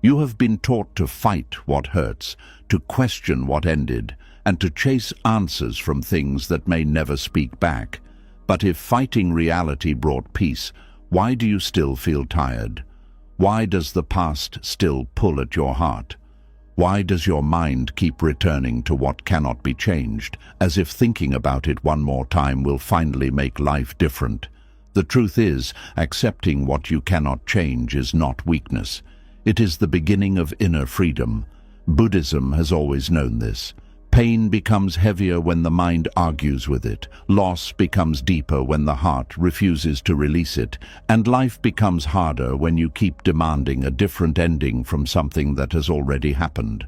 You have been taught to fight what hurts, to question what ended, and to chase answers from things that may never speak back. But if fighting reality brought peace, why do you still feel tired? Why does the past still pull at your heart? Why does your mind keep returning to what cannot be changed, as if thinking about it one more time will finally make life different? The truth is, accepting what you cannot change is not weakness. It is the beginning of inner freedom. Buddhism has always known this. Pain becomes heavier when the mind argues with it. Loss becomes deeper when the heart refuses to release it. And life becomes harder when you keep demanding a different ending from something that has already happened.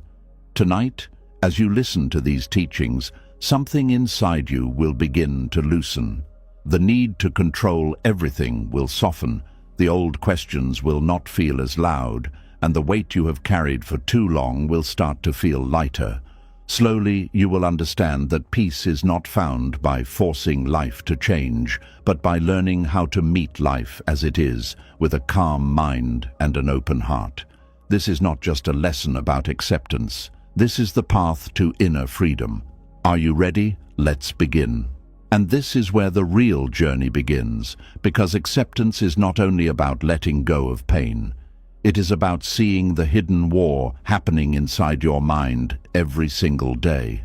Tonight, as you listen to these teachings, something inside you will begin to loosen. The need to control everything will soften. The old questions will not feel as loud, and the weight you have carried for too long will start to feel lighter. Slowly, you will understand that peace is not found by forcing life to change, but by learning how to meet life as it is, with a calm mind and an open heart. This is not just a lesson about acceptance. This is the path to inner freedom. Are you ready? Let's begin. And this is where the real journey begins, because acceptance is not only about letting go of pain. It is about seeing the hidden war happening inside your mind every single day.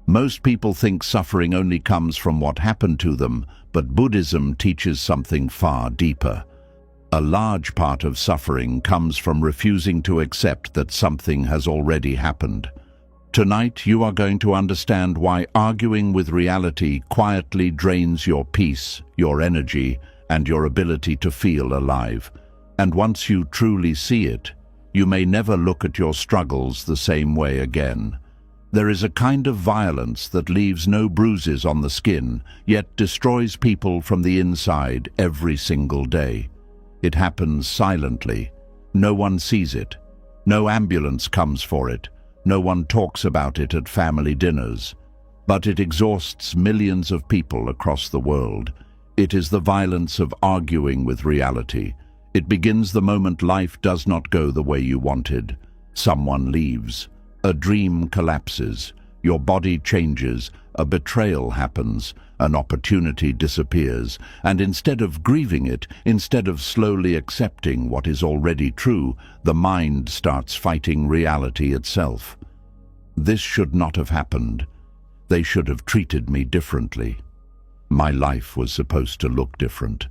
Most people think suffering only comes from what happened to them, but Buddhism teaches something far deeper. A large part of suffering comes from refusing to accept that something has already happened. Tonight, you are going to understand why arguing with reality quietly drains your peace, your energy, and your ability to feel alive. And once you truly see it, you may never look at your struggles the same way again. There is a kind of violence that leaves no bruises on the skin, yet destroys people from the inside every single day. It happens silently. No one sees it. No ambulance comes for it. No one talks about it at family dinners. But it exhausts millions of people across the world. It is the violence of arguing with reality. It begins the moment life does not go the way you wanted. Someone leaves. A dream collapses. Your body changes. A betrayal happens. An opportunity disappears. And instead of grieving it, instead of slowly accepting what is already true, the mind starts fighting reality itself. This should not have happened. They should have treated me differently. My life was supposed to look different.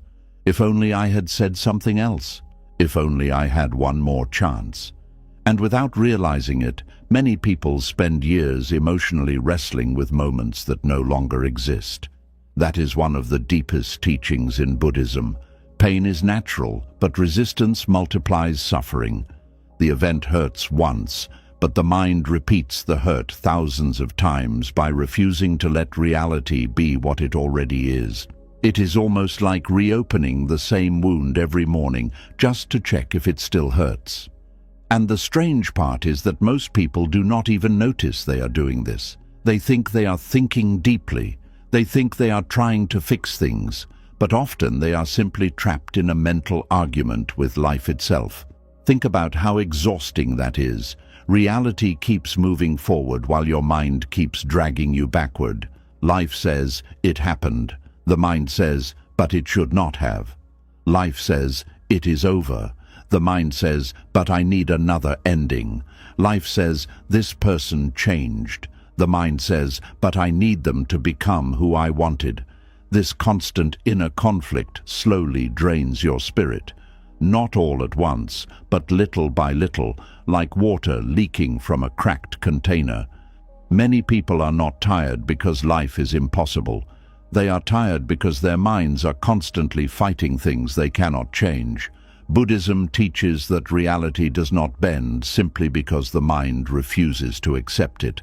If only I had said something else. If only I had one more chance. And without realizing it, many people spend years emotionally wrestling with moments that no longer exist. That is one of the deepest teachings in Buddhism. Pain is natural, but resistance multiplies suffering. The event hurts once, but the mind repeats the hurt thousands of times by refusing to let reality be what it already is. It is almost like reopening the same wound every morning just to check if it still hurts. And the strange part is that most people do not even notice they are doing this. They think they are thinking deeply. They think they are trying to fix things, but often they are simply trapped in a mental argument with life itself. Think about how exhausting that is. Reality keeps moving forward while your mind keeps dragging you backward. Life says, "It happened." The mind says, "But it should not have." Life says, "It is over." The mind says, "But I need another ending." Life says, "This person changed." The mind says, "But I need them to become who I wanted." This constant inner conflict slowly drains your spirit. Not all at once, but little by little, like water leaking from a cracked container. Many people are not tired because life is impossible. They are tired because their minds are constantly fighting things they cannot change. Buddhism teaches that reality does not bend simply because the mind refuses to accept it.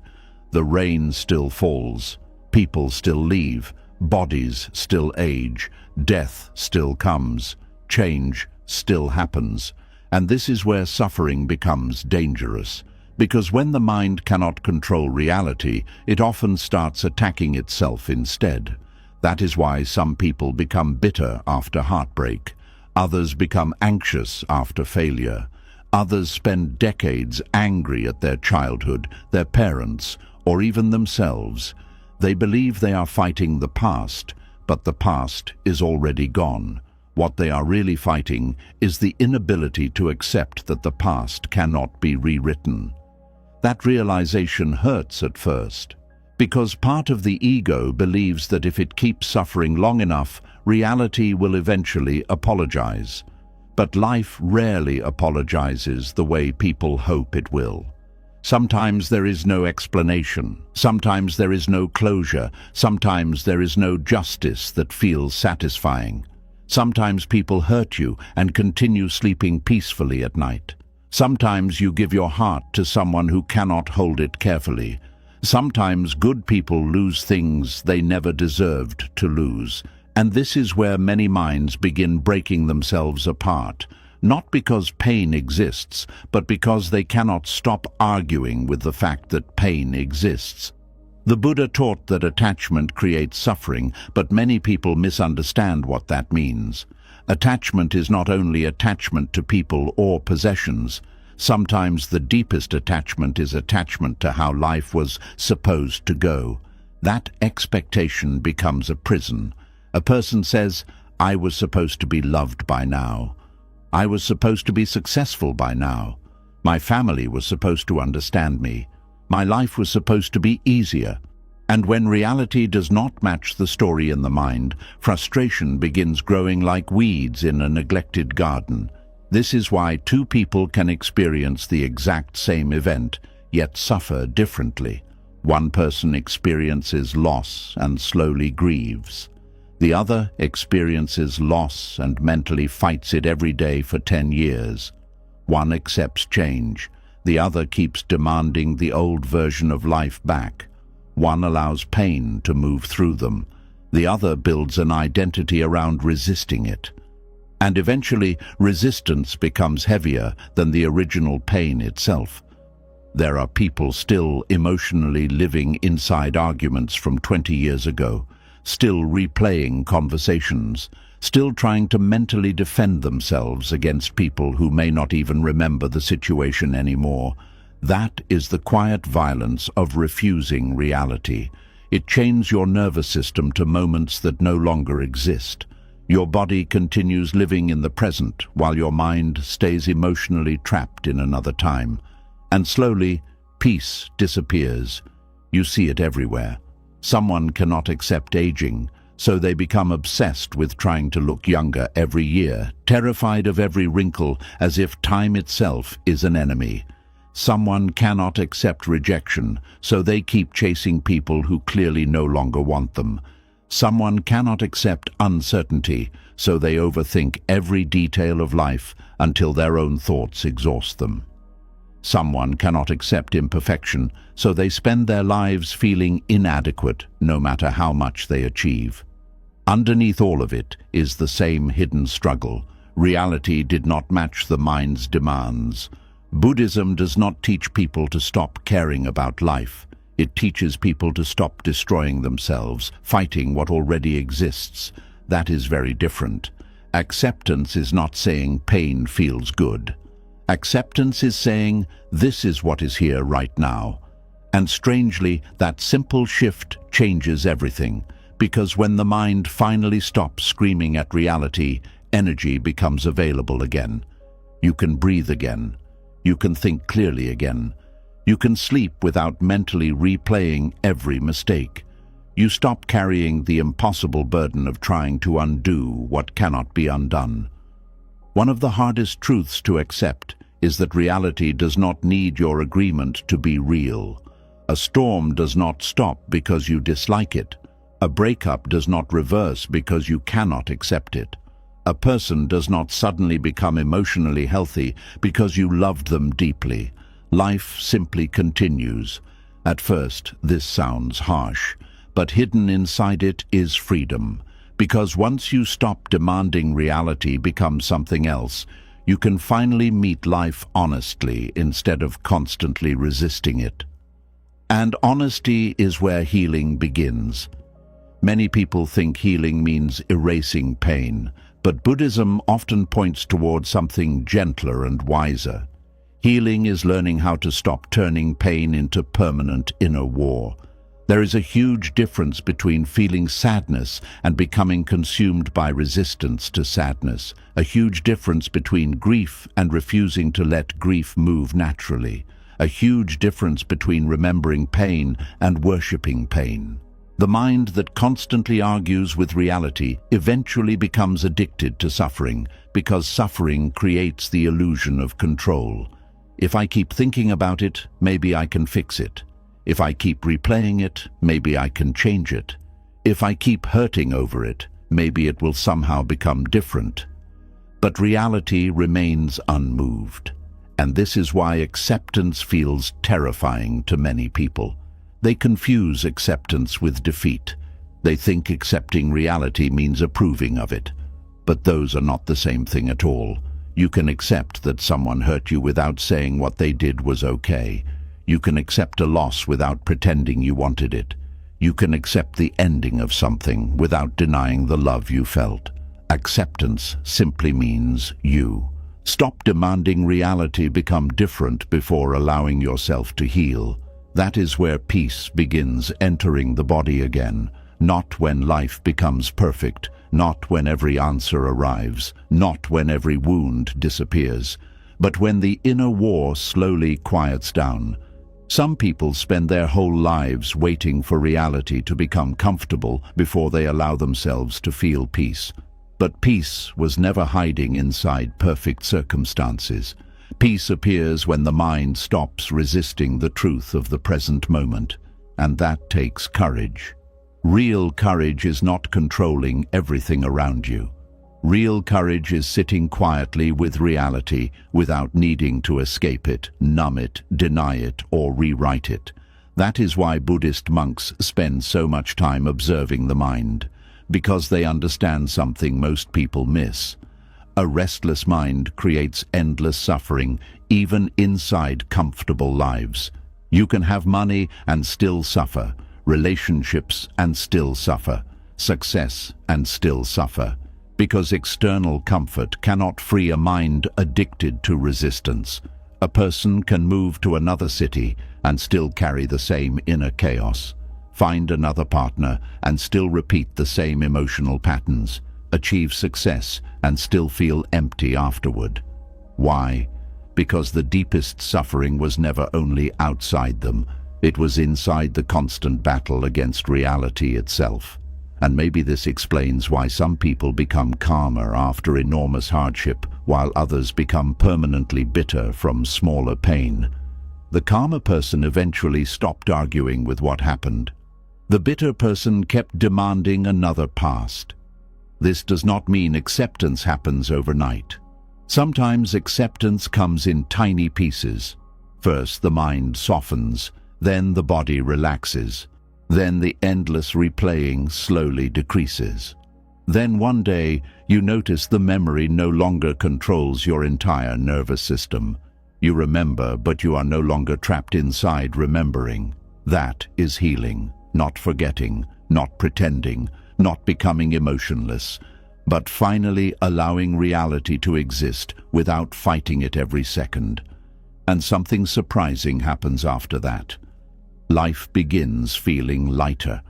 The rain still falls, people still leave, bodies still age, death still comes, change still happens. And this is where suffering becomes dangerous. Because when the mind cannot control reality, it often starts attacking itself instead. That is why some people become bitter after heartbreak. Others become anxious after failure. Others spend decades angry at their childhood, their parents, or even themselves. They believe they are fighting the past, but the past is already gone. What they are really fighting is the inability to accept that the past cannot be rewritten. That realization hurts at first, because part of the ego believes that if it keeps suffering long enough, reality will eventually apologize. But life rarely apologizes the way people hope it will. Sometimes there is no explanation, sometimes there is no closure, sometimes there is no justice that feels satisfying. Sometimes people hurt you and continue sleeping peacefully at night. Sometimes you give your heart to someone who cannot hold it carefully. Sometimes good people lose things they never deserved to lose. And this is where many minds begin breaking themselves apart, not because pain exists, but because they cannot stop arguing with the fact that pain exists. The Buddha taught that attachment creates suffering, but many people misunderstand what that means. Attachment is not only attachment to people or possessions. Sometimes the deepest attachment is attachment to how life was supposed to go. That expectation becomes a prison. A person says, "I was supposed to be loved by now. I was supposed to be successful by now. My family was supposed to understand me. My life was supposed to be easier." And when reality does not match the story in the mind, frustration begins growing like weeds in a neglected garden. This is why two people can experience the exact same event, yet suffer differently. One person experiences loss and slowly grieves. The other experiences loss and mentally fights it every day for 10 years. One accepts change. The other keeps demanding the old version of life back. One allows pain to move through them. The other builds an identity around resisting it. And eventually, resistance becomes heavier than the original pain itself. There are people still emotionally living inside arguments from 20 years ago, still replaying conversations, still trying to mentally defend themselves against people who may not even remember the situation anymore. That is the quiet violence of refusing reality. It chains your nervous system to moments that no longer exist. Your body continues living in the present while your mind stays emotionally trapped in another time. And slowly, peace disappears. You see it everywhere. Someone cannot accept aging, so they become obsessed with trying to look younger every year, terrified of every wrinkle as if time itself is an enemy. Someone cannot accept rejection, so they keep chasing people who clearly no longer want them. Someone cannot accept uncertainty, so they overthink every detail of life until their own thoughts exhaust them. Someone cannot accept imperfection, so they spend their lives feeling inadequate no matter how much they achieve. Underneath all of it is the same hidden struggle. Reality did not match the mind's demands. Buddhism does not teach people to stop caring about life. It teaches people to stop destroying themselves, fighting what already exists. That is very different. Acceptance is not saying pain feels good. Acceptance is saying, this is what is here right now. And strangely, that simple shift changes everything, because when the mind finally stops screaming at reality, energy becomes available again. You can breathe again. You can think clearly again. You can sleep without mentally replaying every mistake. You stop carrying the impossible burden of trying to undo what cannot be undone. One of the hardest truths to accept is that reality does not need your agreement to be real. A storm does not stop because you dislike it. A breakup does not reverse because you cannot accept it. A person does not suddenly become emotionally healthy because you loved them deeply. Life simply continues. At first, this sounds harsh, but hidden inside it is freedom. Because once you stop demanding reality become something else, you can finally meet life honestly instead of constantly resisting it. And honesty is where healing begins. Many people think healing means erasing pain, but Buddhism often points towards something gentler and wiser. Healing is learning how to stop turning pain into permanent inner war. There is a huge difference between feeling sadness and becoming consumed by resistance to sadness. A huge difference between grief and refusing to let grief move naturally. A huge difference between remembering pain and worshipping pain. The mind that constantly argues with reality eventually becomes addicted to suffering, because suffering creates the illusion of control. If I keep thinking about it, maybe I can fix it. If I keep replaying it, maybe I can change it. If I keep hurting over it, maybe it will somehow become different. But reality remains unmoved. And this is why acceptance feels terrifying to many people. They confuse acceptance with defeat. They think accepting reality means approving of it. But those are not the same thing at all. You can accept that someone hurt you without saying what they did was okay. You can accept a loss without pretending you wanted it. You can accept the ending of something without denying the love you felt. Acceptance simply means you. Stop demanding reality become different before allowing yourself to heal. That is where peace begins entering the body again. Not when life becomes perfect, not when every answer arrives, not when every wound disappears, but when the inner war slowly quiets down. Some people spend their whole lives waiting for reality to become comfortable before they allow themselves to feel peace. But peace was never hiding inside perfect circumstances. Peace appears when the mind stops resisting the truth of the present moment, and that takes courage. Real courage is not controlling everything around you. Real courage is sitting quietly with reality without needing to escape it, numb it, deny it, or rewrite it. That is why Buddhist monks spend so much time observing the mind, because they understand something most people miss. A restless mind creates endless suffering, even inside comfortable lives. You can have money and still suffer, relationships and still suffer, success and still suffer. Because external comfort cannot free a mind addicted to resistance. A person can move to another city and still carry the same inner chaos. Find another partner and still repeat the same emotional patterns. Achieve success and still feel empty afterward. Why? Because the deepest suffering was never only outside them. It was inside the constant battle against reality itself. And maybe this explains why some people become calmer after enormous hardship, while others become permanently bitter from smaller pain. The calmer person eventually stopped arguing with what happened. The bitter person kept demanding another past. This does not mean acceptance happens overnight. Sometimes acceptance comes in tiny pieces. First, the mind softens, then the body relaxes. Then the endless replaying slowly decreases. Then one day, you notice the memory no longer controls your entire nervous system. You remember, but you are no longer trapped inside remembering. That is healing, not forgetting, not pretending, not becoming emotionless, but finally allowing reality to exist without fighting it every second. And something surprising happens after that. Life begins feeling lighter,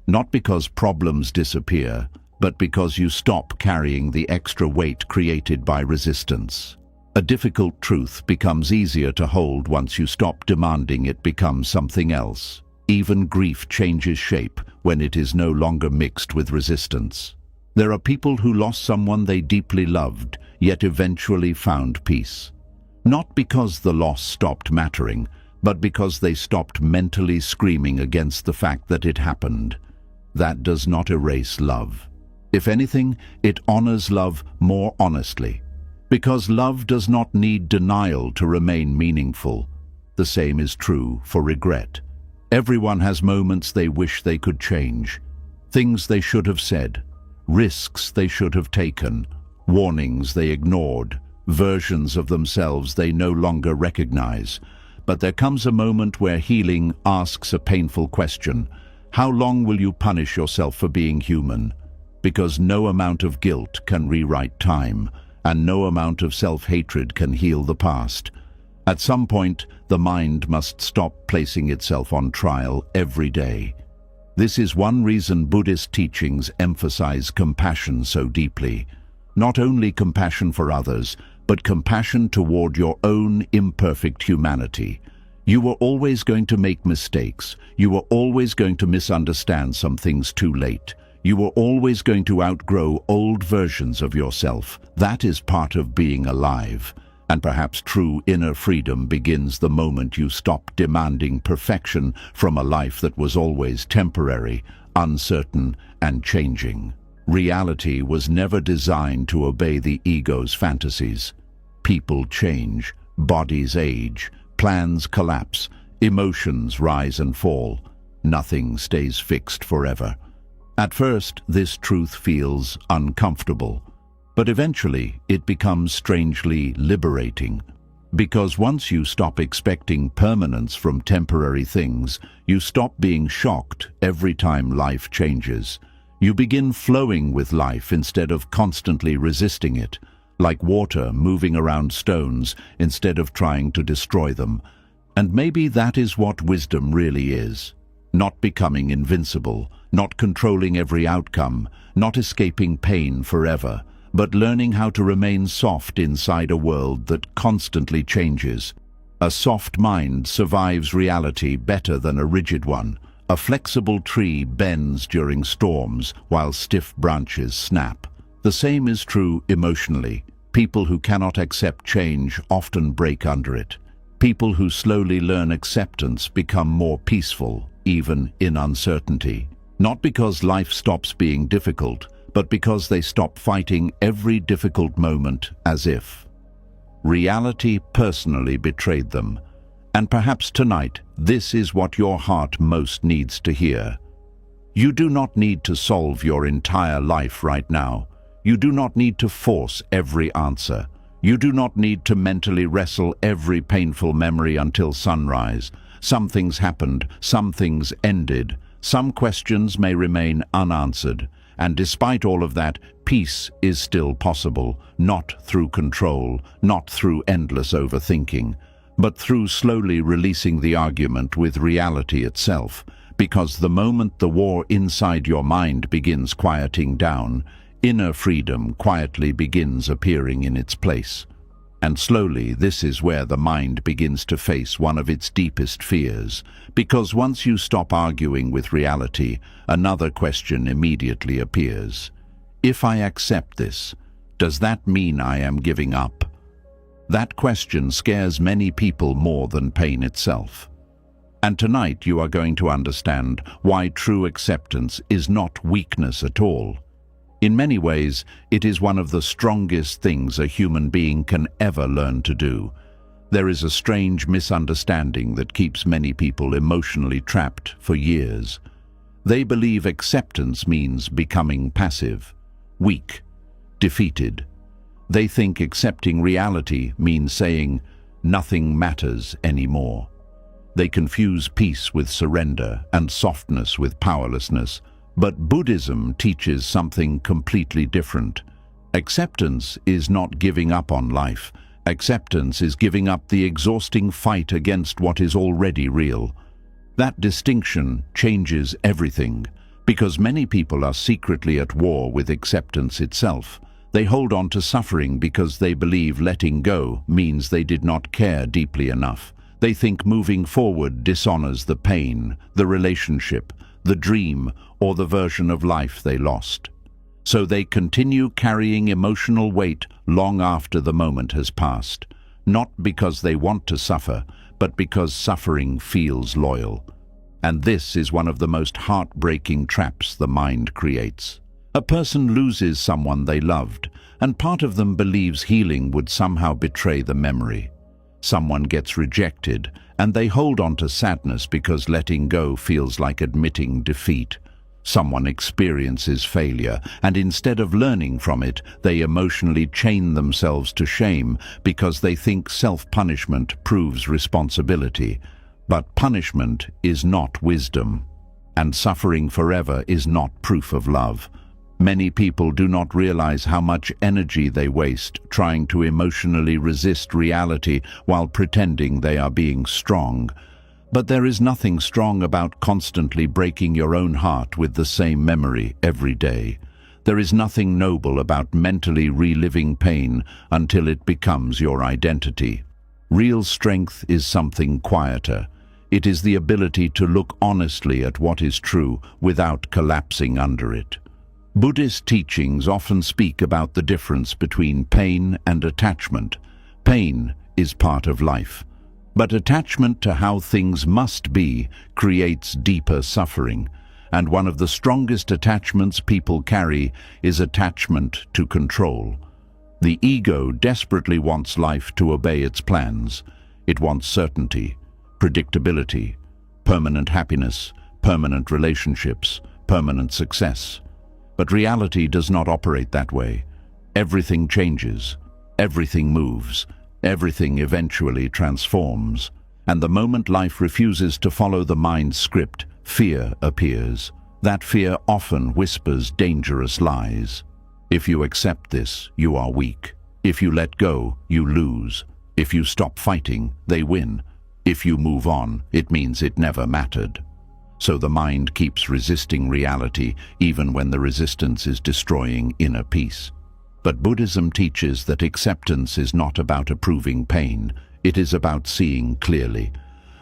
not because problems disappear, but because you stop carrying the extra weight created by resistance. A difficult truth becomes easier to hold once you stop demanding it become something else. Even grief changes shape when it is no longer mixed with resistance. There are people who lost someone they deeply loved, yet eventually found peace. Not because the loss stopped mattering, but because they stopped mentally screaming against the fact that it happened. That does not erase love. If anything, it honors love more honestly. Because love does not need denial to remain meaningful. The same is true for regret. Everyone has moments they wish they could change. Things they should have said. Risks they should have taken. Warnings they ignored. Versions of themselves they no longer recognize. But there comes a moment where healing asks a painful question. How long will you punish yourself for being human? Because no amount of guilt can rewrite time, and no amount of self-hatred can heal the past. At some point, the mind must stop placing itself on trial every day. This is one reason Buddhist teachings emphasize compassion so deeply. Not only compassion for others, but compassion toward your own imperfect humanity. You were always going to make mistakes. You were always going to misunderstand some things too late. You were always going to outgrow old versions of yourself. That is part of being alive. And perhaps true inner freedom begins the moment you stop demanding perfection from a life that was always temporary, uncertain, and changing. Reality was never designed to obey the ego's fantasies. People change, bodies age, plans collapse, emotions rise and fall. Nothing stays fixed forever. At first, this truth feels uncomfortable, but eventually it becomes strangely liberating. Because once you stop expecting permanence from temporary things, you stop being shocked every time life changes. You begin flowing with life instead of constantly resisting it, like water moving around stones instead of trying to destroy them. And maybe that is what wisdom really is. Not becoming invincible, not controlling every outcome, not escaping pain forever, but learning how to remain soft inside a world that constantly changes. A soft mind survives reality better than a rigid one. A flexible tree bends during storms while stiff branches snap. The same is true emotionally. People who cannot accept change often break under it. People who slowly learn acceptance become more peaceful, even in uncertainty. Not because life stops being difficult, but because they stop fighting every difficult moment as if reality personally betrayed them. And perhaps tonight, this is what your heart most needs to hear. You do not need to solve your entire life right now. You do not need to force every answer. You do not need to mentally wrestle every painful memory until sunrise. Some things happened, some things ended, some questions may remain unanswered. And despite all of that, peace is still possible, not through control, not through endless overthinking, but through slowly releasing the argument with reality itself. Because the moment the war inside your mind begins quieting down, inner freedom quietly begins appearing in its place. And slowly, this is where the mind begins to face one of its deepest fears. Because once you stop arguing with reality, another question immediately appears. If I accept this, does that mean I am giving up? That question scares many people more than pain itself. And tonight you are going to understand why true acceptance is not weakness at all. In many ways, it is one of the strongest things a human being can ever learn to do. There is a strange misunderstanding that keeps many people emotionally trapped for years. They believe acceptance means becoming passive, weak, defeated. They think accepting reality means saying, "Nothing matters anymore." They confuse peace with surrender and softness with powerlessness. But Buddhism teaches something completely different. Acceptance is not giving up on life. Acceptance is giving up the exhausting fight against what is already real. That distinction changes everything, because many people are secretly at war with acceptance itself. They hold on to suffering because they believe letting go means they did not care deeply enough. They think moving forward dishonors the pain, the relationship, the dream, or the version of life they lost. So they continue carrying emotional weight long after the moment has passed, not because they want to suffer, but because suffering feels loyal. And this is one of the most heartbreaking traps the mind creates. A person loses someone they loved, and part of them believes healing would somehow betray the memory. Someone gets rejected, and they hold on to sadness because letting go feels like admitting defeat. Someone experiences failure, and instead of learning from it, they emotionally chain themselves to shame because they think self-punishment proves responsibility. But punishment is not wisdom, and suffering forever is not proof of love. Many people do not realize how much energy they waste trying to emotionally resist reality while pretending they are being strong. But there is nothing strong about constantly breaking your own heart with the same memory every day. There is nothing noble about mentally reliving pain until it becomes your identity. Real strength is something quieter. It is the ability to look honestly at what is true without collapsing under it. Buddhist teachings often speak about the difference between pain and attachment. Pain is part of life, but attachment to how things must be creates deeper suffering. And one of the strongest attachments people carry is attachment to control. The ego desperately wants life to obey its plans. It wants certainty, predictability, permanent happiness, permanent relationships, permanent success. But reality does not operate that way. Everything changes, everything moves, everything eventually transforms. And the moment life refuses to follow the mind's script, fear appears. That fear often whispers dangerous lies. If you accept this, you are weak. If you let go, you lose. If you stop fighting, they win. If you move on, it means it never mattered. So the mind keeps resisting reality even when the resistance is destroying inner peace. But Buddhism teaches that acceptance is not about approving pain. It is about seeing clearly.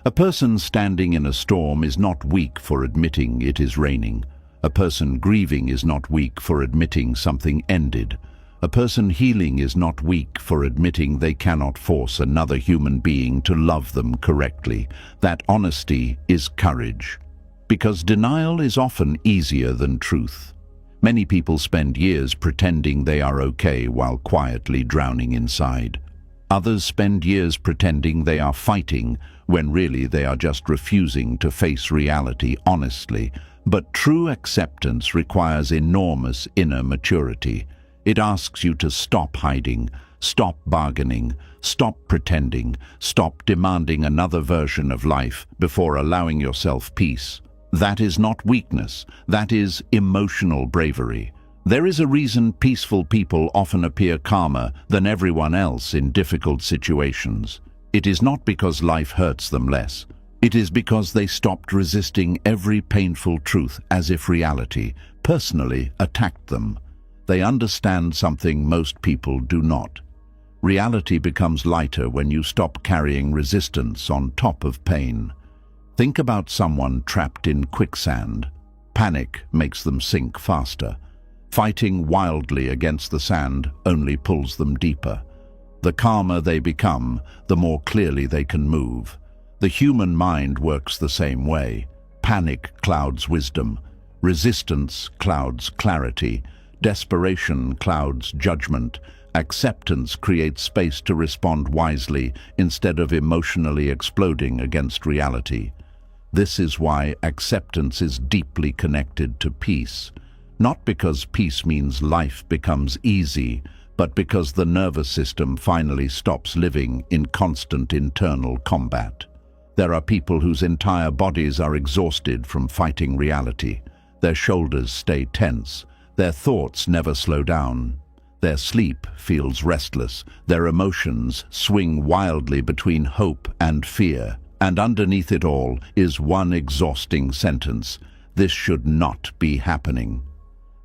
A person standing in a storm is not weak for admitting it is raining. A person grieving is not weak for admitting something ended. A person healing is not weak for admitting they cannot force another human being to love them correctly. That honesty is courage. Because denial is often easier than truth. Many people spend years pretending they are okay while quietly drowning inside. Others spend years pretending they are fighting when really they are just refusing to face reality honestly. But true acceptance requires enormous inner maturity. It asks you to stop hiding, stop bargaining, stop pretending, stop demanding another version of life before allowing yourself peace. That is not weakness, that is emotional bravery. There is a reason peaceful people often appear calmer than everyone else in difficult situations. It is not because life hurts them less. It is because they stopped resisting every painful truth as if reality personally attacked them. They understand something most people do not. Reality becomes lighter when you stop carrying resistance on top of pain. Think about someone trapped in quicksand. Panic makes them sink faster. Fighting wildly against the sand only pulls them deeper. The calmer they become, the more clearly they can move. The human mind works the same way. Panic clouds wisdom. Resistance clouds clarity. Desperation clouds judgment. Acceptance creates space to respond wisely instead of emotionally exploding against reality. This is why acceptance is deeply connected to peace. Not because peace means life becomes easy, but because the nervous system finally stops living in constant internal combat. There are people whose entire bodies are exhausted from fighting reality. Their shoulders stay tense. Their thoughts never slow down. Their sleep feels restless. Their emotions swing wildly between hope and fear. And underneath it all is one exhausting sentence: this should not be happening.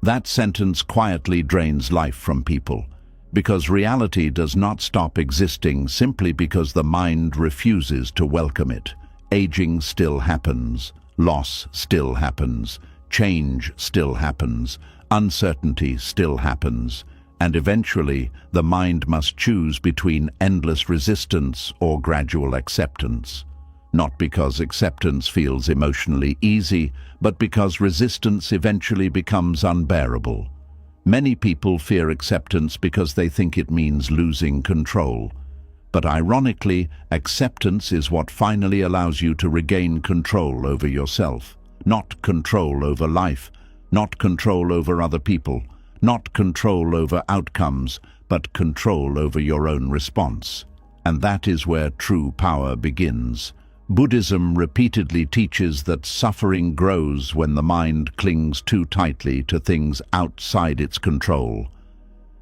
That sentence quietly drains life from people, because reality does not stop existing simply because the mind refuses to welcome it. Aging still happens, loss still happens, change still happens, uncertainty still happens, and eventually the mind must choose between endless resistance or gradual acceptance. Not because acceptance feels emotionally easy, but because resistance eventually becomes unbearable. Many people fear acceptance because they think it means losing control. But ironically, acceptance is what finally allows you to regain control over yourself. Not control over life, not control over other people, not control over outcomes, but control over your own response. And that is where true power begins. Buddhism repeatedly teaches that suffering grows when the mind clings too tightly to things outside its control.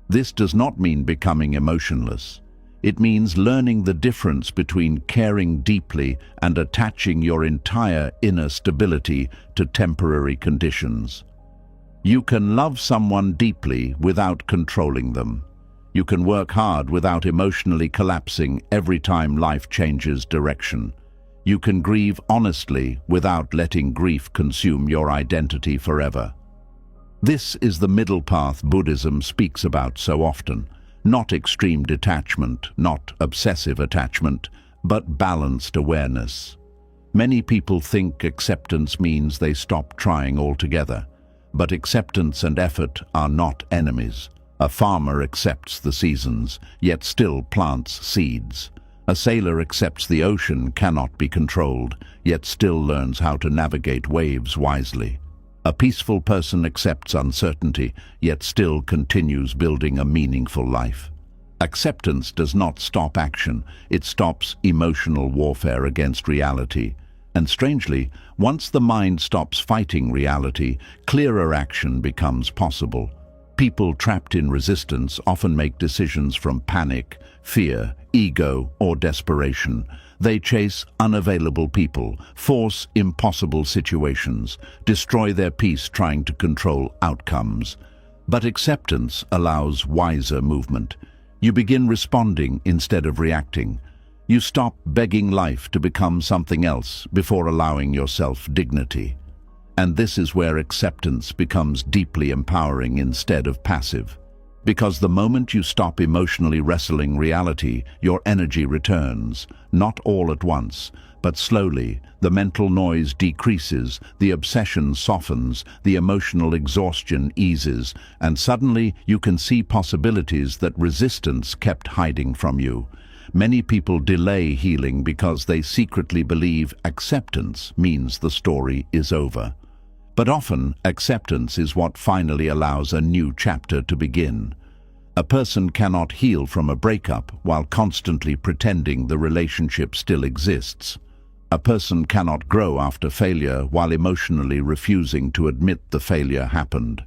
This does not mean becoming emotionless. It means learning the difference between caring deeply and attaching your entire inner stability to temporary conditions. You can love someone deeply without controlling them. You can work hard without emotionally collapsing every time life changes direction. You can grieve honestly without letting grief consume your identity forever. This is the middle path Buddhism speaks about so often. Not extreme detachment, not obsessive attachment, but balanced awareness. Many people think acceptance means they stop trying altogether. But acceptance and effort are not enemies. A farmer accepts the seasons, yet still plants seeds. A sailor accepts the ocean cannot be controlled, yet still learns how to navigate waves wisely. A peaceful person accepts uncertainty, yet still continues building a meaningful life. Acceptance does not stop action, it stops emotional warfare against reality. And strangely, once the mind stops fighting reality, clearer action becomes possible. People trapped in resistance often make decisions from panic, fear, ego, or desperation. They chase unavailable people, force impossible situations, destroy their peace trying to control outcomes. But acceptance allows wiser movement. You begin responding instead of reacting. You stop begging life to become something else before allowing yourself dignity. And this is where acceptance becomes deeply empowering instead of passive. Because the moment you stop emotionally wrestling reality, your energy returns, not all at once, but slowly. The mental noise decreases, the obsession softens, the emotional exhaustion eases, and suddenly you can see possibilities that resistance kept hiding from you. Many people delay healing because they secretly believe acceptance means the story is over. But often, acceptance is what finally allows a new chapter to begin. A person cannot heal from a breakup while constantly pretending the relationship still exists. A person cannot grow after failure while emotionally refusing to admit the failure happened.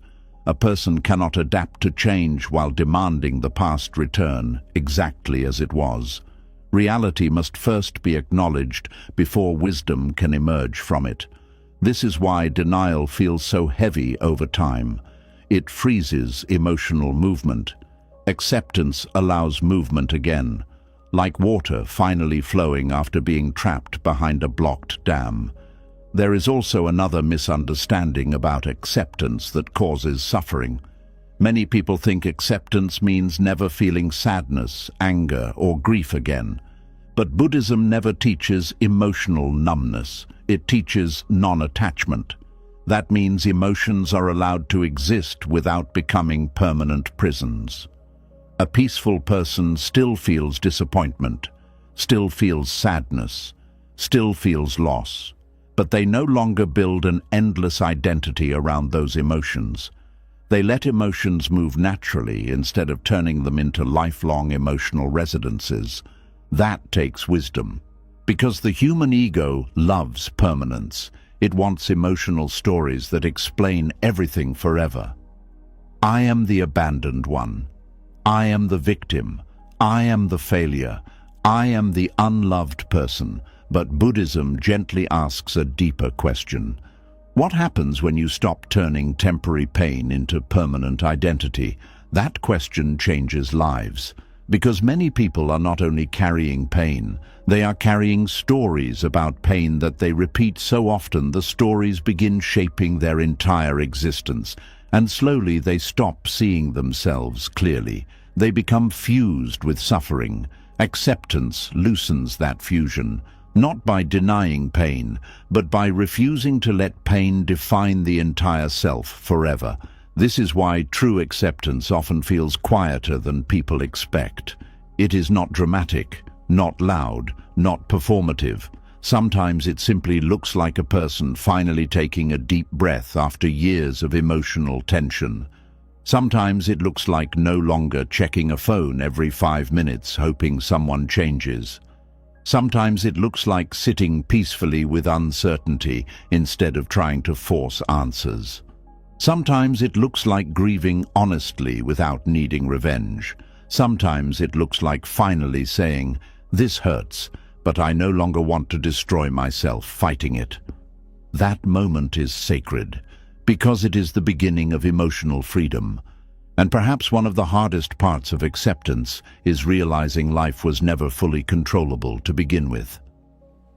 A person cannot adapt to change while demanding the past return exactly as it was. Reality must first be acknowledged before wisdom can emerge from it. This is why denial feels so heavy over time. It freezes emotional movement. Acceptance allows movement again, like water finally flowing after being trapped behind a blocked dam. There is also another misunderstanding about acceptance that causes suffering. Many people think acceptance means never feeling sadness, anger, or grief again. But Buddhism never teaches emotional numbness. It teaches non-attachment. That means emotions are allowed to exist without becoming permanent prisons. A peaceful person still feels disappointment, still feels sadness, still feels loss, but they no longer build an endless identity around those emotions. They let emotions move naturally instead of turning them into lifelong emotional residences. That takes wisdom. Because the human ego loves permanence. It wants emotional stories that explain everything forever. I am the abandoned one. I am the victim. I am the failure. I am the unloved person. But Buddhism gently asks a deeper question. What happens when you stop turning temporary pain into permanent identity? That question changes lives. Because many people are not only carrying pain, they are carrying stories about pain that they repeat so often the stories begin shaping their entire existence, and slowly they stop seeing themselves clearly. They become fused with suffering. Acceptance loosens that fusion, not by denying pain, but by refusing to let pain define the entire self forever. This is why true acceptance often feels quieter than people expect. It is not dramatic, not loud, not performative. Sometimes it simply looks like a person finally taking a deep breath after years of emotional tension. Sometimes it looks like no longer checking a phone every 5 minutes hoping someone changes. Sometimes it looks like sitting peacefully with uncertainty instead of trying to force answers. Sometimes it looks like grieving honestly without needing revenge. Sometimes it looks like finally saying, "This hurts, but I no longer want to destroy myself fighting it." That moment is sacred, because it is the beginning of emotional freedom. And perhaps one of the hardest parts of acceptance is realizing life was never fully controllable to begin with.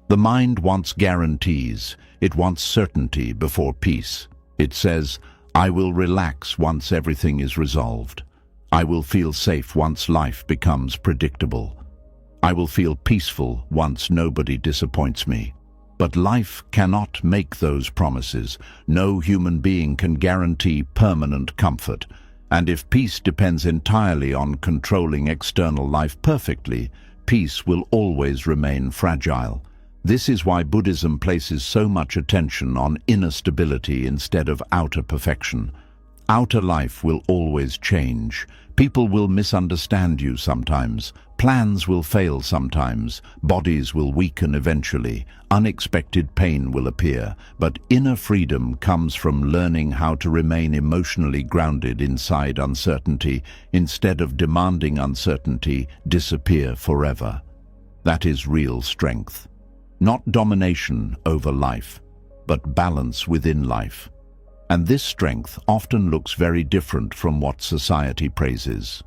The mind wants guarantees. It wants certainty before peace. It says, "I will relax once everything is resolved. I will feel safe once life becomes predictable. I will feel peaceful once nobody disappoints me." But life cannot make those promises. No human being can guarantee permanent comfort. And if peace depends entirely on controlling external life perfectly, peace will always remain fragile. This is why Buddhism places so much attention on inner stability instead of outer perfection. Outer life will always change. People will misunderstand you sometimes. Plans will fail sometimes. Bodies will weaken eventually. Unexpected pain will appear. But inner freedom comes from learning how to remain emotionally grounded inside uncertainty instead of demanding uncertainty disappear forever. That is real strength. Not domination over life, but balance within life. And this strength often looks very different from what society praises.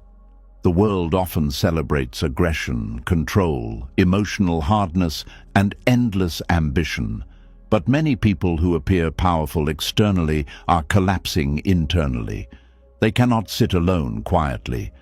The world often celebrates aggression, control, emotional hardness, and endless ambition. But many people who appear powerful externally are collapsing internally. They cannot sit alone quietly.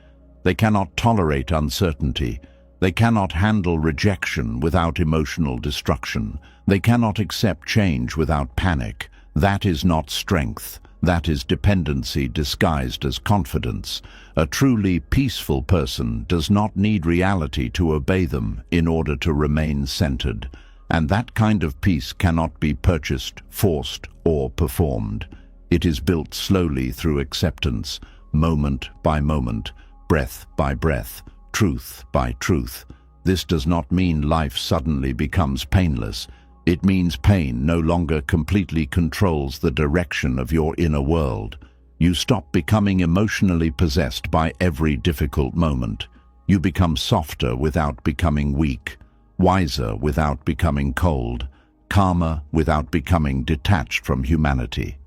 They cannot tolerate uncertainty. They cannot handle rejection without emotional destruction. They cannot accept change without panic. That is not strength. That is dependency disguised as confidence. A truly peaceful person does not need reality to obey them in order to remain centered. And that kind of peace cannot be purchased, forced, or performed. It is built slowly through acceptance, moment by moment, breath by breath, truth by truth. This does not mean life suddenly becomes painless. It means pain no longer completely controls the direction of your inner world. You stop becoming emotionally possessed by every difficult moment. You become softer without becoming weak, wiser without becoming cold, calmer without becoming detached from humanity.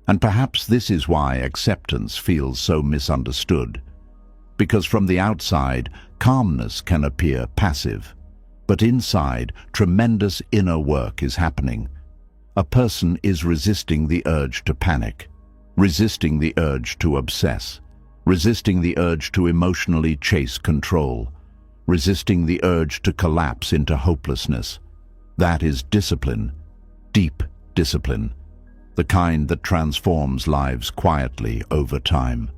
And perhaps this is why acceptance feels so misunderstood. Because from the outside, calmness can appear passive. But inside, tremendous inner work is happening. A person is resisting the urge to panic, resisting the urge to obsess, resisting the urge to emotionally chase control, resisting the urge to collapse into hopelessness. That is discipline, deep discipline, the kind that transforms lives quietly over time.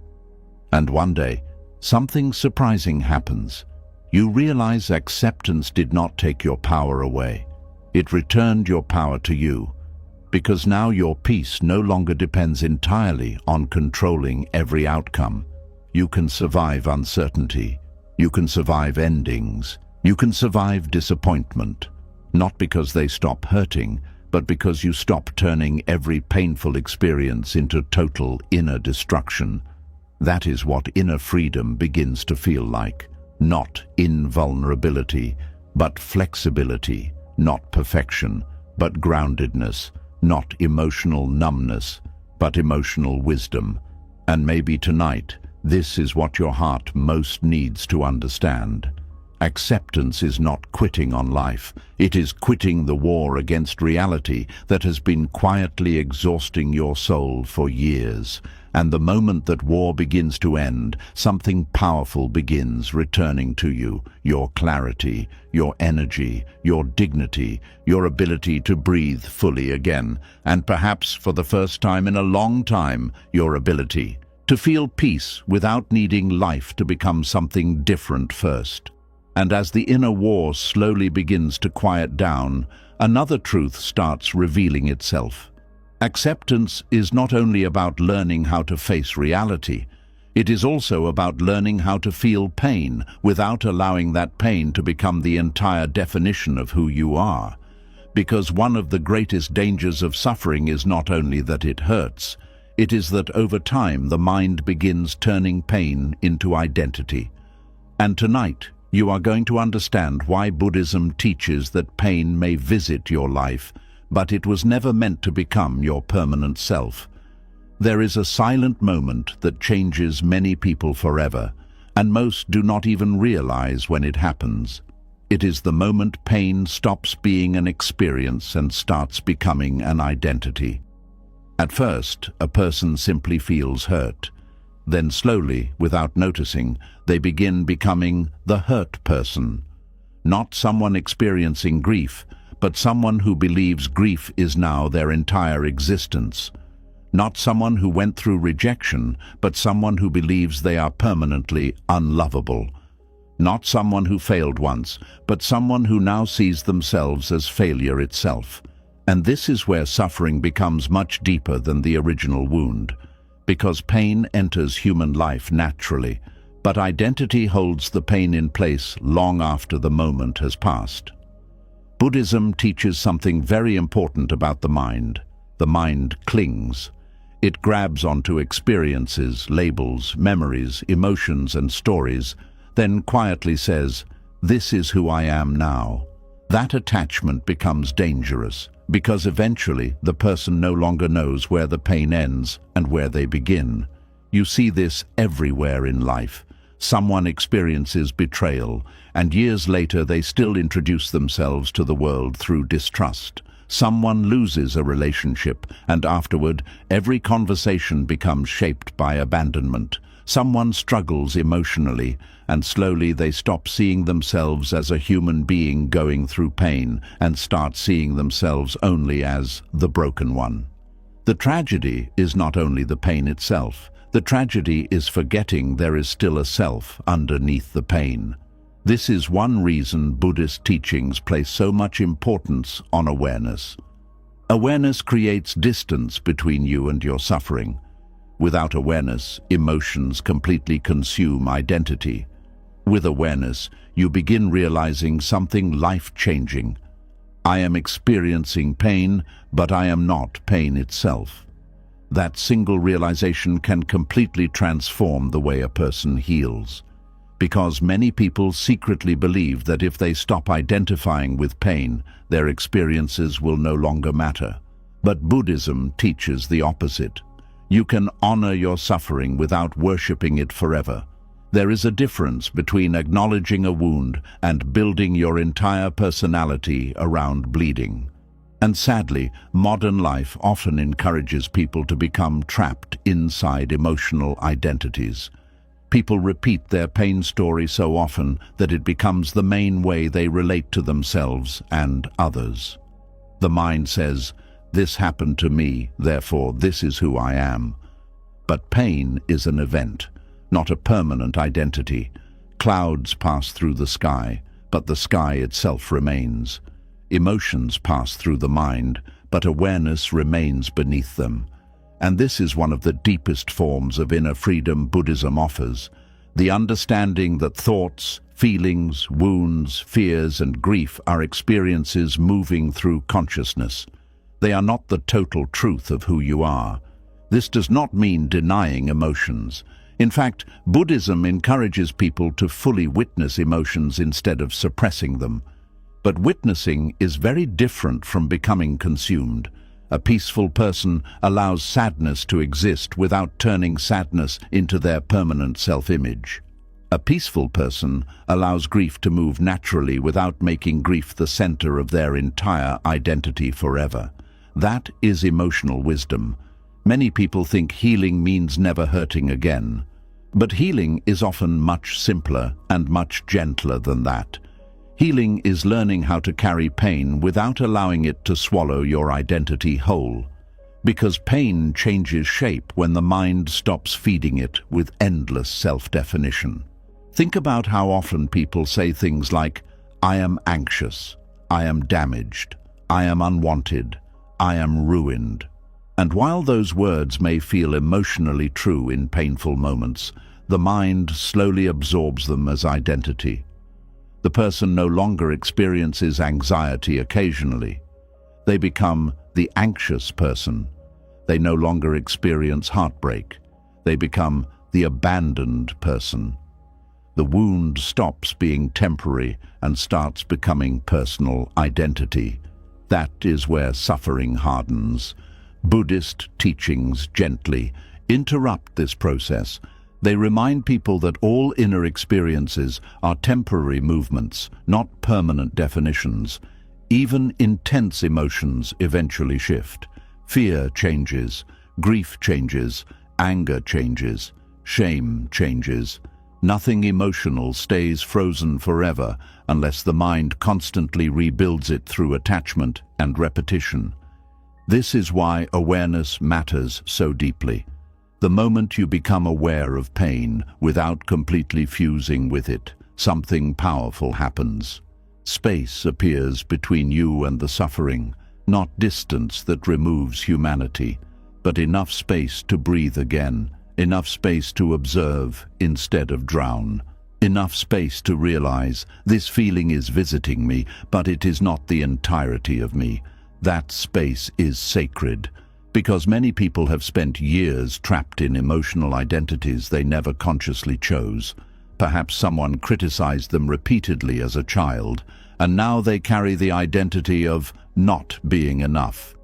And one day, something surprising happens. You realize acceptance did not take your power away. It returned your power to you, because now your peace no longer depends entirely on controlling every outcome. You can survive uncertainty. You can survive endings. You can survive disappointment, not because they stop hurting, but because you stop turning every painful experience into total inner destruction. That is what inner freedom begins to feel like. Not invulnerability, but flexibility, not perfection, but groundedness, not emotional numbness, but emotional wisdom. And maybe tonight, this is what your heart most needs to understand. Acceptance is not quitting on life. It is quitting the war against reality that has been quietly exhausting your soul for years. And the moment that war begins to end, something powerful begins returning to you. Your clarity, your energy, your dignity, your ability to breathe fully again. And perhaps for the first time in a long time, your ability to feel peace without needing life to become something different first. And as the inner war slowly begins to quiet down, another truth starts revealing itself. Acceptance is not only about learning how to face reality, It is also about learning how to feel pain without allowing that pain to become the entire definition of who you are. Because one of the greatest dangers of suffering is not only that it hurts, it is that over time the mind begins turning pain into identity. And tonight, you are going to understand why Buddhism teaches that pain may visit your life, but it was never meant to become your permanent self. There is a silent moment that changes many people forever, and most do not even realize when it happens. It is the moment pain stops being an experience and starts becoming an identity. At first, a person simply feels hurt. Then slowly, without noticing, they begin becoming the hurt person. Not someone experiencing grief, but someone who believes grief is now their entire existence. Not someone who went through rejection, but someone who believes they are permanently unlovable. Not someone who failed once, but someone who now sees themselves as failure itself. And this is where suffering becomes much deeper than the original wound. Because pain enters human life naturally, but identity holds the pain in place long after the moment has passed. Buddhism teaches something very important about the mind. The mind clings. It grabs onto experiences, labels, memories, emotions, and stories, then quietly says, "This is who I am now." That attachment becomes dangerous, because eventually the person no longer knows where the pain ends and where they begin. You see this everywhere in life. Someone experiences betrayal, and years later they still introduce themselves to the world through distrust. Someone loses a relationship, and afterward, every conversation becomes shaped by abandonment. Someone struggles emotionally, and slowly they stop seeing themselves as a human being going through pain and start seeing themselves only as the broken one. The tragedy is not only the pain itself. The tragedy is forgetting there is still a self underneath the pain. This is one reason Buddhist teachings place so much importance on awareness. Awareness creates distance between you and your suffering. Without awareness, emotions completely consume identity. With awareness, you begin realizing something life-changing. I am experiencing pain, but I am not pain itself. That single realization can completely transform the way a person heals. Because many people secretly believe that if they stop identifying with pain, their experiences will no longer matter. But Buddhism teaches the opposite. You can honor your suffering without worshipping it forever. There is a difference between acknowledging a wound and building your entire personality around bleeding. And sadly, modern life often encourages people to become trapped inside emotional identities. People repeat their pain story so often that it becomes the main way they relate to themselves and others. The mind says, "This happened to me, therefore this is who I am." But pain is an event, not a permanent identity. Clouds pass through the sky, but the sky itself remains. Emotions pass through the mind, but awareness remains beneath them. And this is one of the deepest forms of inner freedom Buddhism offers, the understanding that thoughts, feelings, wounds, fears, and grief are experiences moving through consciousness. They are not the total truth of who you are. This does not mean denying emotions. In fact, Buddhism encourages people to fully witness emotions instead of suppressing them. But witnessing is very different from becoming consumed. A peaceful person allows sadness to exist without turning sadness into their permanent self-image. A peaceful person allows grief to move naturally without making grief the center of their entire identity forever. That is emotional wisdom. Many people think healing means never hurting again. But healing is often much simpler and much gentler than that. Healing is learning how to carry pain without allowing it to swallow your identity whole. Because pain changes shape when the mind stops feeding it with endless self-definition. Think about how often people say things like, "I am anxious," "I am damaged," "I am unwanted," "I am ruined." And while those words may feel emotionally true in painful moments, the mind slowly absorbs them as identity. The person no longer experiences anxiety occasionally. They become the anxious person. They no longer experience heartbreak. They become the abandoned person. The wound stops being temporary and starts becoming personal identity. That is where suffering hardens. Buddhist teachings gently interrupt this process. They remind people that all inner experiences are temporary movements, not permanent definitions. Even intense emotions eventually shift. Fear changes, grief changes, anger changes, shame changes. Nothing emotional stays frozen forever unless the mind constantly rebuilds it through attachment and repetition. This is why awareness matters so deeply. The moment you become aware of pain without completely fusing with it, something powerful happens. Space appears between you and the suffering, not distance that removes humanity, but enough space to breathe again, enough space to observe instead of drown, enough space to realize this feeling is visiting me, but it is not the entirety of me. That space is sacred, because many people have spent years trapped in emotional identities they never consciously chose. Perhaps someone criticized them repeatedly as a child, and now they carry the identity of not being enough.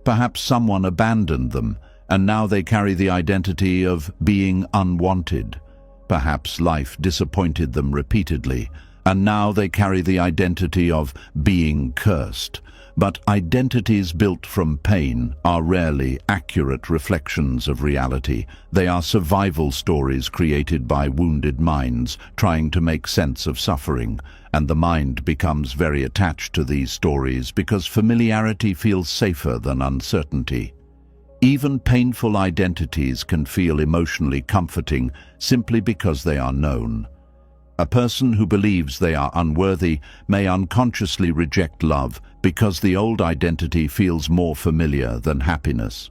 Perhaps someone abandoned them, and now they carry the identity of being unwanted. Perhaps life disappointed them repeatedly, and now they carry the identity of being cursed. But identities built from pain are rarely accurate reflections of reality. They are survival stories created by wounded minds trying to make sense of suffering, and the mind becomes very attached to these stories because familiarity feels safer than uncertainty. Even painful identities can feel emotionally comforting simply because they are known. A person who believes they are unworthy may unconsciously reject love because the old identity feels more familiar than happiness.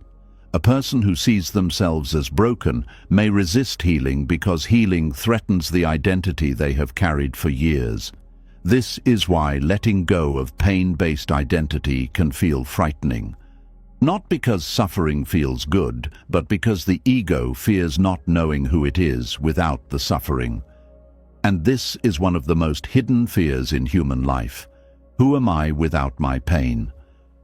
A person who sees themselves as broken may resist healing because healing threatens the identity they have carried for years. This is why letting go of pain-based identity can feel frightening. Not because suffering feels good, but because the ego fears not knowing who it is without the suffering. And this is one of the most hidden fears in human life. Who am I without my pain?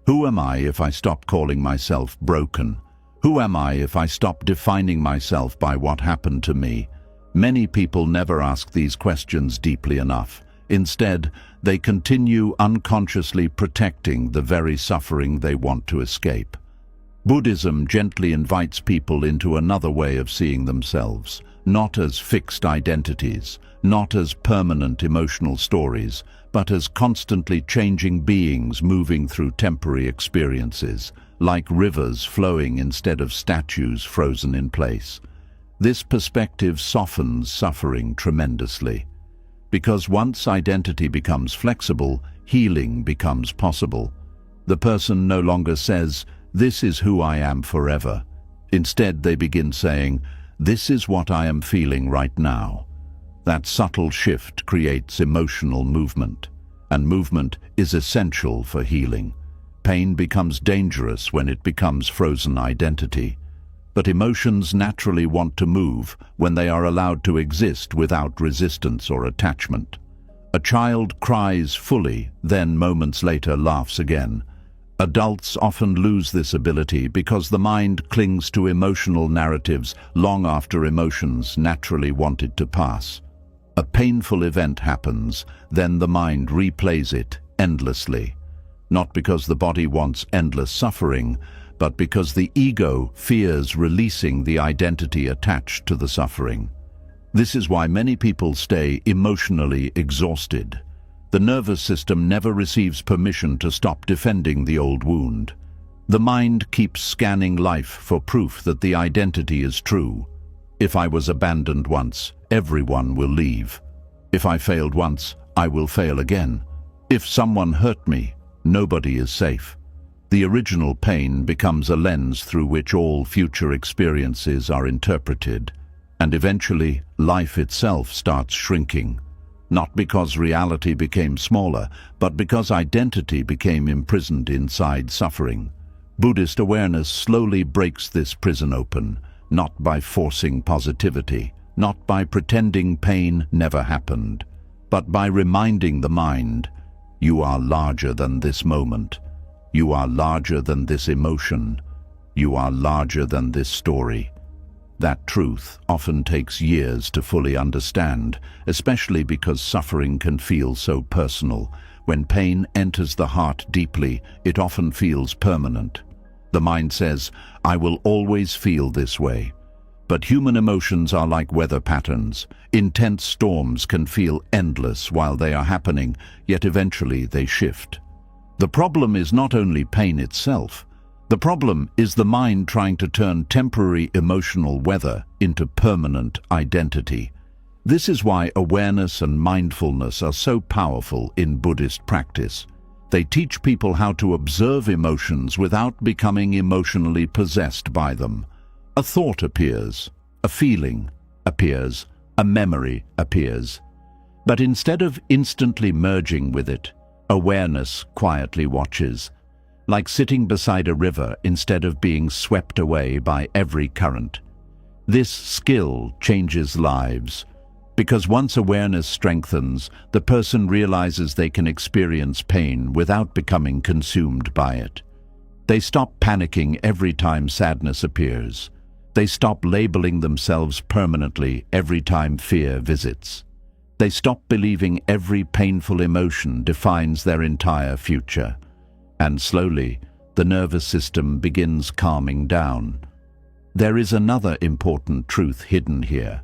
Who am I if I stop calling myself broken? Who am I if I stop defining myself by what happened to me? Many people never ask these questions deeply enough. Instead, they continue unconsciously protecting the very suffering they want to escape. Buddhism gently invites people into another way of seeing themselves, not as fixed identities, not as permanent emotional stories, but as constantly changing beings moving through temporary experiences, like rivers flowing instead of statues frozen in place. This perspective softens suffering tremendously. Because once identity becomes flexible, healing becomes possible. The person no longer says, "This is who I am forever." Instead, they begin saying, "This is what I am feeling right now." That subtle shift creates emotional movement, and movement is essential for healing. Pain becomes dangerous when it becomes frozen identity. But emotions naturally want to move when they are allowed to exist without resistance or attachment. A child cries fully, then moments later laughs again. Adults often lose this ability because the mind clings to emotional narratives long after emotions naturally wanted to pass. A painful event happens, then the mind replays it endlessly. Not because the body wants endless suffering, but because the ego fears releasing the identity attached to the suffering. This is why many people stay emotionally exhausted. The nervous system never receives permission to stop defending the old wound. The mind keeps scanning life for proof that the identity is true. If I was abandoned once, everyone will leave. If I failed once, I will fail again. If someone hurt me, nobody is safe. The original pain becomes a lens through which all future experiences are interpreted, and eventually life itself starts shrinking, not because reality became smaller, but because identity became imprisoned inside suffering. Buddhist awareness slowly breaks this prison open, not by forcing positivity, not by pretending pain never happened, but by reminding the mind, you are larger than this moment. You are larger than this emotion. You are larger than this story. That truth often takes years to fully understand, especially because suffering can feel so personal. When pain enters the heart deeply, it often feels permanent. The mind says, I will always feel this way. But human emotions are like weather patterns. Intense storms can feel endless while they are happening, yet eventually they shift. The problem is not only pain itself. The problem is the mind trying to turn temporary emotional weather into permanent identity. This is why awareness and mindfulness are so powerful in Buddhist practice. They teach people how to observe emotions without becoming emotionally possessed by them. A thought appears, a feeling appears, a memory appears. But instead of instantly merging with it, awareness quietly watches, like sitting beside a river instead of being swept away by every current. This skill changes lives, because once awareness strengthens, the person realizes they can experience pain without becoming consumed by it. They stop panicking every time sadness appears. They stop labeling themselves permanently every time fear visits. They stop believing every painful emotion defines their entire future. And slowly, the nervous system begins calming down. There is another important truth hidden here.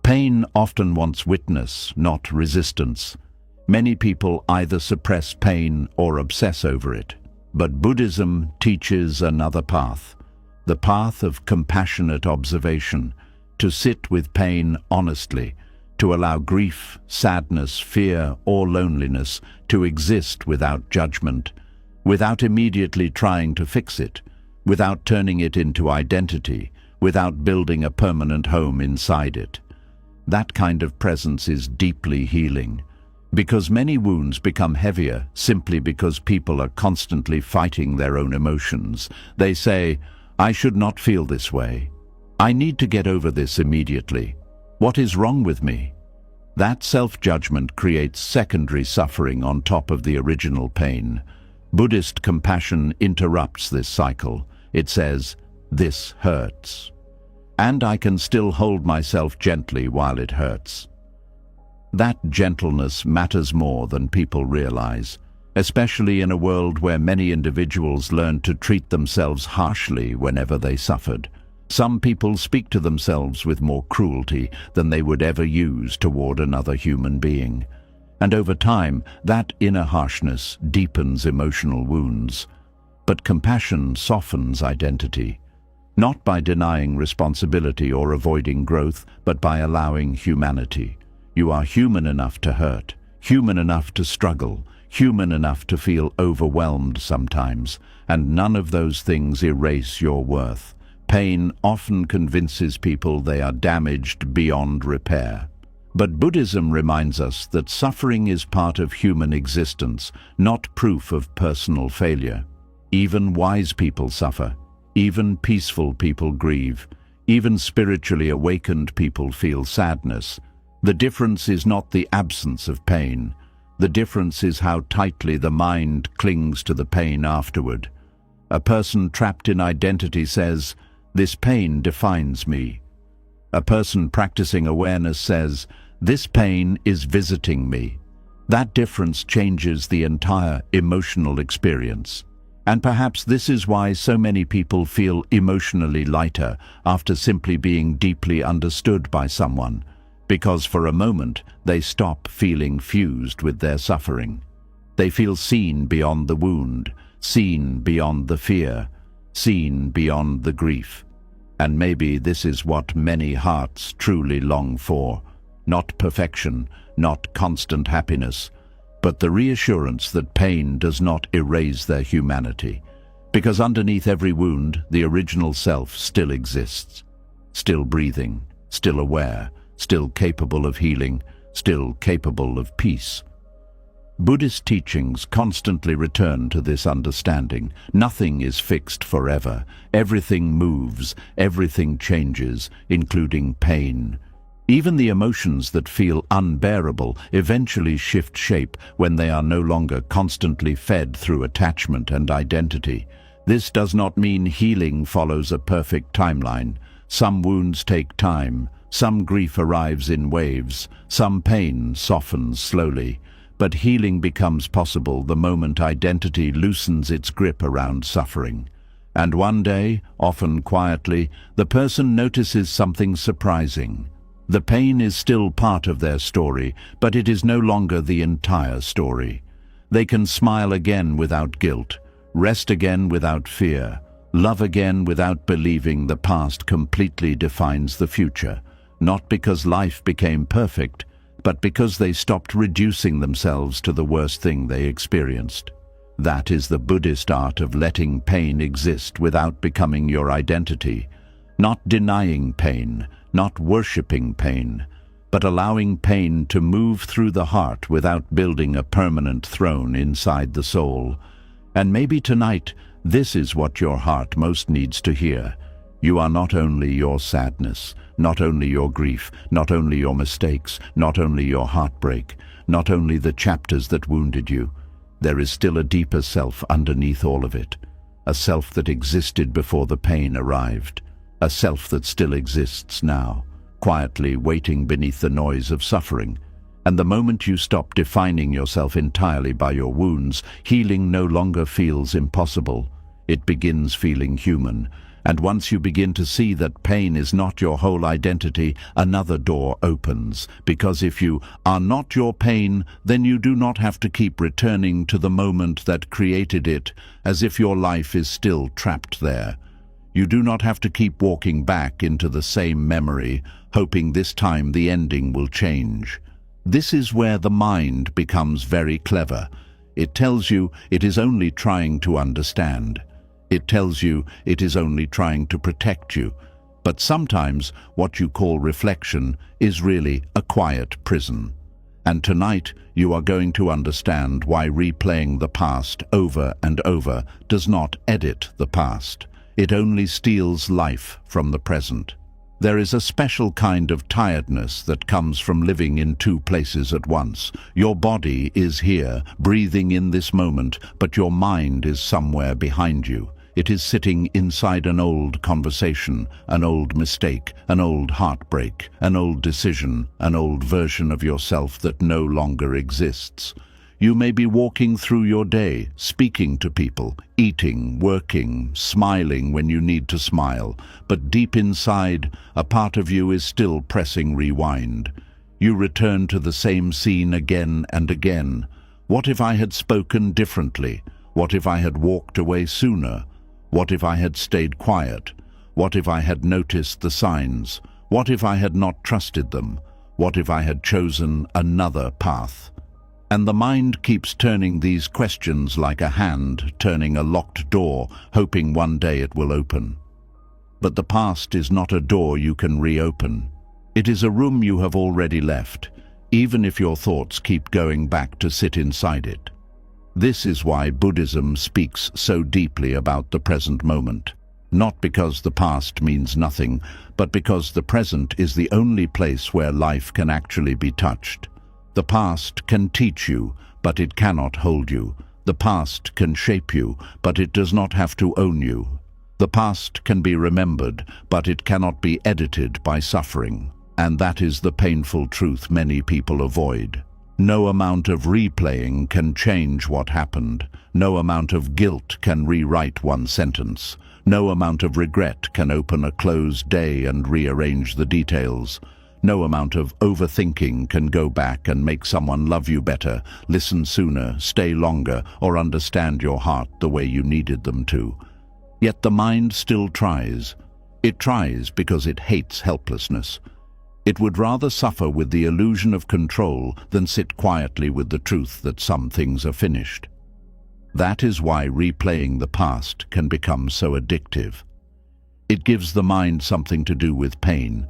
Pain often wants witness, not resistance. Many people either suppress pain or obsess over it. But Buddhism teaches another path, the path of compassionate observation, to sit with pain honestly, to allow grief, sadness, fear, or loneliness to exist without judgment, without immediately trying to fix it, without turning it into identity, without building a permanent home inside it. That kind of presence is deeply healing, because many wounds become heavier simply because people are constantly fighting their own emotions. They say, I should not feel this way. I need to get over this immediately. What is wrong with me? That self-judgment creates secondary suffering on top of the original pain. Buddhist compassion interrupts this cycle. It says, this hurts. And I can still hold myself gently while it hurts. That gentleness matters more than people realize, especially in a world where many individuals learn to treat themselves harshly whenever they suffered. Some people speak to themselves with more cruelty than they would ever use toward another human being. And over time, that inner harshness deepens emotional wounds. But compassion softens identity, not by denying responsibility or avoiding growth, but by allowing humanity. You are human enough to hurt, human enough to struggle, human enough to feel overwhelmed sometimes, and none of those things erase your worth. Pain often convinces people they are damaged beyond repair. But Buddhism reminds us that suffering is part of human existence, not proof of personal failure. Even wise people suffer. Even peaceful people grieve. Even spiritually awakened people feel sadness. The difference is not the absence of pain. The difference is how tightly the mind clings to the pain afterward. A person trapped in identity says, this pain defines me. A person practicing awareness says, this pain is visiting me. That difference changes the entire emotional experience. And perhaps this is why so many people feel emotionally lighter after simply being deeply understood by someone, because for a moment they stop feeling fused with their suffering. They feel seen beyond the wound, seen beyond the fear, seen beyond the grief. And maybe this is what many hearts truly long for, not perfection, not constant happiness, but the reassurance that pain does not erase their humanity. Because underneath every wound, the original self still exists, still breathing, still aware, still capable of healing, still capable of peace. Buddhist teachings constantly return to this understanding. Nothing is fixed forever. Everything moves, everything changes, including pain. Even the emotions that feel unbearable eventually shift shape when they are no longer constantly fed through attachment and identity. This does not mean healing follows a perfect timeline. Some wounds take time, some grief arrives in waves, some pain softens slowly. But healing becomes possible the moment identity loosens its grip around suffering. And one day, often quietly, the person notices something surprising. The pain is still part of their story, but it is no longer the entire story. They can smile again without guilt, rest again without fear, love again without believing the past completely defines the future, not because life became perfect, but because they stopped reducing themselves to the worst thing they experienced. That is the Buddhist art of letting pain exist without becoming your identity, not denying pain, not worshipping pain, but allowing pain to move through the heart without building a permanent throne inside the soul. And maybe tonight, this is what your heart most needs to hear. You are not only your sadness, not only your grief, not only your mistakes, not only your heartbreak, not only the chapters that wounded you. There is still a deeper self underneath all of it, a self that existed before the pain arrived, a self that still exists now, quietly waiting beneath the noise of suffering. And the moment you stop defining yourself entirely by your wounds, healing no longer feels impossible. It begins feeling human. And once you begin to see that pain is not your whole identity, another door opens. Because if you are not your pain, then you do not have to keep returning to the moment that created it, as if your life is still trapped there. You do not have to keep walking back into the same memory, hoping this time the ending will change. This is where the mind becomes very clever. It tells you it is only trying to understand. It tells you it is only trying to protect you. But sometimes what you call reflection is really a quiet prison. And tonight you are going to understand why replaying the past over and over does not edit the past. It only steals life from the present. There is a special kind of tiredness that comes from living in two places at once. Your body is here, breathing in this moment, but your mind is somewhere behind you. It is sitting inside an old conversation, an old mistake, an old heartbreak, an old decision, an old version of yourself that no longer exists. You may be walking through your day, speaking to people, eating, working, smiling when you need to smile, but deep inside, a part of you is still pressing rewind. You return to the same scene again and again. What if I had spoken differently? What if I had walked away sooner? What if I had stayed quiet? What if I had noticed the signs? What if I had not trusted them? What if I had chosen another path? And the mind keeps turning these questions like a hand turning a locked door, hoping one day it will open. But the past is not a door you can reopen. It is a room you have already left, even if your thoughts keep going back to sit inside it. This is why Buddhism speaks so deeply about the present moment. Not because the past means nothing, but because the present is the only place where life can actually be touched. The past can teach you, but it cannot hold you. The past can shape you, but it does not have to own you. The past can be remembered, but it cannot be edited by suffering. And that is the painful truth many people avoid. No amount of replaying can change what happened. No amount of guilt can rewrite one sentence. No amount of regret can open a closed day and rearrange the details. No amount of overthinking can go back and make someone love you better, listen sooner, stay longer, or understand your heart the way you needed them to. Yet the mind still tries. It tries because it hates helplessness. It would rather suffer with the illusion of control than sit quietly with the truth that some things are finished. That is why replaying the past can become so addictive. It gives the mind something to do with pain.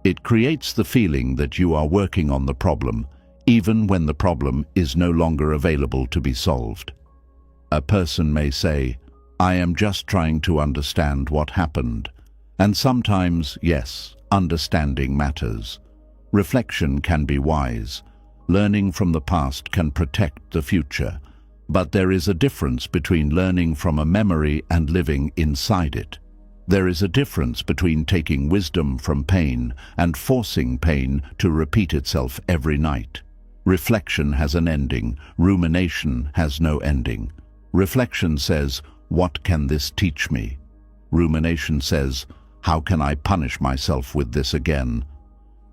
It creates the feeling that you are working on the problem, even when the problem is no longer available to be solved. A person may say, "I am just trying to understand what happened." And sometimes, yes, understanding matters. Reflection can be wise. Learning from the past can protect the future. But there is a difference between learning from a memory and living inside it. There is a difference between taking wisdom from pain and forcing pain to repeat itself every night. Reflection has an ending. Rumination has no ending. Reflection says, "What can this teach me?" Rumination says, "How can I punish myself with this again?"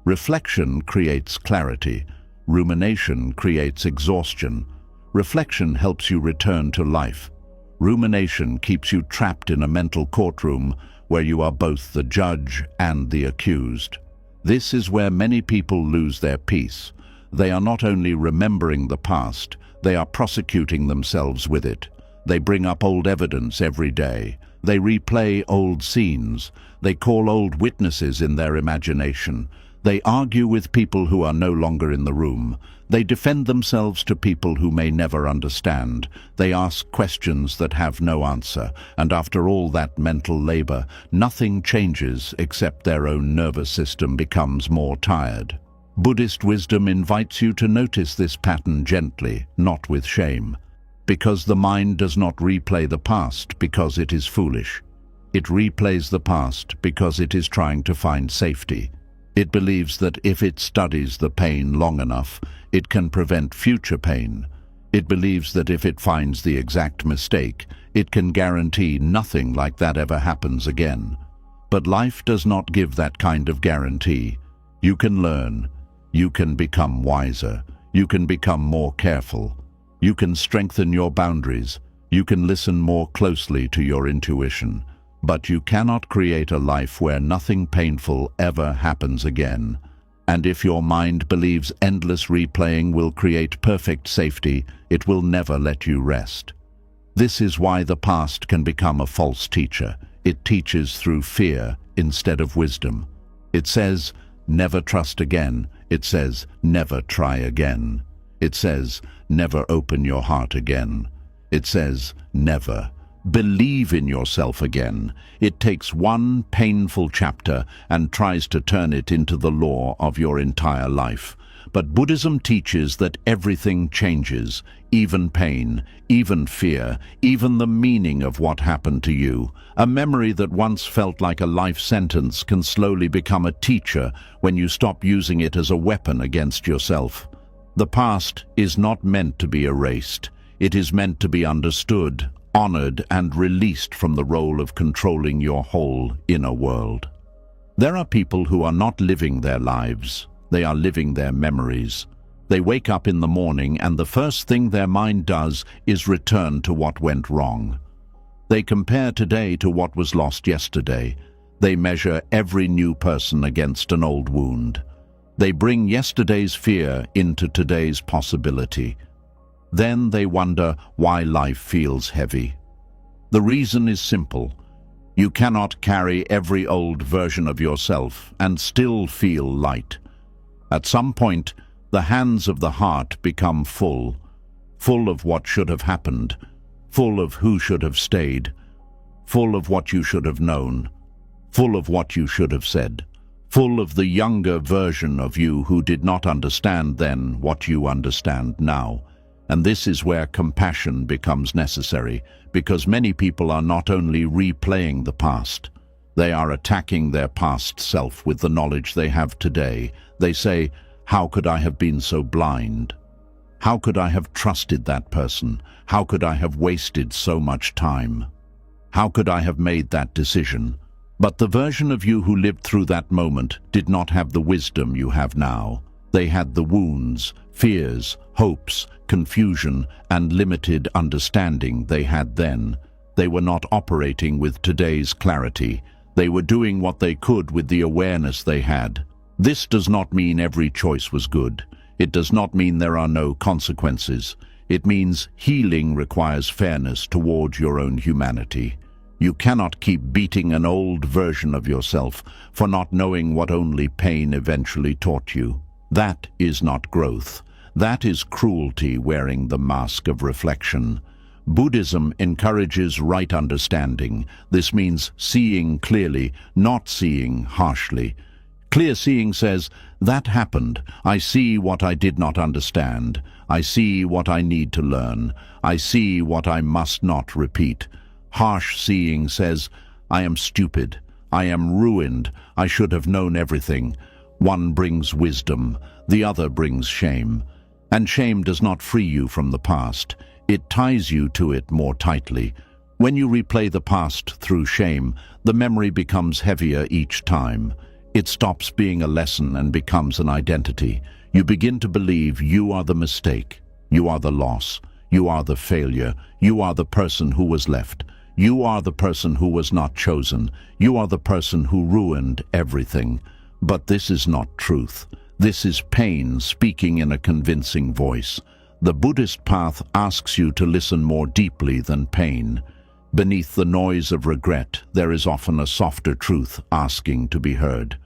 Reflection creates clarity. Rumination creates exhaustion. Reflection helps you return to life. Rumination keeps you trapped in a mental courtroom where you are both the judge and the accused. This is where many people lose their peace. They are not only remembering the past, they are prosecuting themselves with it. They bring up old evidence every day. They replay old scenes. They call old witnesses in their imagination. They argue with people who are no longer in the room. They defend themselves to people who may never understand. They ask questions that have no answer. And after all that mental labor, nothing changes except their own nervous system becomes more tired. Buddhist wisdom invites you to notice this pattern gently, not with shame. Because the mind does not replay the past because it is foolish. It replays the past because it is trying to find safety. It believes that if it studies the pain long enough, it can prevent future pain. It believes that if it finds the exact mistake, it can guarantee nothing like that ever happens again. But life does not give that kind of guarantee. You can learn. You can become wiser. You can become more careful. You can strengthen your boundaries. You can listen more closely to your intuition. But you cannot create a life where nothing painful ever happens again. And if your mind believes endless replaying will create perfect safety, it will never let you rest. This is why the past can become a false teacher. It teaches through fear instead of wisdom. It says, "Never trust again." It says, "Never try again." It says, "Never open your heart again." It says, "Never believe in yourself again." It takes one painful chapter and tries to turn it into the law of your entire life. But Buddhism teaches that everything changes, even pain, even fear, even the meaning of what happened to you. A memory that once felt like a life sentence can slowly become a teacher when you stop using it as a weapon against yourself. The past is not meant to be erased. It is meant to be understood, honored, and released from the role of controlling your whole inner world. There are people who are not living their lives. They are living their memories. They wake up in the morning and the first thing their mind does is return to what went wrong. They compare today to what was lost yesterday. They measure every new person against an old wound. They bring yesterday's fear into today's possibility. Then they wonder why life feels heavy. The reason is simple. You cannot carry every old version of yourself and still feel light. At some point, the hands of the heart become full of what should have happened, full of who should have stayed, full of what you should have known, full of what you should have said, full of the younger version of you who did not understand then what you understand now. And this is where compassion becomes necessary, because many people are not only replaying the past, they are attacking their past self with the knowledge they have today. They say, "How could I have been so blind? How could I have trusted that person? How could I have wasted so much time? How could I have made that decision?" But the version of you who lived through that moment did not have the wisdom you have now. They had the wounds, fears, hopes, confusion, and limited understanding they had then. They were not operating with today's clarity. They were doing what they could with the awareness they had. This does not mean every choice was good. It does not mean there are no consequences. It means healing requires fairness towards your own humanity. You cannot keep beating an old version of yourself for not knowing what only pain eventually taught you. That is not growth. That is cruelty wearing the mask of reflection. Buddhism encourages right understanding. This means seeing clearly, not seeing harshly. Clear seeing says, that happened. I see what I did not understand. I see what I need to learn. I see what I must not repeat. Harsh seeing says, I am stupid. I am ruined. I should have known everything. One brings wisdom, the other brings shame. And shame does not free you from the past. It ties you to it more tightly. When you replay the past through shame, the memory becomes heavier each time. It stops being a lesson and becomes an identity. You begin to believe you are the mistake. You are the loss. You are the failure. You are the person who was left. You are the person who was not chosen. You are the person who ruined everything. But this is not truth. This is pain speaking in a convincing voice. The Buddhist path asks you to listen more deeply than pain. Beneath the noise of regret, there is often a softer truth asking to be heard.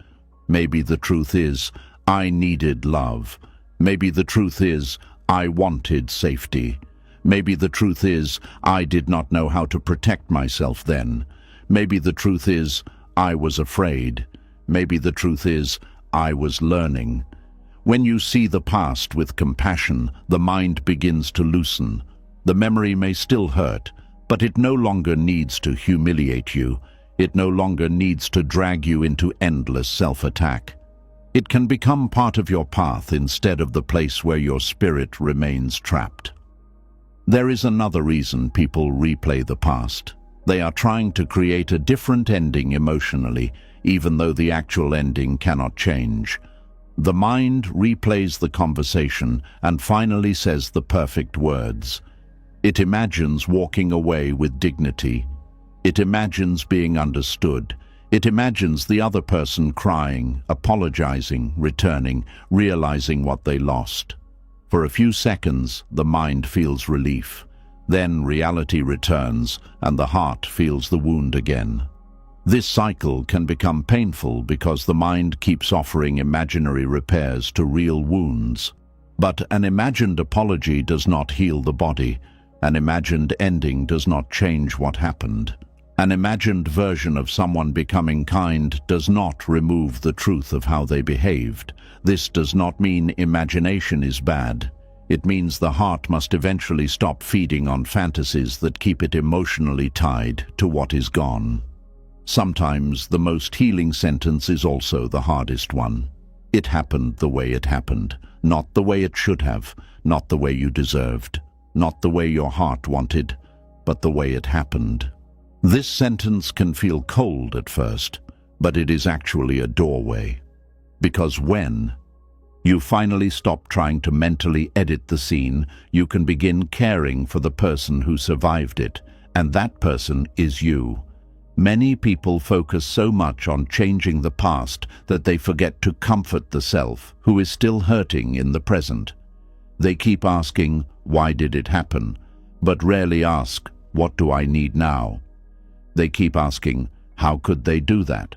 Maybe the truth is, I needed love. Maybe the truth is, I wanted safety. Maybe the truth is, I did not know how to protect myself then. Maybe the truth is, I was afraid. Maybe the truth is, I was learning. When you see the past with compassion, the mind begins to loosen. The memory may still hurt, but it no longer needs to humiliate you. It no longer needs to drag you into endless self-attack. It can become part of your path instead of the place where your spirit remains trapped. There is another reason people replay the past. They are trying to create a different ending emotionally, even though the actual ending cannot change. The mind replays the conversation and finally says the perfect words. It imagines walking away with dignity. It imagines being understood. It imagines the other person crying, apologizing, returning, realizing what they lost. For a few seconds, the mind feels relief. Then reality returns, and the heart feels the wound again. This cycle can become painful because the mind keeps offering imaginary repairs to real wounds. But an imagined apology does not heal the body. An imagined ending does not change what happened. An imagined version of someone becoming kind does not remove the truth of how they behaved. This does not mean imagination is bad. It means the heart must eventually stop feeding on fantasies that keep it emotionally tied to what is gone. Sometimes the most healing sentence is also the hardest one. It happened the way it happened, not the way it should have, not the way you deserved, not the way your heart wanted, but the way it happened. This sentence can feel cold at first, but it is actually a doorway. Because when you finally stop trying to mentally edit the scene, you can begin caring for the person who survived it, and that person is you. Many people focus so much on changing the past that they forget to comfort the self, who is still hurting in the present. They keep asking, why did it happen? But rarely ask, what do I need now? They keep asking, how could they do that?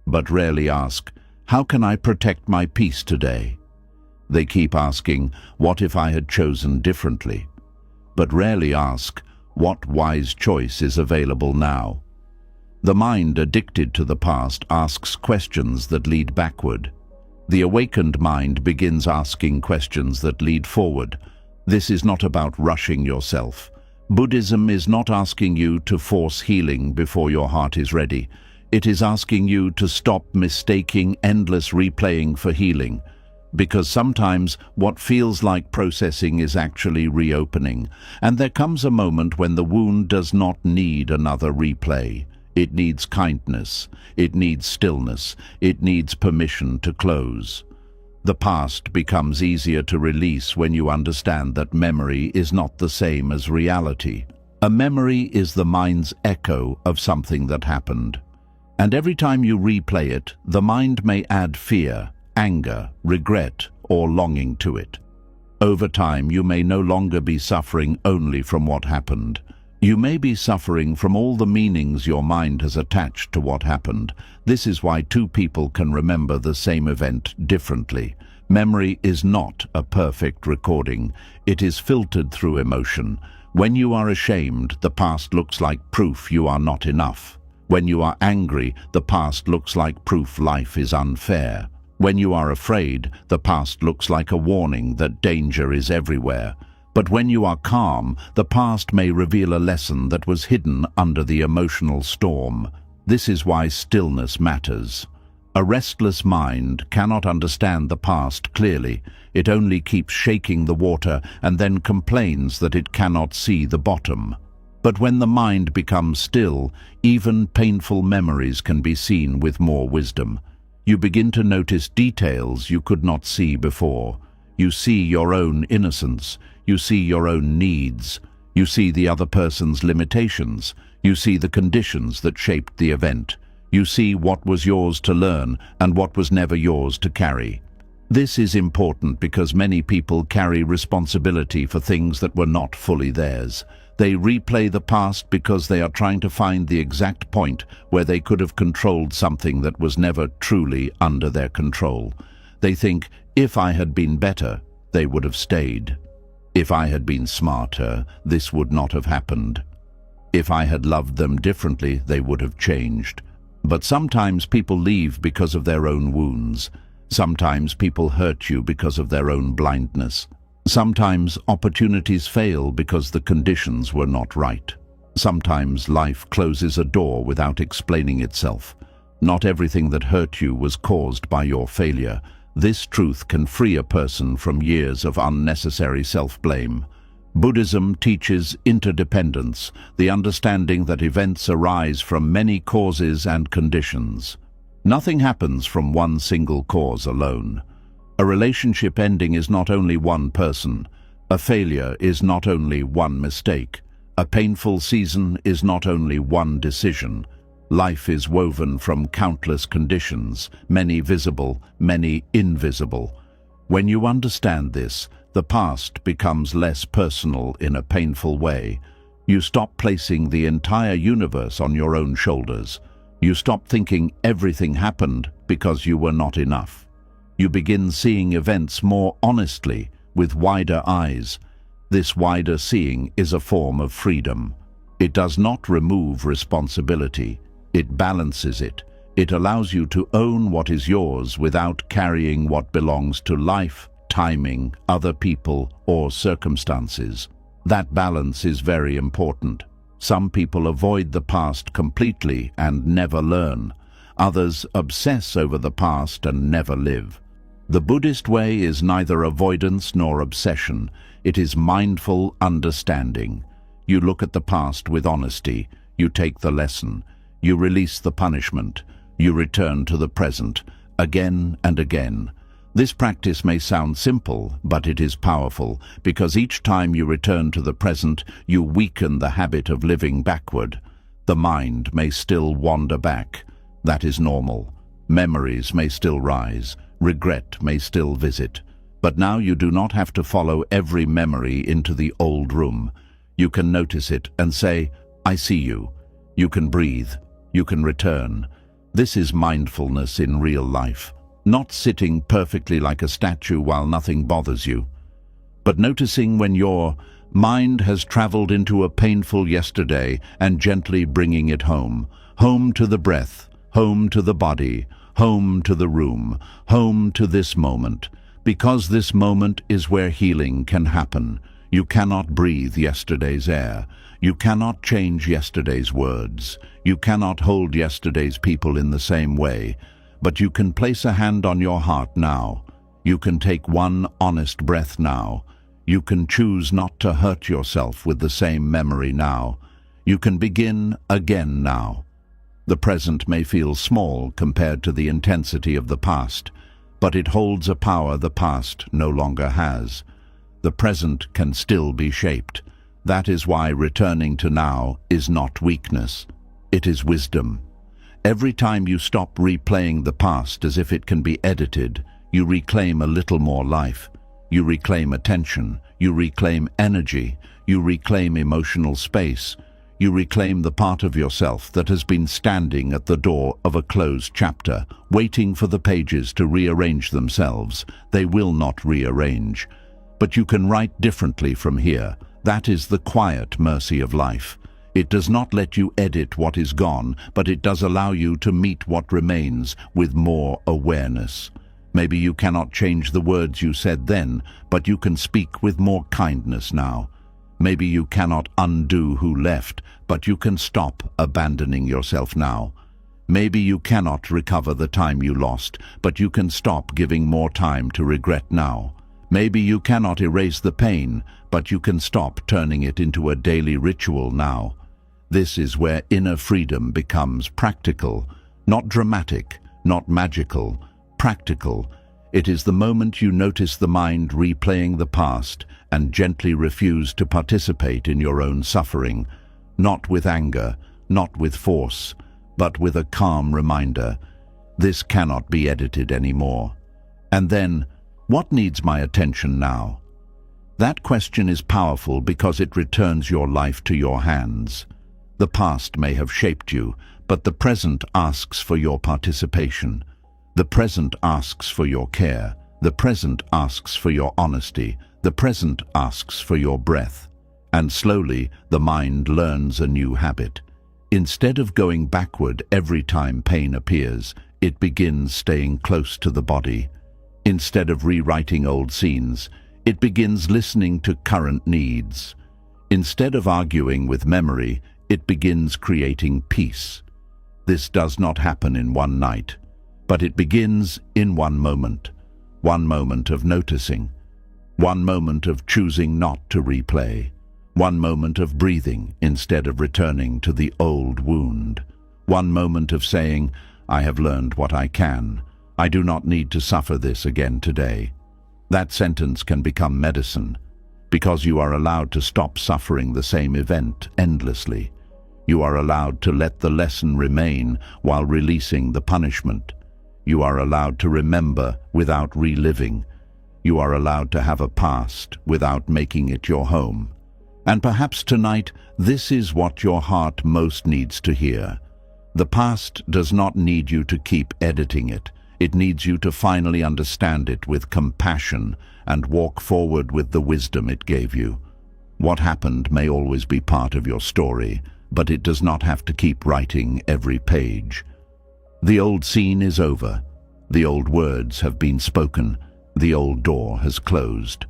But rarely ask, how can I protect my peace today? They keep asking, what if I had chosen differently? But rarely ask, what wise choice is available now? The mind addicted to the past asks questions that lead backward. The awakened mind begins asking questions that lead forward. This is not about rushing yourself. Buddhism is not asking you to force healing before your heart is ready. It is asking you to stop mistaking endless replaying for healing. Because sometimes what feels like processing is actually reopening. And there comes a moment when the wound does not need another replay. It needs kindness. It needs stillness. It needs permission to close. The past becomes easier to release when you understand that memory is not the same as reality. A memory is the mind's echo of something that happened. And every time you replay it, the mind may add fear, anger, regret, or longing to it. Over time, you may no longer be suffering only from what happened. You may be suffering from all the meanings your mind has attached to what happened. This is why two people can remember the same event differently. Memory is not a perfect recording. It is filtered through emotion. When you are ashamed, the past looks like proof you are not enough. When you are angry, the past looks like proof life is unfair. When you are afraid, the past looks like a warning that danger is everywhere. But when you are calm, the past may reveal a lesson that was hidden under the emotional storm. This is why stillness matters. A restless mind cannot understand the past clearly. It only keeps shaking the water and then complains that it cannot see the bottom. But when the mind becomes still, even painful memories can be seen with more wisdom. You begin to notice details you could not see before. You see your own innocence. You see your own needs. You see the other person's limitations. You see the conditions that shaped the event. You see what was yours to learn and what was never yours to carry. This is important because many people carry responsibility for things that were not fully theirs. They replay the past because they are trying to find the exact point where they could have controlled something that was never truly under their control. They think, if I had been better, they would have stayed. If I had been smarter, this would not have happened. If I had loved them differently, they would have changed. But sometimes people leave because of their own wounds. Sometimes people hurt you because of their own blindness. Sometimes opportunities fail because the conditions were not right. Sometimes life closes a door without explaining itself. Not everything that hurt you was caused by your failure. This truth can free a person from years of unnecessary self-blame. Buddhism teaches interdependence, the understanding that events arise from many causes and conditions. Nothing happens from one single cause alone. A relationship ending is not only one person. A failure is not only one mistake. A painful season is not only one decision. Life is woven from countless conditions, many visible, many invisible. When you understand this, the past becomes less personal in a painful way. You stop placing the entire universe on your own shoulders. You stop thinking everything happened because you were not enough. You begin seeing events more honestly, with wider eyes. This wider seeing is a form of freedom. It does not remove responsibility. It balances it. It allows you to own what is yours without carrying what belongs to life, timing, other people, or circumstances. That balance is very important. Some people avoid the past completely and never learn. Others obsess over the past and never live. The Buddhist way is neither avoidance nor obsession. It is mindful understanding. You look at the past with honesty. You take the lesson. You release the punishment. You return to the present, again and again. This practice may sound simple, but it is powerful, because each time you return to the present, you weaken the habit of living backward. The mind may still wander back. That is normal. Memories may still rise. Regret may still visit. But now you do not have to follow every memory into the old room. You can notice it and say, I see you. You can breathe. You can return. This is mindfulness in real life. Not sitting perfectly like a statue while nothing bothers you, but noticing when your mind has traveled into a painful yesterday and gently bringing it home. Home to the breath, home to the body, home to the room, home to this moment. Because this moment is where healing can happen. You cannot breathe yesterday's air. You cannot change yesterday's words. You cannot hold yesterday's people in the same way. But you can place a hand on your heart now. You can take one honest breath now. You can choose not to hurt yourself with the same memory now. You can begin again now. The present may feel small compared to the intensity of the past, but it holds a power the past no longer has. The present can still be shaped. That is why returning to now is not weakness. It is wisdom. Every time you stop replaying the past as if it can be edited, you reclaim a little more life. You reclaim attention, you reclaim energy, you reclaim emotional space, you reclaim the part of yourself that has been standing at the door of a closed chapter, waiting for the pages to rearrange themselves. They will not rearrange. But you can write differently from here. That is the quiet mercy of life. It does not let you edit what is gone, but it does allow you to meet what remains with more awareness. Maybe you cannot change the words you said then, but you can speak with more kindness now. Maybe you cannot undo who left, but you can stop abandoning yourself now. Maybe you cannot recover the time you lost, but you can stop giving more time to regret now. Maybe you cannot erase the pain, but you can stop turning it into a daily ritual now. This is where inner freedom becomes practical, not dramatic, not magical, practical. It is the moment you notice the mind replaying the past and gently refuse to participate in your own suffering, not with anger, not with force, but with a calm reminder. This cannot be edited anymore. And then, what needs my attention now? That question is powerful because it returns your life to your hands. The past may have shaped you, but the present asks for your participation. The present asks for your care. The present asks for your honesty. The present asks for your breath. And slowly, the mind learns a new habit. Instead of going backward every time pain appears, it begins staying close to the body. Instead of rewriting old scenes, it begins listening to current needs. Instead of arguing with memory, it begins creating peace. This does not happen in one night, but it begins in one moment of noticing, one moment of choosing not to replay, one moment of breathing instead of returning to the old wound, one moment of saying, I have learned what I can. I do not need to suffer this again today. That sentence can become medicine, because you are allowed to stop suffering the same event endlessly. You are allowed to let the lesson remain while releasing the punishment. You are allowed to remember without reliving. You are allowed to have a past without making it your home. And perhaps tonight, this is what your heart most needs to hear. The past does not need you to keep editing it. It needs you to finally understand it with compassion and walk forward with the wisdom it gave you. What happened may always be part of your story, but it does not have to keep writing every page. The old scene is over. The old words have been spoken. The old door has closed.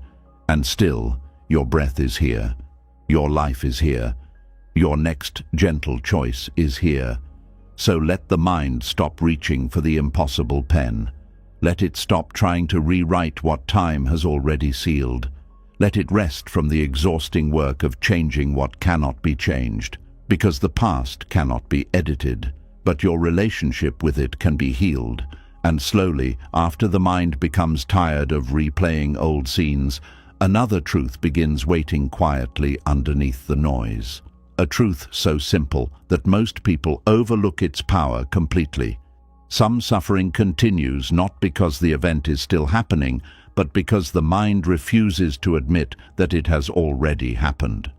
And still, your breath is here. Your life is here. Your next gentle choice is here. So let the mind stop reaching for the impossible pen. Let it stop trying to rewrite what time has already sealed. Let it rest from the exhausting work of changing what cannot be changed, because the past cannot be edited, but your relationship with it can be healed. And slowly, after the mind becomes tired of replaying old scenes, another truth begins waiting quietly underneath the noise. A truth so simple that most people overlook its power completely. Some suffering continues not because the event is still happening, but because the mind refuses to admit that it has already happened.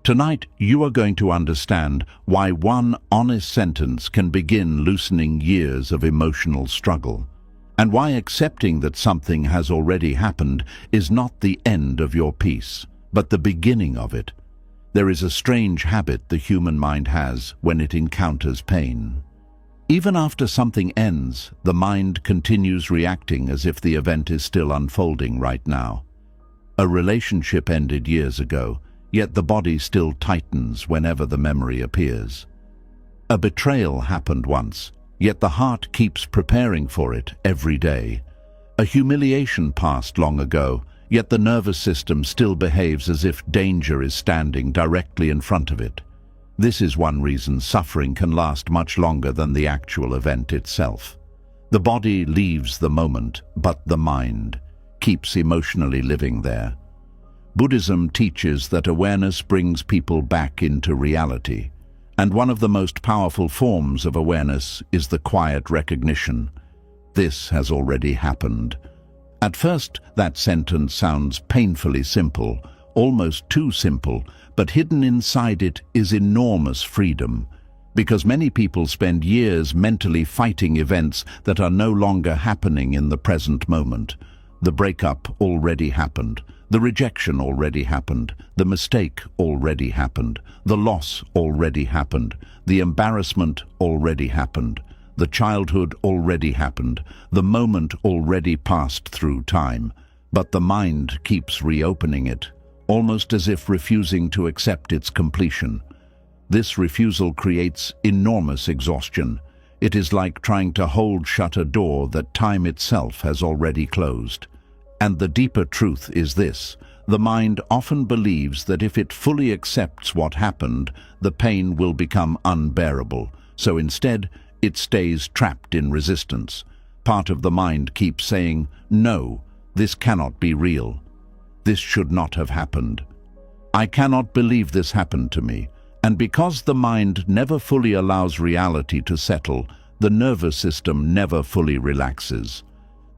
Tonight, you are going to understand why one honest sentence can begin loosening years of emotional struggle, and why accepting that something has already happened is not the end of your peace, but the beginning of it. There is a strange habit the human mind has when it encounters pain. Even after something ends, the mind continues reacting as if the event is still unfolding right now. A relationship ended years ago, yet the body still tightens whenever the memory appears. A betrayal happened once, yet the heart keeps preparing for it every day. A humiliation passed long ago, yet the nervous system still behaves as if danger is standing directly in front of it. This is one reason suffering can last much longer than the actual event itself. The body leaves the moment, but the mind keeps emotionally living there. Buddhism teaches that awareness brings people back into reality, and one of the most powerful forms of awareness is the quiet recognition. This has already happened. At first, that sentence sounds painfully simple, almost too simple, but hidden inside it is enormous freedom. Because many people spend years mentally fighting events that are no longer happening in the present moment. The breakup already happened. The rejection already happened. The mistake already happened. The loss already happened. The embarrassment already happened. The childhood already happened. The moment already passed through time. But the mind keeps reopening it, almost as if refusing to accept its completion. This refusal creates enormous exhaustion. It is like trying to hold shut a door that time itself has already closed. And the deeper truth is this: the mind often believes that if it fully accepts what happened, the pain will become unbearable. So instead, it stays trapped in resistance. Part of the mind keeps saying, "No, this cannot be real. This should not have happened. I cannot believe this happened to me." And because the mind never fully allows reality to settle, the nervous system never fully relaxes.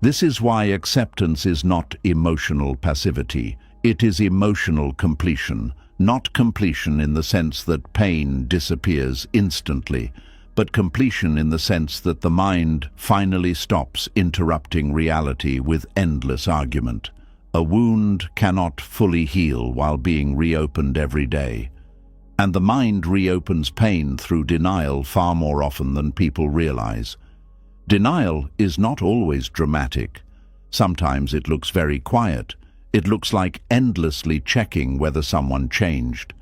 This is why acceptance is not emotional passivity. It is emotional completion, not completion in the sense that pain disappears instantly, but completion in the sense that the mind finally stops interrupting reality with endless argument. A wound cannot fully heal while being reopened every day. And the mind reopens pain through denial far more often than people realize. Denial is not always dramatic. Sometimes it looks very quiet. It looks like endlessly checking whether someone changed.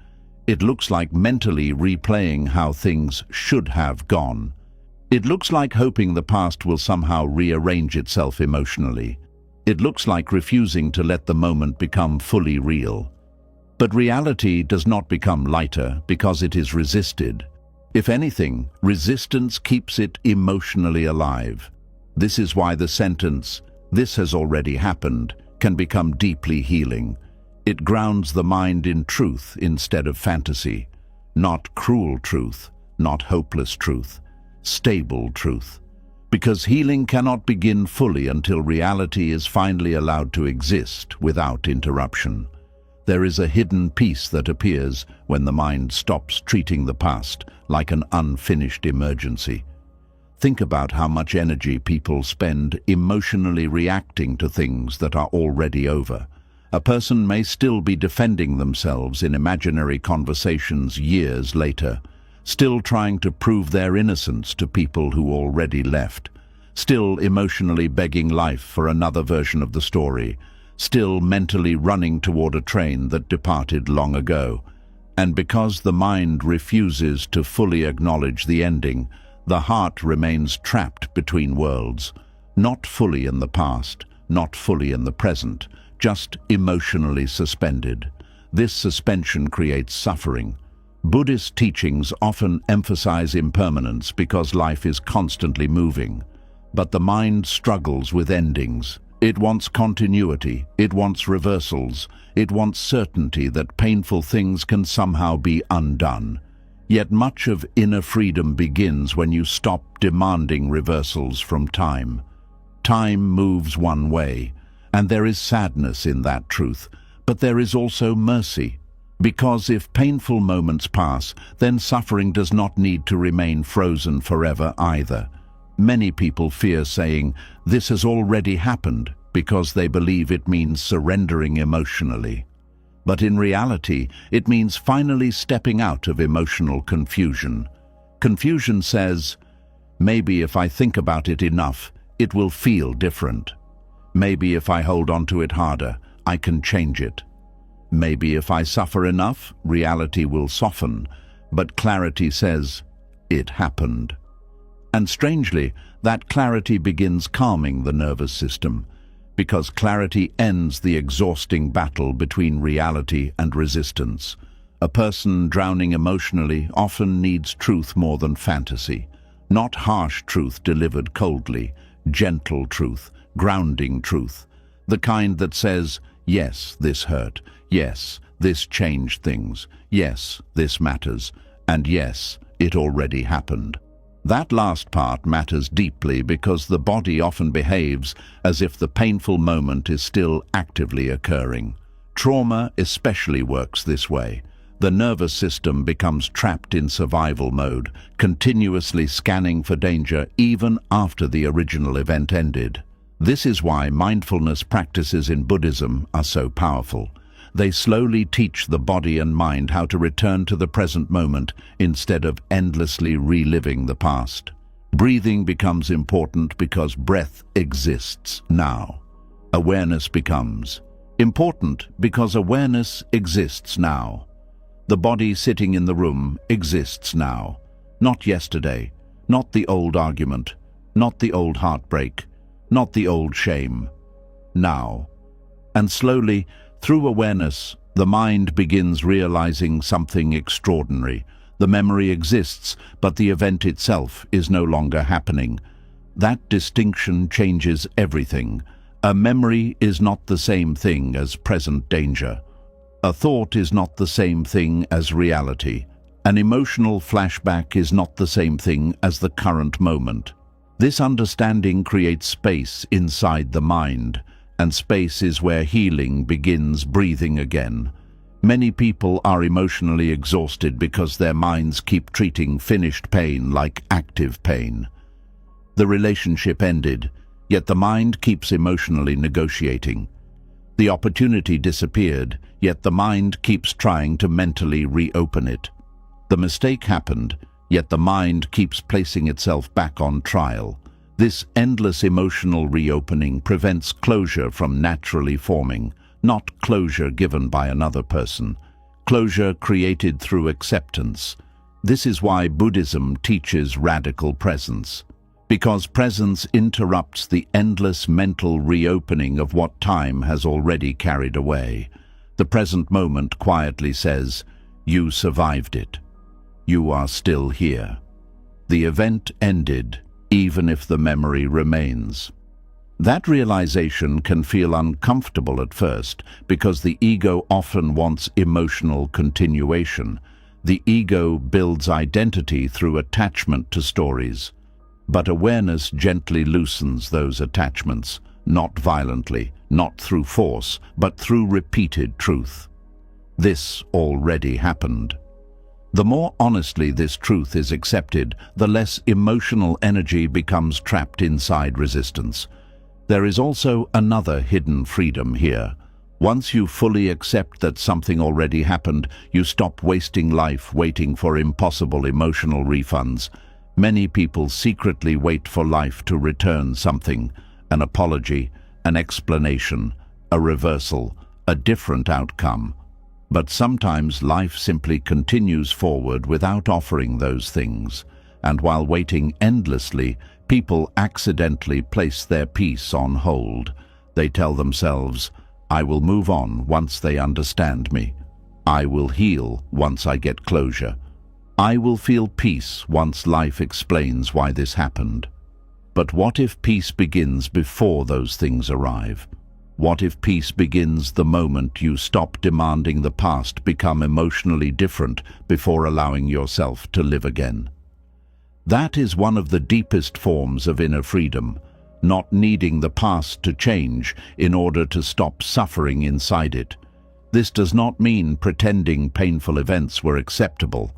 It looks like mentally replaying how things should have gone. It looks like hoping the past will somehow rearrange itself emotionally. It looks like refusing to let the moment become fully real. But reality does not become lighter because it is resisted. If anything, resistance keeps it emotionally alive. This is why the sentence, "This has already happened," can become deeply healing. It grounds the mind in truth instead of fantasy. Not cruel truth, not hopeless truth, stable truth. Because healing cannot begin fully until reality is finally allowed to exist without interruption. There is a hidden peace that appears when the mind stops treating the past like an unfinished emergency. Think about how much energy people spend emotionally reacting to things that are already over. A person may still be defending themselves in imaginary conversations years later, still trying to prove their innocence to people who already left, still emotionally begging life for another version of the story, still mentally running toward a train that departed long ago. And because the mind refuses to fully acknowledge the ending, the heart remains trapped between worlds, not fully in the past, not fully in the present, just emotionally suspended. This suspension creates suffering. Buddhist teachings often emphasize impermanence because life is constantly moving. But the mind struggles with endings. It wants continuity, it wants reversals, it wants certainty that painful things can somehow be undone. Yet much of inner freedom begins when you stop demanding reversals from time. Time moves one way, and there is sadness in that truth, but there is also mercy. Because if painful moments pass, then suffering does not need to remain frozen forever either. Many people fear saying, "This has already happened," because they believe it means surrendering emotionally. But in reality, it means finally stepping out of emotional confusion. Confusion says, "Maybe if I think about it enough, it will feel different. Maybe if I hold on to it harder, I can change it. Maybe if I suffer enough, reality will soften." But clarity says, "It happened." And strangely, that clarity begins calming the nervous system, because clarity ends the exhausting battle between reality and resistance. A person drowning emotionally often needs truth more than fantasy. Not harsh truth delivered coldly, gentle truth, grounding truth. The kind that says, "Yes, this hurt. Yes, this changed things. Yes, this matters. And yes, it already happened." That last part matters deeply because the body often behaves as if the painful moment is still actively occurring. Trauma especially works this way. The nervous system becomes trapped in survival mode, continuously scanning for danger even after the original event ended. This is why mindfulness practices in Buddhism are so powerful. They slowly teach the body and mind how to return to the present moment instead of endlessly reliving the past. Breathing becomes important because breath exists now. Awareness becomes important because awareness exists now. The body sitting in the room exists now. Not yesterday, not the old argument, not the old heartbreak, not the old shame. Now. And slowly, through awareness, the mind begins realizing something extraordinary. The memory exists, but the event itself is no longer happening. That distinction changes everything. A memory is not the same thing as present danger. A thought is not the same thing as reality. An emotional flashback is not the same thing as the current moment. This understanding creates space inside the mind, and space is where healing begins breathing again. Many people are emotionally exhausted because their minds keep treating finished pain like active pain. The relationship ended, yet the mind keeps emotionally negotiating. The opportunity disappeared, yet the mind keeps trying to mentally reopen it. The mistake happened, yet the mind keeps placing itself back on trial. This endless emotional reopening prevents closure from naturally forming, not closure given by another person. Closure created through acceptance. This is why Buddhism teaches radical presence. Because presence interrupts the endless mental reopening of what time has already carried away. The present moment quietly says, "You survived it. You are still here." The event ended, even if the memory remains. That realization can feel uncomfortable at first because the ego often wants emotional continuation. The ego builds identity through attachment to stories. But awareness gently loosens those attachments, not violently, not through force, but through repeated truth. This already happened. The more honestly this truth is accepted, the less emotional energy becomes trapped inside resistance. There is also another hidden freedom here. Once you fully accept that something already happened, you stop wasting life waiting for impossible emotional refunds. Many people secretly wait for life to return something, an apology, an explanation, a reversal, a different outcome. But sometimes life simply continues forward without offering those things. And while waiting endlessly, people accidentally place their peace on hold. They tell themselves, "I will move on once they understand me. I will heal once I get closure. I will feel peace once life explains why this happened." But what if peace begins before those things arrive? What if peace begins the moment you stop demanding the past become emotionally different before allowing yourself to live again? That is one of the deepest forms of inner freedom, not needing the past to change in order to stop suffering inside it. This does not mean pretending painful events were acceptable.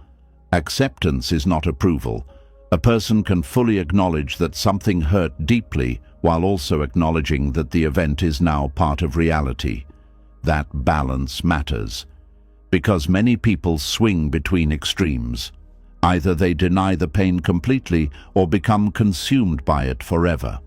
Acceptance is not approval. A person can fully acknowledge that something hurt deeply while also acknowledging that the event is now part of reality. That balance matters. Because many people swing between extremes. Either they deny the pain completely or become consumed by it forever.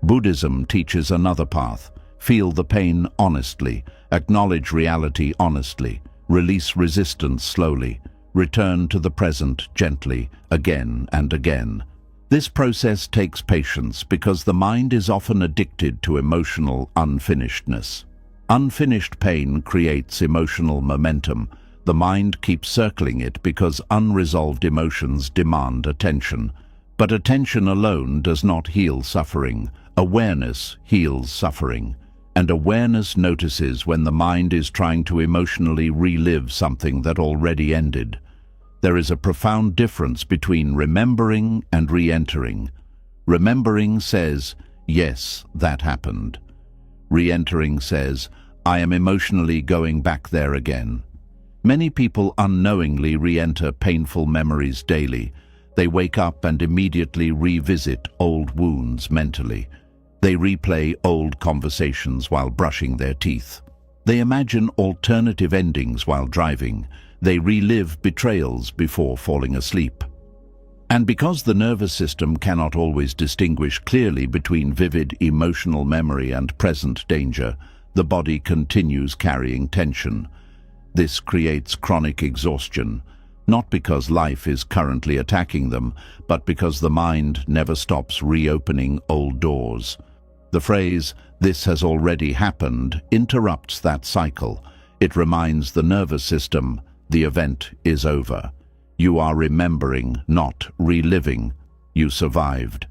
Buddhism teaches another path. Feel the pain honestly, acknowledge reality honestly, release resistance slowly. Return to the present gently, again and again. This process takes patience because the mind is often addicted to emotional unfinishedness. Unfinished pain creates emotional momentum. The mind keeps circling it because unresolved emotions demand attention. But attention alone does not heal suffering. Awareness heals suffering. And awareness notices when the mind is trying to emotionally relive something that already ended. There is a profound difference between remembering and re-entering. Remembering says, yes, that happened. Re-entering says, I am emotionally going back there again. Many people unknowingly re-enter painful memories daily. They wake up and immediately revisit old wounds mentally. They replay old conversations while brushing their teeth. They imagine alternative endings while driving. They relive betrayals before falling asleep. And because the nervous system cannot always distinguish clearly between vivid emotional memory and present danger, the body continues carrying tension. This creates chronic exhaustion, not because life is currently attacking them, but because the mind never stops reopening old doors. The phrase, "this has already happened," interrupts that cycle. It reminds the nervous system, the event is over. You are remembering, not reliving. You survived.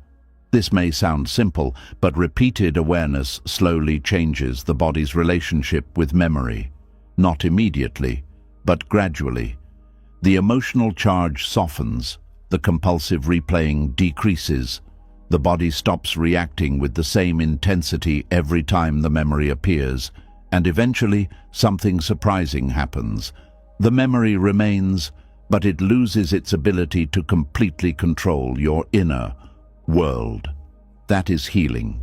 This may sound simple, but repeated awareness slowly changes the body's relationship with memory. Not immediately, but gradually. The emotional charge softens, the compulsive replaying decreases. The body stops reacting with the same intensity every time the memory appears, and eventually something surprising happens. The memory remains, but it loses its ability to completely control your inner world. That is healing,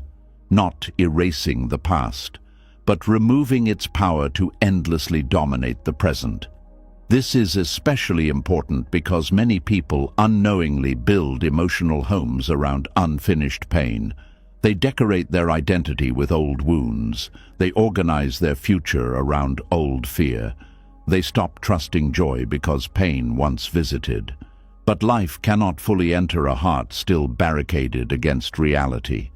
not erasing the past, but removing its power to endlessly dominate the present. This is especially important because many people unknowingly build emotional homes around unfinished pain. They decorate their identity with old wounds. They organize their future around old fear. They stop trusting joy because pain once visited. But life cannot fully enter a heart still barricaded against reality.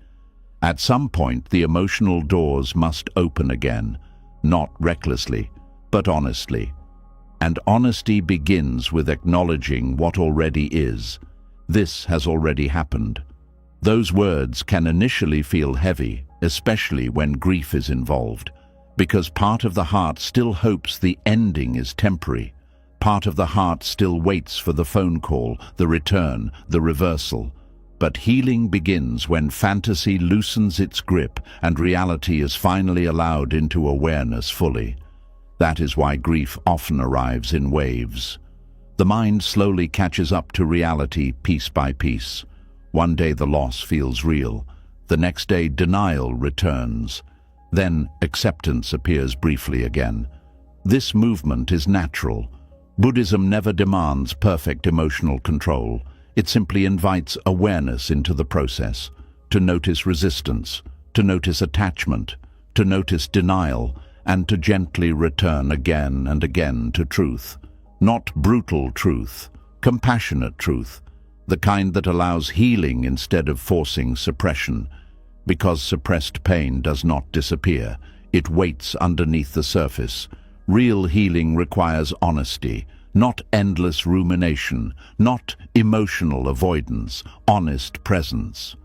At some point, the emotional doors must open again, not recklessly, but honestly. And honesty begins with acknowledging what already is. This has already happened. Those words can initially feel heavy, especially when grief is involved, because part of the heart still hopes the ending is temporary. Part of the heart still waits for the phone call, the return, the reversal. But healing begins when fantasy loosens its grip and reality is finally allowed into awareness fully. That is why grief often arrives in waves. The mind slowly catches up to reality piece by piece. One day the loss feels real. The next day denial returns. Then acceptance appears briefly again. This movement is natural. Buddhism never demands perfect emotional control. It simply invites awareness into the process, to notice resistance, to notice attachment, to notice denial, and to gently return again and again to truth. Not brutal truth, compassionate truth, the kind that allows healing instead of forcing suppression. Because suppressed pain does not disappear, it waits underneath the surface. Real healing requires honesty, not endless rumination, not emotional avoidance, honest presence.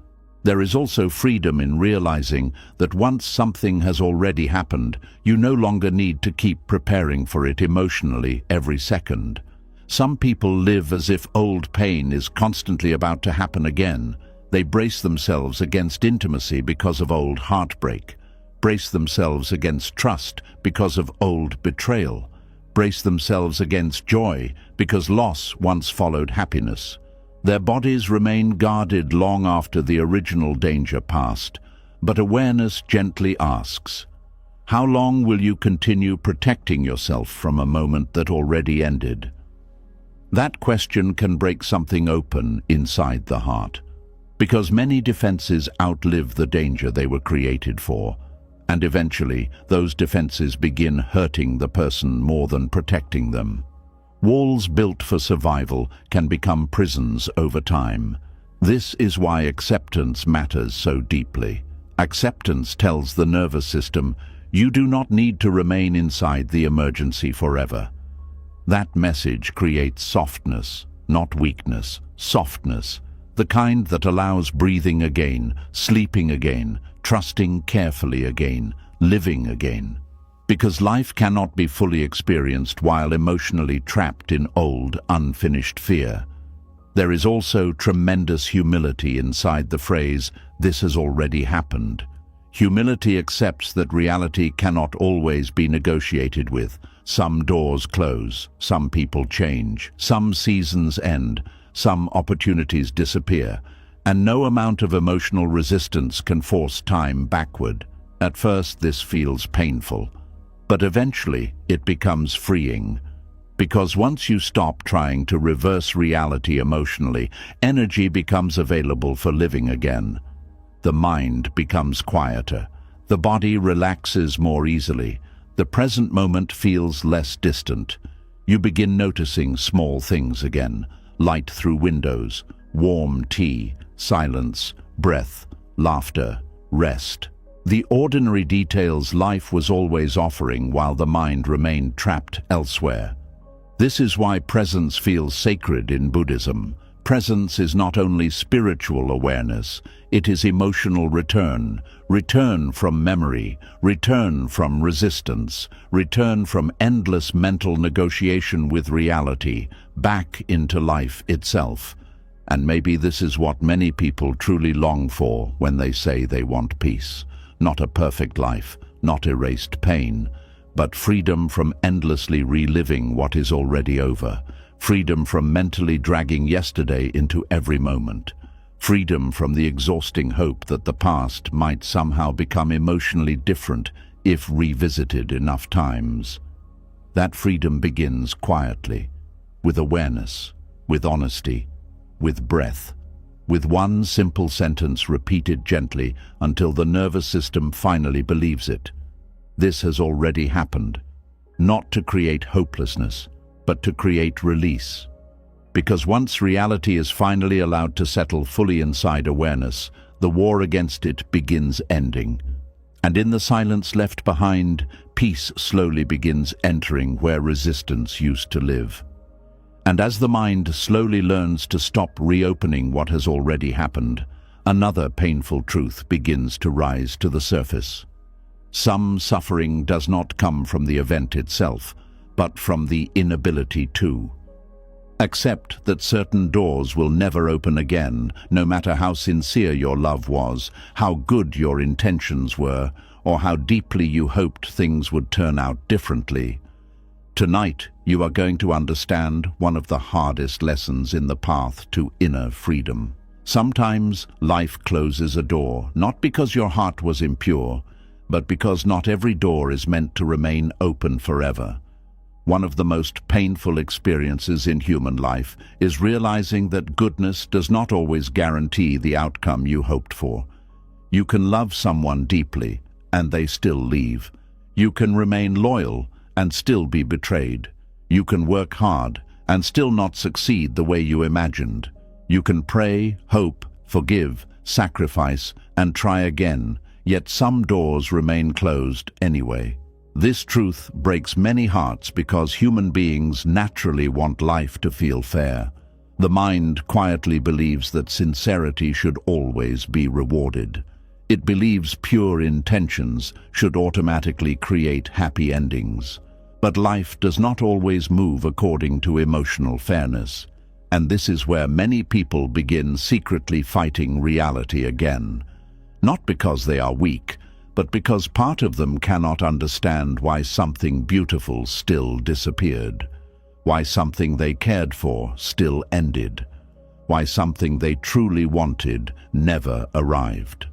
There is also freedom in realizing that once something has already happened, you no longer need to keep preparing for it emotionally every second. Some people live as if old pain is constantly about to happen again. They brace themselves against intimacy because of old heartbreak, brace themselves against trust because of old betrayal, brace themselves against joy because loss once followed happiness. Their bodies remain guarded long after the original danger passed, but awareness gently asks, how long will you continue protecting yourself from a moment that already ended? That question can break something open inside the heart, because many defenses outlive the danger they were created for, and eventually those defenses begin hurting the person more than protecting them. Walls built for survival can become prisons over time. This is why acceptance matters so deeply. Acceptance tells the nervous system, you do not need to remain inside the emergency forever. That message creates softness, not weakness, softness, the kind that allows breathing again, sleeping again, trusting carefully again, living again. Because life cannot be fully experienced while emotionally trapped in old, unfinished fear. There is also tremendous humility inside the phrase, "This has already happened." Humility accepts that reality cannot always be negotiated with. Some doors close, some people change, some seasons end, some opportunities disappear, and no amount of emotional resistance can force time backward. At first, this feels painful, but eventually it becomes freeing. Because once you stop trying to reverse reality emotionally, energy becomes available for living again. The mind becomes quieter. The body relaxes more easily. The present moment feels less distant. You begin noticing small things again: light through windows, warm tea, silence, breath, laughter, rest. The ordinary details life was always offering while the mind remained trapped elsewhere. This is why presence feels sacred in Buddhism. Presence is not only spiritual awareness, it is emotional return. Return from memory, return from resistance, return from endless mental negotiation with reality, back into life itself. And maybe this is what many people truly long for when they say they want peace. Not a perfect life, not erased pain, but freedom from endlessly reliving what is already over. Freedom from mentally dragging yesterday into every moment. Freedom from the exhausting hope that the past might somehow become emotionally different if revisited enough times. That freedom begins quietly, with awareness, with honesty, with breath, with one simple sentence repeated gently until the nervous system finally believes it. This has already happened, not to create hopelessness, but to create release. Because once reality is finally allowed to settle fully inside awareness, the war against it begins ending. And in the silence left behind, peace slowly begins entering where resistance used to live. And as the mind slowly learns to stop reopening what has already happened, another painful truth begins to rise to the surface. Some suffering does not come from the event itself, but from the inability to. Accept that certain doors will never open again, no matter how sincere your love was, how good your intentions were, or how deeply you hoped things would turn out differently. Tonight, you are going to understand one of the hardest lessons in the path to inner freedom. Sometimes life closes a door, not because your heart was impure, but because not every door is meant to remain open forever. One of the most painful experiences in human life is realizing that goodness does not always guarantee the outcome you hoped for. You can love someone deeply, and they still leave. You can remain loyal and still be betrayed. You can work hard and still not succeed the way you imagined. You can pray, hope, forgive, sacrifice, and try again, yet some doors remain closed anyway. This truth breaks many hearts because human beings naturally want life to feel fair. The mind quietly believes that sincerity should always be rewarded. It believes pure intentions should automatically create happy endings. But life does not always move according to emotional fairness. And this is where many people begin secretly fighting reality again. Not because they are weak, but because part of them cannot understand why something beautiful still disappeared, why something they cared for still ended, why something they truly wanted never arrived.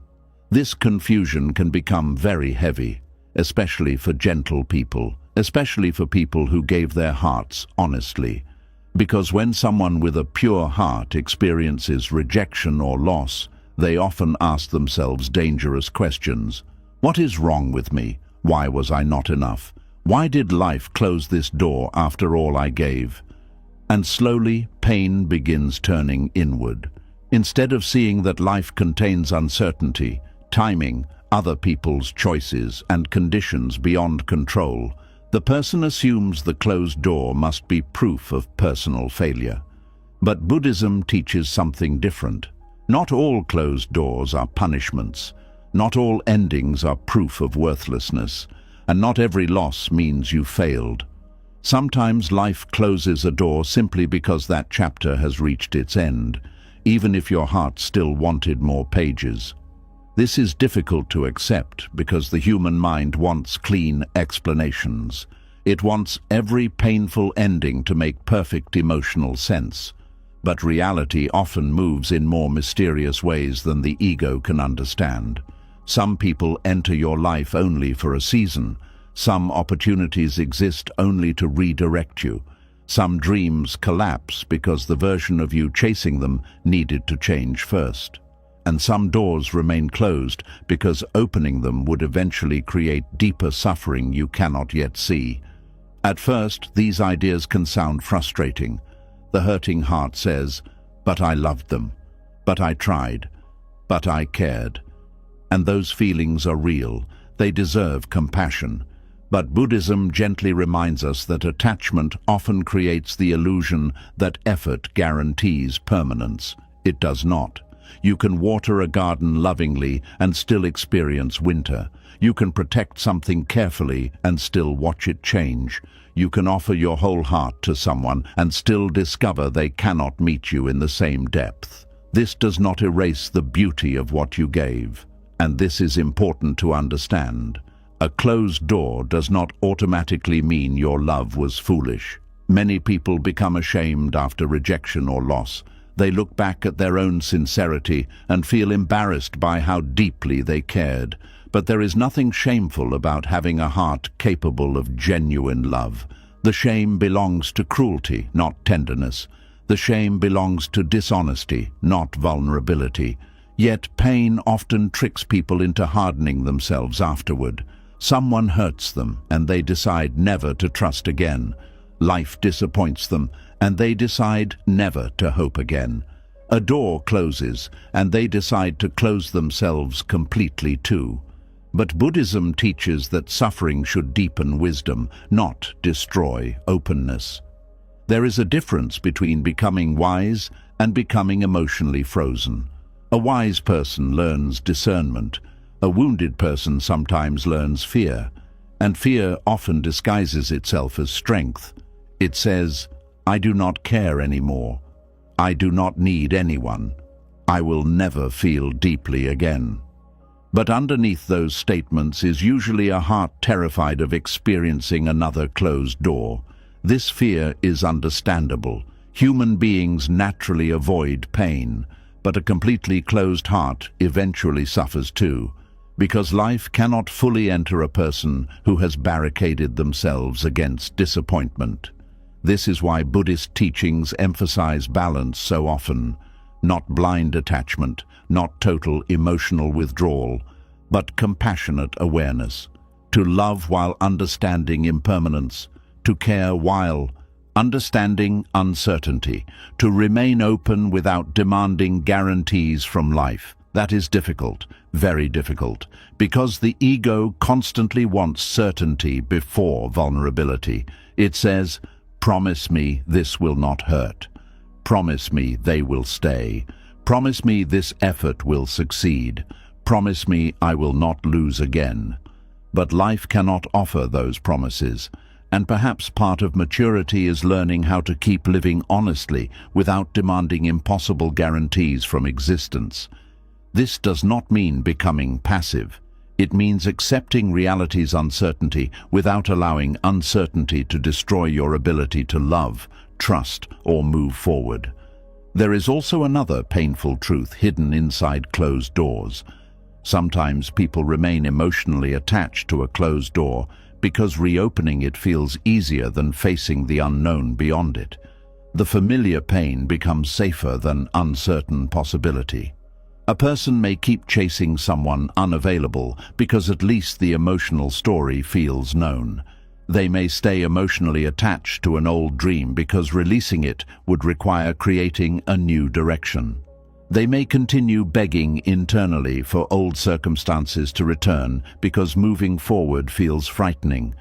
This confusion can become very heavy, especially for gentle people, especially for people who gave their hearts honestly. Because when someone with a pure heart experiences rejection or loss, they often ask themselves dangerous questions. What is wrong with me? Why was I not enough? Why did life close this door after all I gave? And slowly, pain begins turning inward. Instead of seeing that life contains uncertainty, timing, other people's choices, and conditions beyond control, the person assumes the closed door must be proof of personal failure. But Buddhism teaches something different. Not all closed doors are punishments. Not all endings are proof of worthlessness. and not every loss means you failed. Sometimes life closes a door simply because that chapter has reached its end, even if your heart still wanted more pages. This is difficult to accept because the human mind wants clean explanations. It wants every painful ending to make perfect emotional sense. But reality often moves in more mysterious ways than the ego can understand. Some people enter your life only for a season. Some opportunities exist only to redirect you. Some dreams collapse because the version of you chasing them needed to change first. And some doors remain closed because opening them would eventually create deeper suffering you cannot yet see. At first, these ideas can sound frustrating. The hurting heart says, "But I loved them. But I tried. But I cared." And those feelings are real. They deserve compassion. But Buddhism gently reminds us that attachment often creates the illusion that effort guarantees permanence. It does not. You can water a garden lovingly and still experience winter. You can protect something carefully and still watch it change. You can offer your whole heart to someone and still discover they cannot meet you in the same depth. This does not erase the beauty of what you gave. And this is important to understand. A closed door does not automatically mean your love was foolish. Many people become ashamed after rejection or loss. They look back at their own sincerity and feel embarrassed by how deeply they cared. But there is nothing shameful about having a heart capable of genuine love. The shame belongs to cruelty, not tenderness. The shame belongs to dishonesty, not vulnerability. Yet pain often tricks people into hardening themselves afterward. Someone hurts them, and they decide never to trust again. Life disappoints them, and they decide never to hope again. A door closes, and they decide to close themselves completely too. But Buddhism teaches that suffering should deepen wisdom, not destroy openness. There is a difference between becoming wise and becoming emotionally frozen. A wise person learns discernment. A wounded person sometimes learns fear, and fear often disguises itself as strength. It says, "I do not care anymore. I do not need anyone. I will never feel deeply again." But underneath those statements is usually a heart terrified of experiencing another closed door. This fear is understandable. Human beings naturally avoid pain, but a completely closed heart eventually suffers too, because life cannot fully enter a person who has barricaded themselves against disappointment. This is why Buddhist teachings emphasize balance so often. Not blind attachment, not total emotional withdrawal, but compassionate awareness. To love while understanding impermanence, to care while understanding uncertainty, to remain open without demanding guarantees from life. That is difficult, very difficult, because the ego constantly wants certainty before vulnerability. It says, "Promise me this will not hurt. Promise me they will stay. Promise me this effort will succeed. Promise me I will not lose again." But life cannot offer those promises, and perhaps part of maturity is learning how to keep living honestly without demanding impossible guarantees from existence. This does not mean becoming passive. It means accepting reality's uncertainty without allowing uncertainty to destroy your ability to love, trust, or move forward. There is also another painful truth hidden inside closed doors. Sometimes people remain emotionally attached to a closed door because reopening it feels easier than facing the unknown beyond it. The familiar pain becomes safer than uncertain possibility. A person may keep chasing someone unavailable because at least the emotional story feels known. They may stay emotionally attached to an old dream because releasing it would require creating a new direction. They may continue begging internally for old circumstances to return because moving forward feels frightening.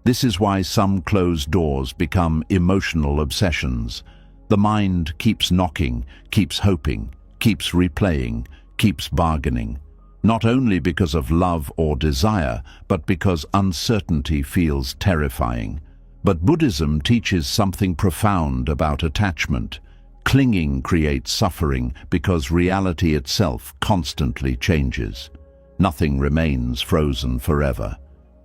This is why some closed doors become emotional obsessions. The mind keeps knocking, keeps hoping, keeps replaying, keeps bargaining. not only because of love or desire, but because uncertainty feels terrifying. But Buddhism teaches something profound about attachment. Clinging creates suffering because reality itself constantly changes. Nothing remains frozen forever.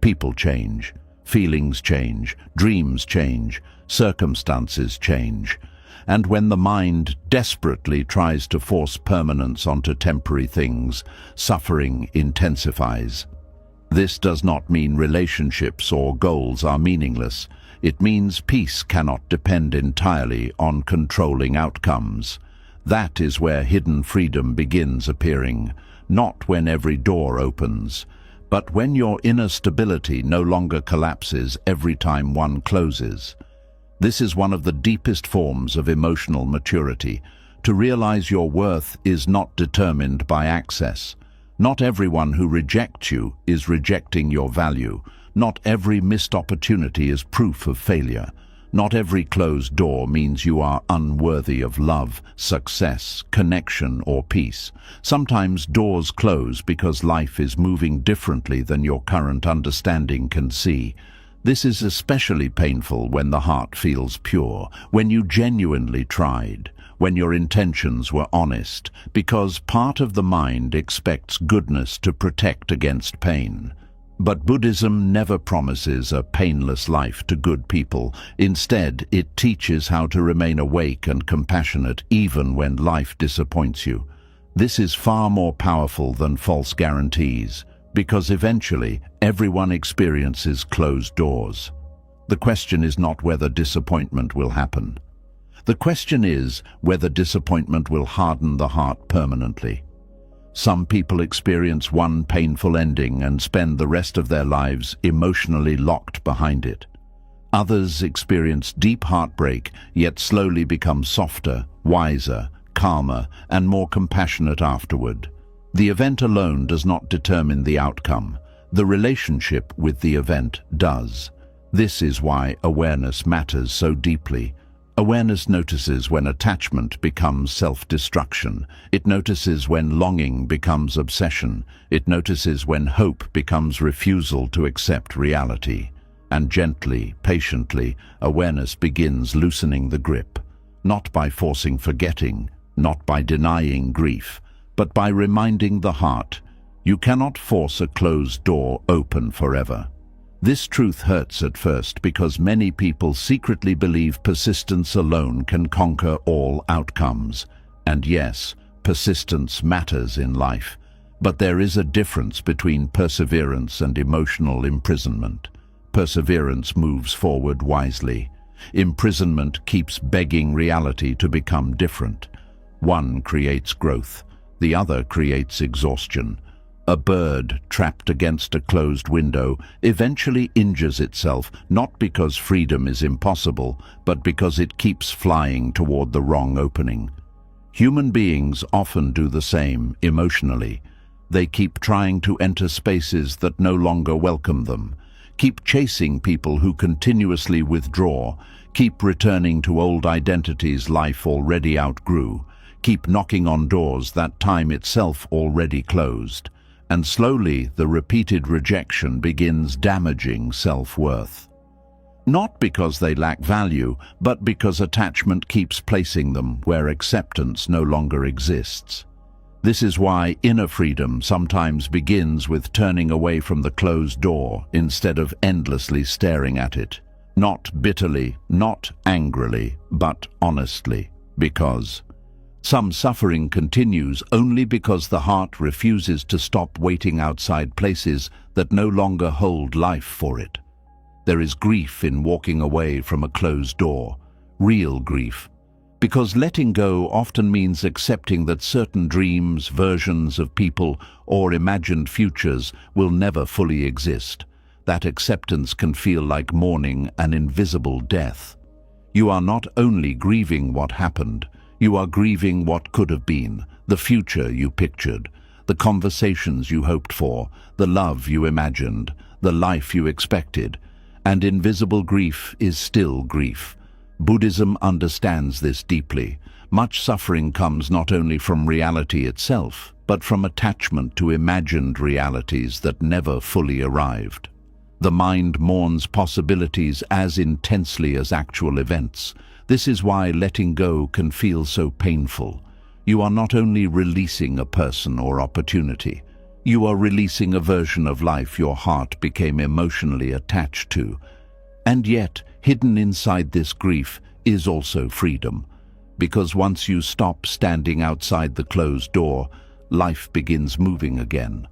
People change, feelings change, dreams change, circumstances change. And when the mind desperately tries to force permanence onto temporary things, suffering intensifies. This does not mean relationships or goals are meaningless. It means peace cannot depend entirely on controlling outcomes. That is where hidden freedom begins appearing, not when every door opens, but when your inner stability no longer collapses every time one closes. This is one of the deepest forms of emotional maturity. To realize your worth is not determined by access. Not everyone who rejects you is rejecting your value. Not every missed opportunity is proof of failure. Not every closed door means you are unworthy of love, success, connection, or peace. Sometimes doors close because life is moving differently than your current understanding can see. This is especially painful when the heart feels pure, when you genuinely tried, when your intentions were honest, because part of the mind expects goodness to protect against pain. But Buddhism never promises a painless life to good people. Instead, it teaches how to remain awake and compassionate even when life disappoints you. This is far more powerful than false guarantees, because eventually everyone experiences closed doors. The question is not whether disappointment will happen. The question is whether disappointment will harden the heart permanently. Some people experience one painful ending and spend the rest of their lives emotionally locked behind it. Others experience deep heartbreak, yet slowly become softer, wiser, calmer, and more compassionate afterward. The event alone does not determine the outcome. The relationship with the event does. This is why awareness matters so deeply. Awareness notices when attachment becomes self-destruction. It notices when longing becomes obsession. It notices when hope becomes refusal to accept reality. And gently, patiently, awareness begins loosening the grip. Not by forcing forgetting, not by denying grief, but by reminding the heart, you cannot force a closed door open forever. This truth hurts at first because many people secretly believe persistence alone can conquer all outcomes. And yes, persistence matters in life, but there is a difference between perseverance and emotional imprisonment. Perseverance moves forward wisely. Imprisonment keeps begging reality to become different. One creates growth, the other creates exhaustion. A bird trapped against a closed window eventually injures itself, not because freedom is impossible, but because it keeps flying toward the wrong opening. Human beings often do the same emotionally. They keep trying to enter spaces that no longer welcome them, keep chasing people who continuously withdraw, keep returning to old identities life already outgrew, keep knocking on doors that time itself already closed. And slowly the repeated rejection begins damaging self-worth. Not because they lack value, but because attachment keeps placing them where acceptance no longer exists. This is why inner freedom sometimes begins with turning away from the closed door instead of endlessly staring at it. Not bitterly, not angrily, but honestly, because some suffering continues only because the heart refuses to stop waiting outside places that no longer hold life for it. There is grief in walking away from a closed door, real grief, because letting go often means accepting that certain dreams, versions of people, or imagined futures will never fully exist. That acceptance can feel like mourning an invisible death. You are not only grieving what happened, you are grieving what could have been, the future you pictured, the conversations you hoped for, the love you imagined, the life you expected. And invisible grief is still grief. Buddhism understands this deeply. Much suffering comes not only from reality itself, but from attachment to imagined realities that never fully arrived. The mind mourns possibilities as intensely as actual events. This is why letting go can feel so painful. You are not only releasing a person or opportunity, you are releasing a version of life your heart became emotionally attached to. And yet, hidden inside this grief is also freedom. Because once you stop standing outside the closed door, life begins moving again.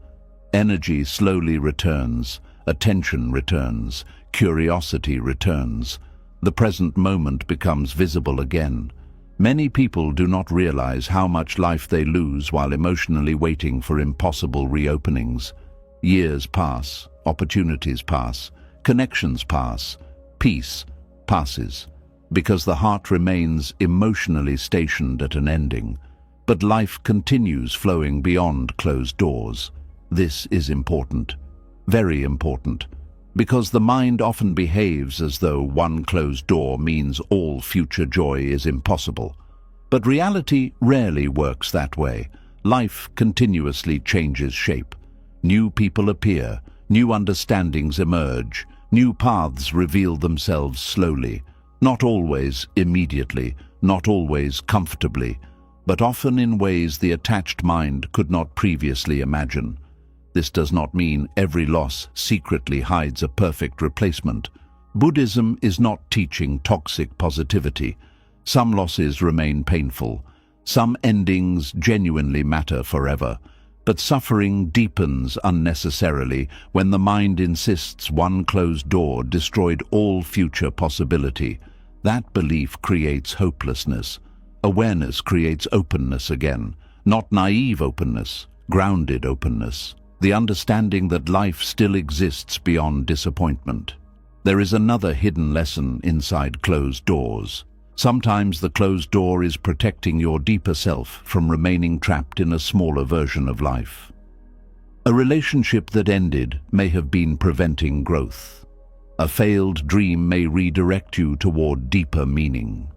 Energy slowly returns, attention returns, curiosity returns. The present moment becomes visible again. Many people do not realize how much life they lose while emotionally waiting for impossible reopenings. Years pass, opportunities pass, connections pass, peace passes, because the heart remains emotionally stationed at an ending. But life continues flowing beyond closed doors. This is important, very important, because the mind often behaves as though one closed door means all future joy is impossible. But reality rarely works that way. Life continuously changes shape. New people appear, new understandings emerge, new paths reveal themselves slowly, not always immediately, not always comfortably, but often in ways the attached mind could not previously imagine. This does not mean every loss secretly hides a perfect replacement. Buddhism is not teaching toxic positivity. Some losses remain painful. Some endings genuinely matter forever. But suffering deepens unnecessarily when the mind insists one closed door destroyed all future possibility. That belief creates hopelessness. Awareness creates openness again. Not naive openness, grounded openness. The understanding that life still exists beyond disappointment. There is another hidden lesson inside closed doors. Sometimes the closed door is protecting your deeper self from remaining trapped in a smaller version of life. A relationship that ended may have been preventing growth. A failed dream may redirect you toward deeper meaning.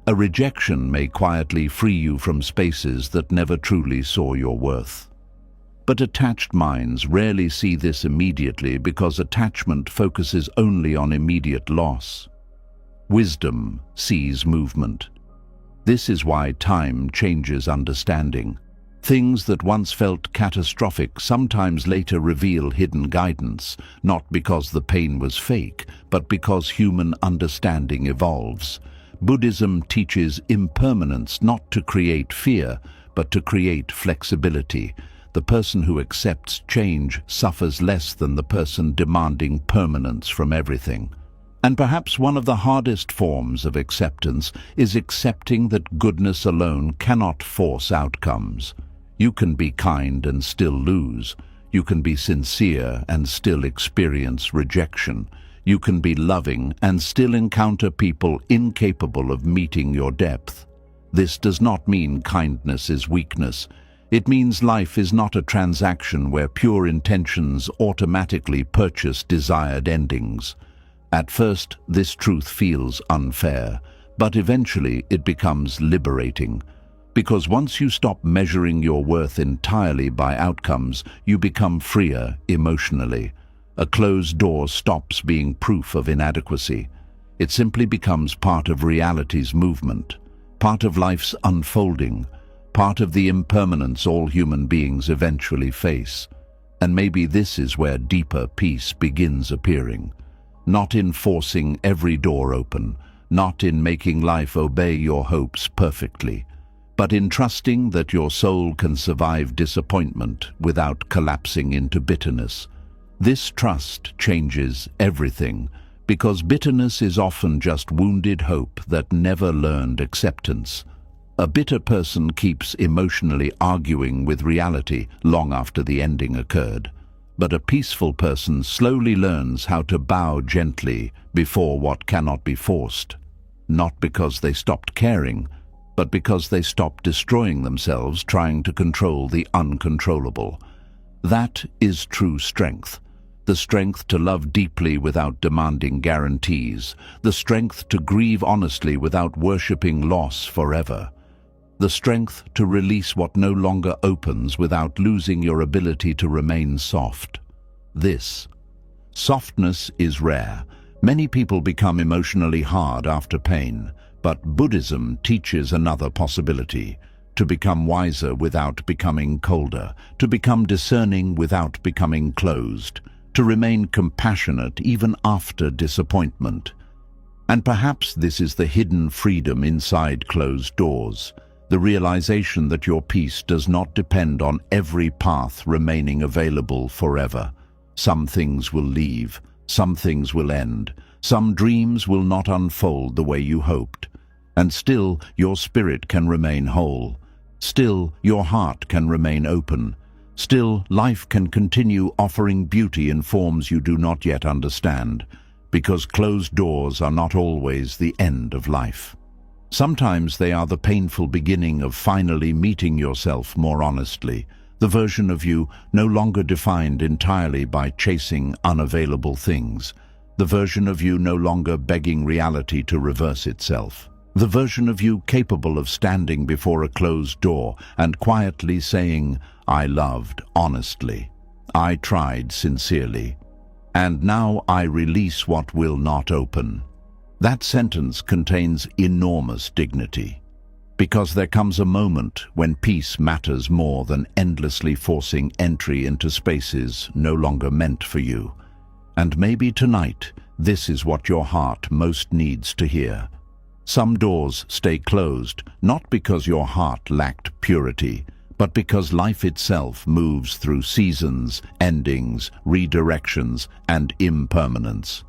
A rejection may quietly free you from spaces that never truly saw your worth. But attached minds rarely see this immediately because attachment focuses only on immediate loss. Wisdom sees movement. This is why time changes understanding. Things that once felt catastrophic sometimes later reveal hidden guidance, not because the pain was fake, but because human understanding evolves. Buddhism teaches impermanence not to create fear, but to create flexibility. The person who accepts change suffers less than the person demanding permanence from everything. And perhaps one of the hardest forms of acceptance is accepting that goodness alone cannot force outcomes. You can be kind and still lose. You can be sincere and still experience rejection. You can be loving and still encounter people incapable of meeting your depth. This does not mean kindness is weakness. It means life is not a transaction where pure intentions automatically purchase desired endings. At first, this truth feels unfair, but eventually it becomes liberating. Because once you stop measuring your worth entirely by outcomes, you become freer emotionally. A closed door stops being proof of inadequacy. It simply becomes part of reality's movement, part of life's unfolding, part of the impermanence all human beings eventually face. And maybe this is where deeper peace begins appearing. Not in forcing every door open, not in making life obey your hopes perfectly, but in trusting that your soul can survive disappointment without collapsing into bitterness. This trust changes everything, because bitterness is often just wounded hope that never learned acceptance. A bitter person keeps emotionally arguing with reality long after the ending occurred. But a peaceful person slowly learns how to bow gently before what cannot be forced, not because they stopped caring, but because they stopped destroying themselves trying to control the uncontrollable. That is true strength, the strength to love deeply without demanding guarantees, the strength to grieve honestly without worshipping loss forever, the strength to release what no longer opens without losing your ability to remain soft. This softness is rare. Many people become emotionally hard after pain, but Buddhism teaches another possibility: to become wiser without becoming colder, to become discerning without becoming closed, to remain compassionate even after disappointment. And perhaps this is the hidden freedom inside closed doors, the realization that your peace does not depend on every path remaining available forever. Some things will leave, some things will end, some dreams will not unfold the way you hoped, and still your spirit can remain whole. Still your heart can remain open. Still life can continue offering beauty in forms you do not yet understand, because closed doors are not always the end of life. Sometimes they are the painful beginning of finally meeting yourself more honestly, the version of you no longer defined entirely by chasing unavailable things, the version of you no longer begging reality to reverse itself, the version of you capable of standing before a closed door and quietly saying, "I loved honestly, I tried sincerely, and now I release what will not open." That sentence contains enormous dignity, because there comes a moment when peace matters more than endlessly forcing entry into spaces no longer meant for you. And maybe tonight, this is what your heart most needs to hear. Some doors stay closed, not because your heart lacked purity, but because life itself moves through seasons, endings, redirections, and impermanence.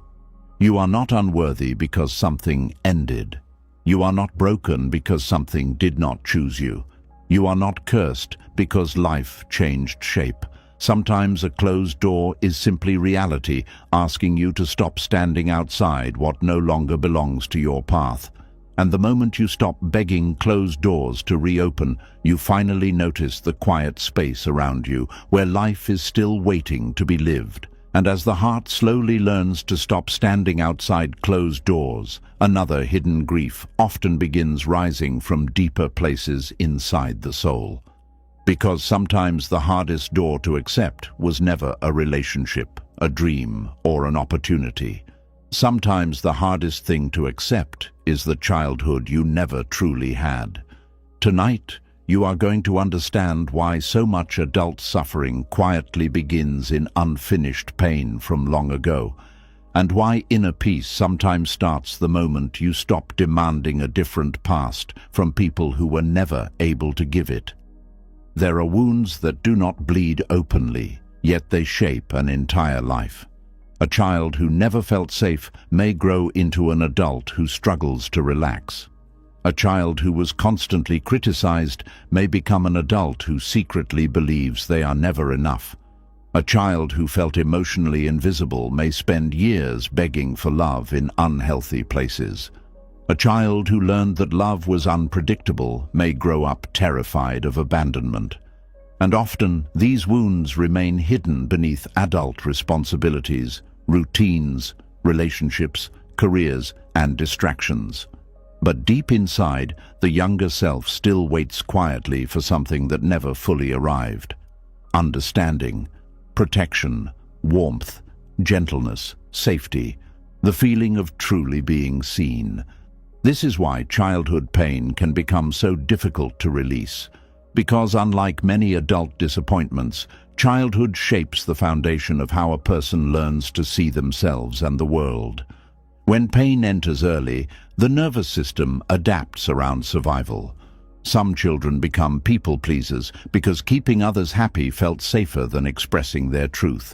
You are not unworthy because something ended. You are not broken because something did not choose you. You are not cursed because life changed shape. Sometimes a closed door is simply reality, asking you to stop standing outside what no longer belongs to your path. And the moment you stop begging closed doors to reopen, you finally notice the quiet space around you, where life is still waiting to be lived. And as the heart slowly learns to stop standing outside closed doors, another hidden grief often begins rising from deeper places inside the soul. Because sometimes the hardest door to accept was never a relationship, a dream, or an opportunity. Sometimes the hardest thing to accept is the childhood you never truly had. Tonight, you are going to understand why so much adult suffering quietly begins in unfinished pain from long ago, and why inner peace sometimes starts the moment you stop demanding a different past from people who were never able to give it. There are wounds that do not bleed openly, yet they shape an entire life. A child who never felt safe may grow into an adult who struggles to relax. A child who was constantly criticized may become an adult who secretly believes they are never enough. A child who felt emotionally invisible may spend years begging for love in unhealthy places. A child who learned that love was unpredictable may grow up terrified of abandonment. And often, these wounds remain hidden beneath adult responsibilities, routines, relationships, careers, and distractions. But deep inside, the younger self still waits quietly for something that never fully arrived. Understanding, protection, warmth, gentleness, safety, the feeling of truly being seen. This is why childhood pain can become so difficult to release, because unlike many adult disappointments, childhood shapes the foundation of how a person learns to see themselves and the world. When pain enters early, the nervous system adapts around survival. Some children become people pleasers because keeping others happy felt safer than expressing their truth.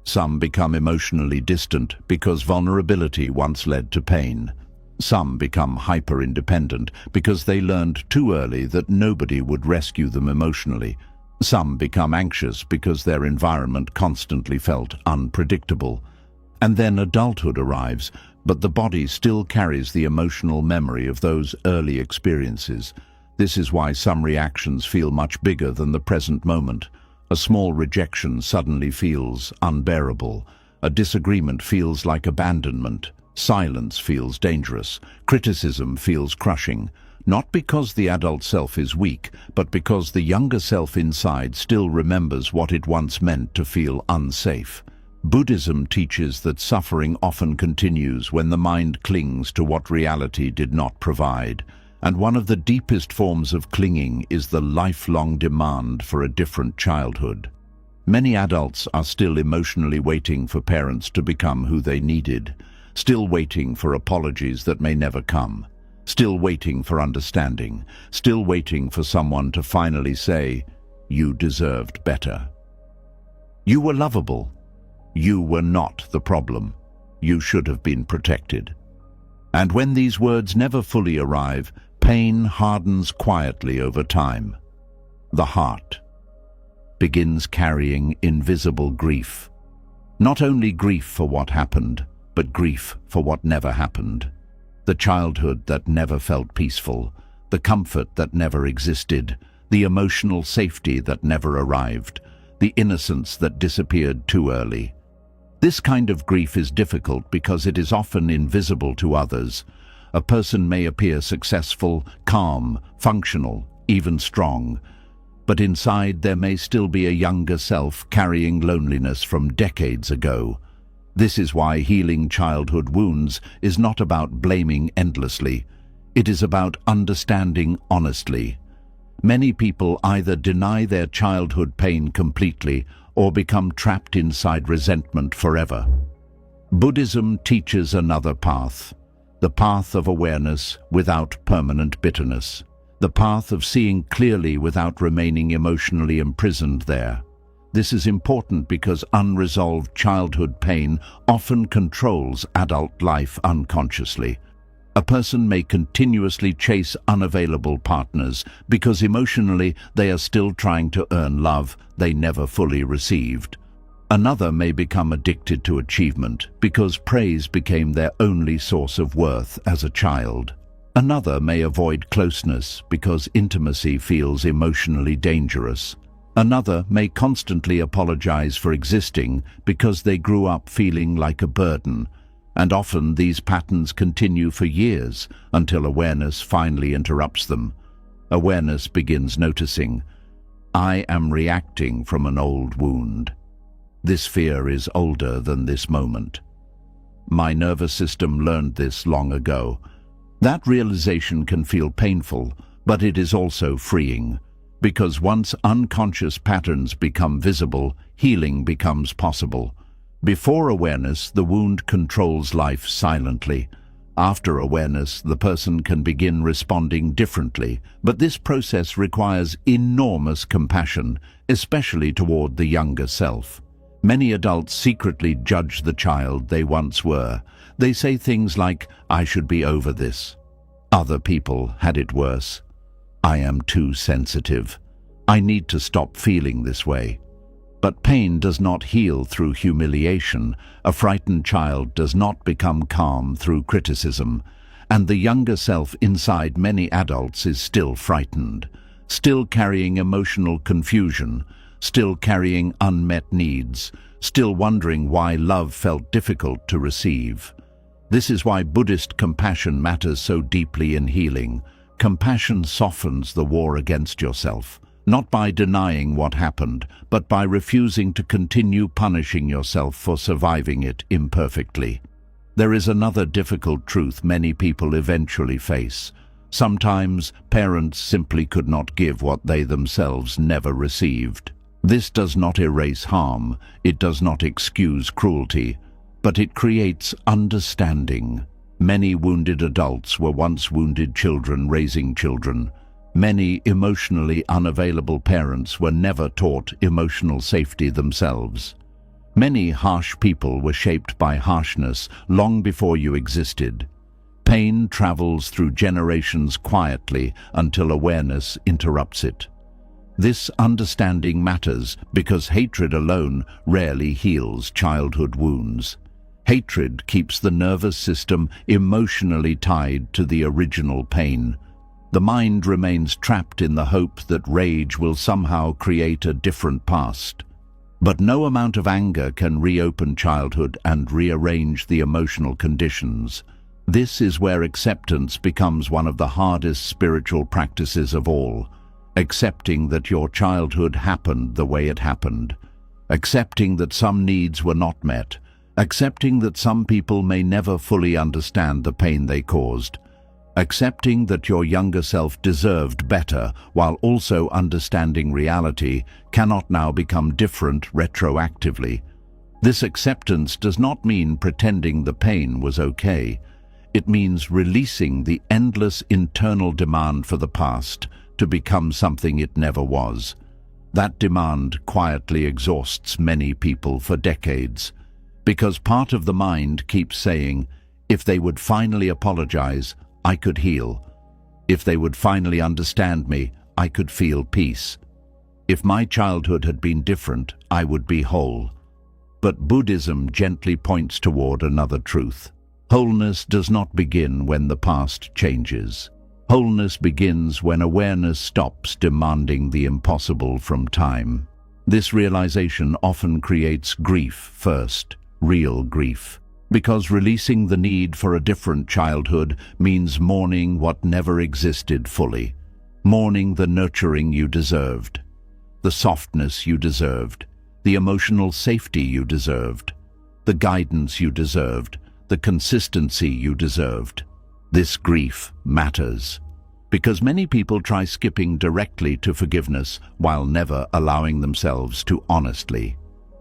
Some become emotionally distant because vulnerability once led to pain. Some become hyper-independent because they learned too early that nobody would rescue them emotionally. Some become anxious because their environment constantly felt unpredictable. And then adulthood arrives, but the body still carries the emotional memory of those early experiences. This is why some reactions feel much bigger than the present moment. A small rejection suddenly feels unbearable. A disagreement feels like abandonment. Silence feels dangerous. Criticism feels crushing. Not because the adult self is weak, but because the younger self inside still remembers what it once meant to feel unsafe. Buddhism teaches that suffering often continues when the mind clings to what reality did not provide. And one of the deepest forms of clinging is the lifelong demand for a different childhood. Many adults are still emotionally waiting for parents to become who they needed, still waiting for apologies that may never come, still waiting for understanding, still waiting for someone to finally say, "You deserved better. You were lovable. You were not the problem. You should have been protected." And when these words never fully arrive, pain hardens quietly over time. The heart begins carrying invisible grief. Not only grief for what happened, but grief for what never happened. The childhood that never felt peaceful, the comfort that never existed, the emotional safety that never arrived, the innocence that disappeared too early. This kind of grief is difficult because it is often invisible to others. A person may appear successful, calm, functional, even strong, but inside there may still be a younger self carrying loneliness from decades ago. This is why healing childhood wounds is not about blaming endlessly. It is about understanding honestly. Many people either deny their childhood pain completely or become trapped inside resentment forever. Buddhism teaches another path, the path of awareness without permanent bitterness, the path of seeing clearly without remaining emotionally imprisoned there. This is important because unresolved childhood pain often controls adult life unconsciously. A person may continuously chase unavailable partners because emotionally they are still trying to earn love they never fully received. Another may become addicted to achievement because praise became their only source of worth as a child. Another may avoid closeness because intimacy feels emotionally dangerous. Another may constantly apologize for existing because they grew up feeling like a burden. And often these patterns continue for years until awareness finally interrupts them. Awareness begins noticing, "I am reacting from an old wound. This fear is older than this moment. My nervous system learned this long ago." That realization can feel painful, but it is also freeing. Because once unconscious patterns become visible, healing becomes possible. Before awareness, the wound controls life silently. After awareness, the person can begin responding differently, but this process requires enormous compassion, especially toward the younger self. Many adults secretly judge the child they once were. They say things like, "I should be over this. Other people had it worse. I am too sensitive. I need to stop feeling this way." But pain does not heal through humiliation. A frightened child does not become calm through criticism. And the younger self inside many adults is still frightened, still carrying emotional confusion, still carrying unmet needs, still wondering why love felt difficult to receive. This is why Buddhist compassion matters so deeply in healing. Compassion softens the war against yourself, not by denying what happened, but by refusing to continue punishing yourself for surviving it imperfectly. There is another difficult truth many people eventually face. Sometimes parents simply could not give what they themselves never received. This does not erase harm, it does not excuse cruelty, but it creates understanding. Many wounded adults were once wounded children raising children. Many emotionally unavailable parents were never taught emotional safety themselves. Many harsh people were shaped by harshness long before you existed. Pain travels through generations quietly until awareness interrupts it. This understanding matters because hatred alone rarely heals childhood wounds. Hatred keeps the nervous system emotionally tied to the original pain. The mind remains trapped in the hope that rage will somehow create a different past. But no amount of anger can reopen childhood and rearrange the emotional conditions. This is where acceptance becomes one of the hardest spiritual practices of all. Accepting that your childhood happened the way it happened. Accepting that some needs were not met. Accepting that some people may never fully understand the pain they caused. Accepting that your younger self deserved better while also understanding reality cannot now become different retroactively. This acceptance does not mean pretending the pain was okay. It means releasing the endless internal demand for the past to become something it never was. That demand quietly exhausts many people for decades, because part of the mind keeps saying, if they would finally apologize, I could heal. If they would finally understand me, I could feel peace. If my childhood had been different, I would be whole. But Buddhism gently points toward another truth. Wholeness does not begin when the past changes. Wholeness begins when awareness stops demanding the impossible from time. This realization often creates grief first, real grief. Because releasing the need for a different childhood means mourning what never existed fully. Mourning the nurturing you deserved, the softness you deserved, the emotional safety you deserved, the guidance you deserved, the consistency you deserved. This grief matters, because many people try skipping directly to forgiveness while never allowing themselves to honestly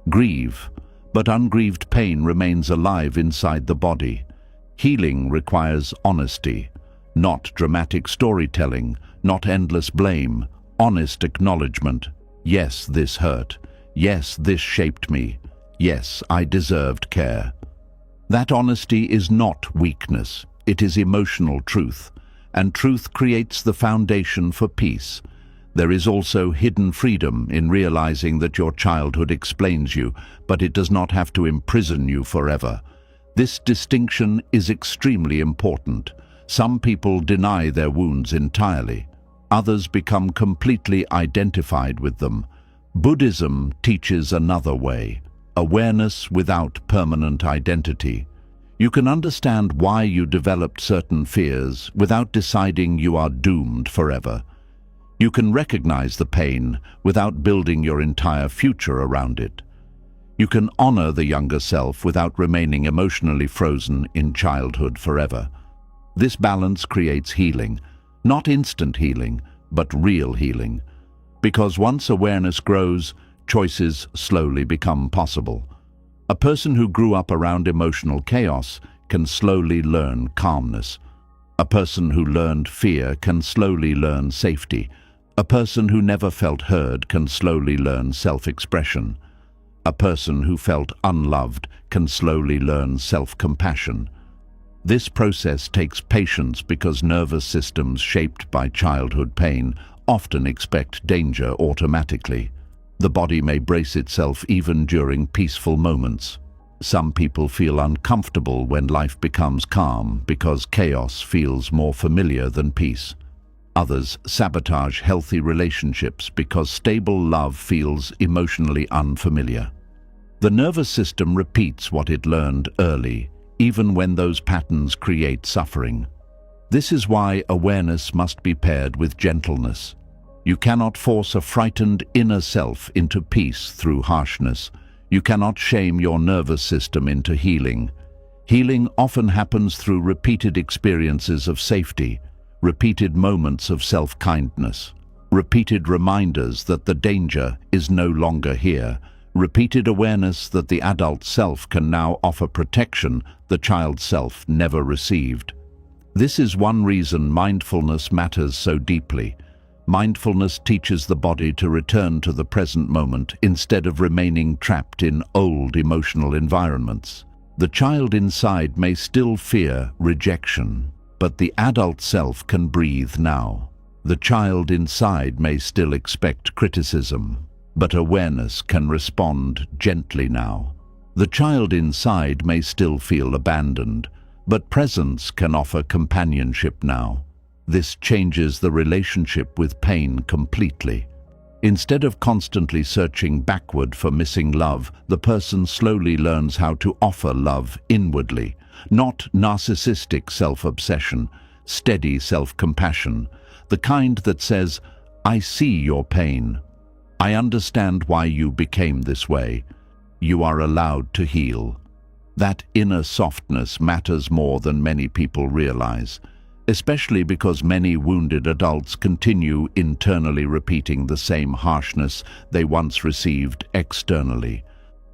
grieve. But ungrieved pain remains alive inside the body. Healing requires honesty, not dramatic storytelling, not endless blame, honest acknowledgement. Yes, this hurt. Yes, this shaped me. Yes, I deserved care. That honesty is not weakness, it is emotional truth, and truth creates the foundation for peace. There is also hidden freedom in realizing that your childhood explains you, but it does not have to imprison you forever. This distinction is extremely important. Some people deny their wounds entirely. Others become completely identified with them. Buddhism teaches another way, awareness without permanent identity. You can understand why you developed certain fears without deciding you are doomed forever. You can recognize the pain without building your entire future around it. You can honor the younger self without remaining emotionally frozen in childhood forever. This balance creates healing, not instant healing, but real healing. Because once awareness grows, choices slowly become possible. A person who grew up around emotional chaos can slowly learn calmness. A person who learned fear can slowly learn safety. A person who never felt heard can slowly learn self-expression. A person who felt unloved can slowly learn self-compassion. This process takes patience because nervous systems shaped by childhood pain often expect danger automatically. The body may brace itself even during peaceful moments. Some people feel uncomfortable when life becomes calm because chaos feels more familiar than peace. Others sabotage healthy relationships because stable love feels emotionally unfamiliar. The nervous system repeats what it learned early, even when those patterns create suffering. This is why awareness must be paired with gentleness. You cannot force a frightened inner self into peace through harshness. You cannot shame your nervous system into healing. Healing often happens through repeated experiences of safety, repeated moments of self-kindness, repeated reminders that the danger is no longer here, repeated awareness that the adult self can now offer protection the child self never received. This is one reason mindfulness matters so deeply. Mindfulness teaches the body to return to the present moment instead of remaining trapped in old emotional environments. The child inside may still fear rejection, but the adult self can breathe now. The child inside may still expect criticism, but awareness can respond gently now. The child inside may still feel abandoned, but presence can offer companionship now. This changes the relationship with pain completely. Instead of constantly searching backward for missing love, the person slowly learns how to offer love inwardly, not narcissistic self-obsession, steady self-compassion, the kind that says, "I see your pain. I understand why you became this way. You are allowed to heal." That inner softness matters more than many people realize, especially because many wounded adults continue internally repeating the same harshness they once received externally.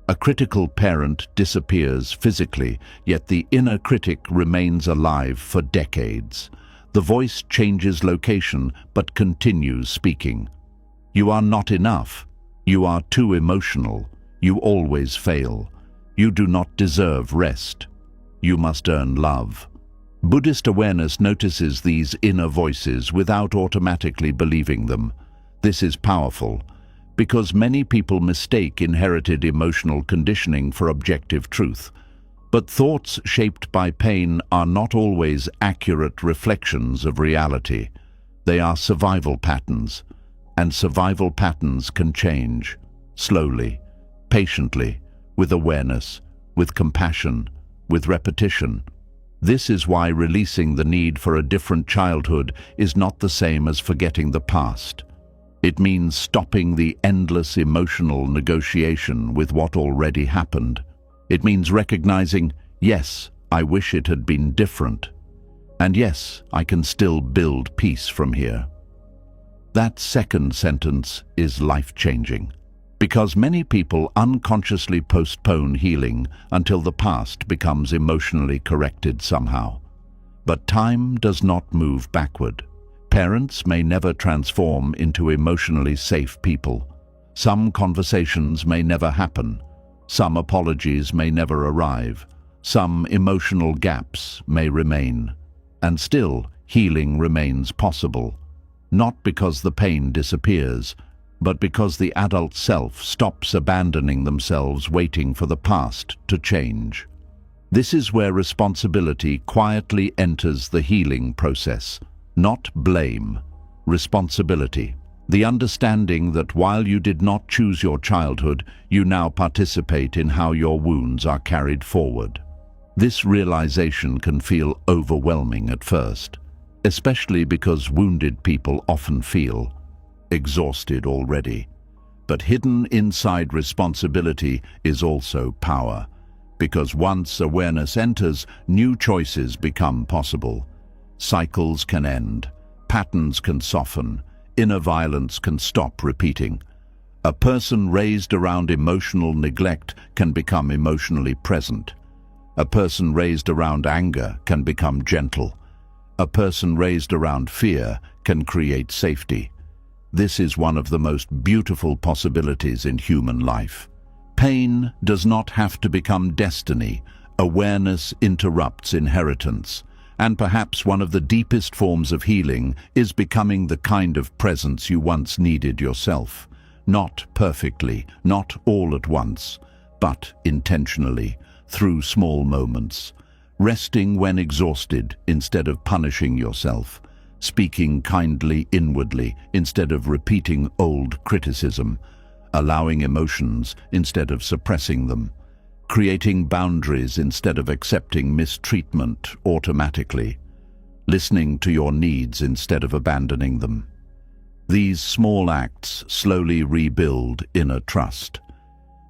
A critical parent disappears physically, yet the inner critic remains alive for decades. The voice changes location but continues speaking. "You are not enough. You are too emotional. You always fail. You do not deserve rest. You must earn love." Buddhist awareness notices these inner voices without automatically believing them. This is powerful, because many people mistake inherited emotional conditioning for objective truth. But thoughts shaped by pain are not always accurate reflections of reality. They are survival patterns, and survival patterns can change, slowly, patiently, with awareness, with compassion, with repetition. This is why releasing the need for a different childhood is not the same as forgetting the past. It means stopping the endless emotional negotiation with what already happened. It means recognizing, yes, I wish it had been different. And yes, I can still build peace from here. That second sentence is life-changing, because many people unconsciously postpone healing until the past becomes emotionally corrected somehow. But time does not move backward. Parents may never transform into emotionally safe people. Some conversations may never happen. Some apologies may never arrive. Some emotional gaps may remain. And still, healing remains possible. Not because the pain disappears, but because the adult self stops abandoning themselves waiting for the past to change. This is where responsibility quietly enters the healing process. Not blame, responsibility. The understanding that while you did not choose your childhood, you now participate in how your wounds are carried forward. This realization can feel overwhelming at first, especially because wounded people often feel exhausted already. But hidden inside responsibility is also power, because once awareness enters, new choices become possible. Cycles can end, patterns can soften, inner violence can stop repeating. A person raised around emotional neglect can become emotionally present. A person raised around anger can become gentle. A person raised around fear can create safety. This is one of the most beautiful possibilities in human life. Pain does not have to become destiny. Awareness interrupts inheritance. And perhaps one of the deepest forms of healing is becoming the kind of presence you once needed yourself. Not perfectly, not all at once, but intentionally, through small moments. Resting when exhausted instead of punishing yourself. Speaking kindly inwardly instead of repeating old criticism. Allowing emotions instead of suppressing them. Creating boundaries instead of accepting mistreatment automatically. Listening to your needs instead of abandoning them. These small acts slowly rebuild inner trust.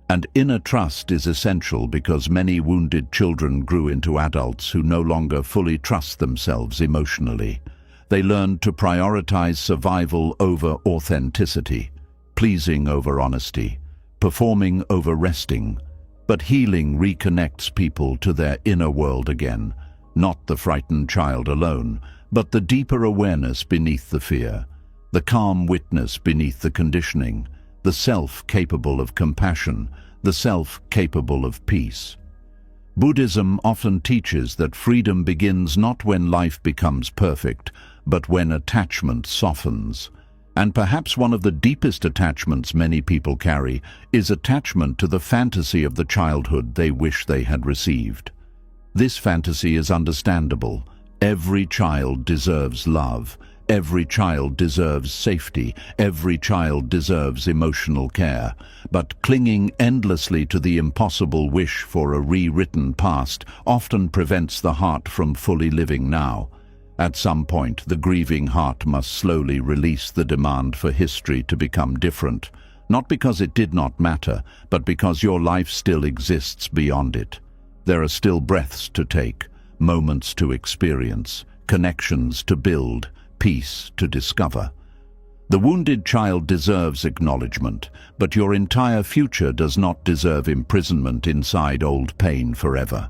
And inner trust is essential because many wounded children grew into adults who no longer fully trust themselves emotionally. They learned to prioritize survival over authenticity, pleasing over honesty, performing over resting. But healing reconnects people to their inner world again, not the frightened child alone, but the deeper awareness beneath the fear, the calm witness beneath the conditioning, the self capable of compassion, the self capable of peace. Buddhism often teaches that freedom begins not when life becomes perfect, but when attachment softens. And perhaps one of the deepest attachments many people carry is attachment to the fantasy of the childhood they wish they had received. This fantasy is understandable. Every child deserves love. Every child deserves safety. Every child deserves emotional care. But clinging endlessly to the impossible wish for a rewritten past often prevents the heart from fully living now. At some point, the grieving heart must slowly release the demand for history to become different, not because it did not matter, but because your life still exists beyond it. There are still breaths to take, moments to experience, connections to build, peace to discover. The wounded child deserves acknowledgement, but your entire future does not deserve imprisonment inside old pain forever.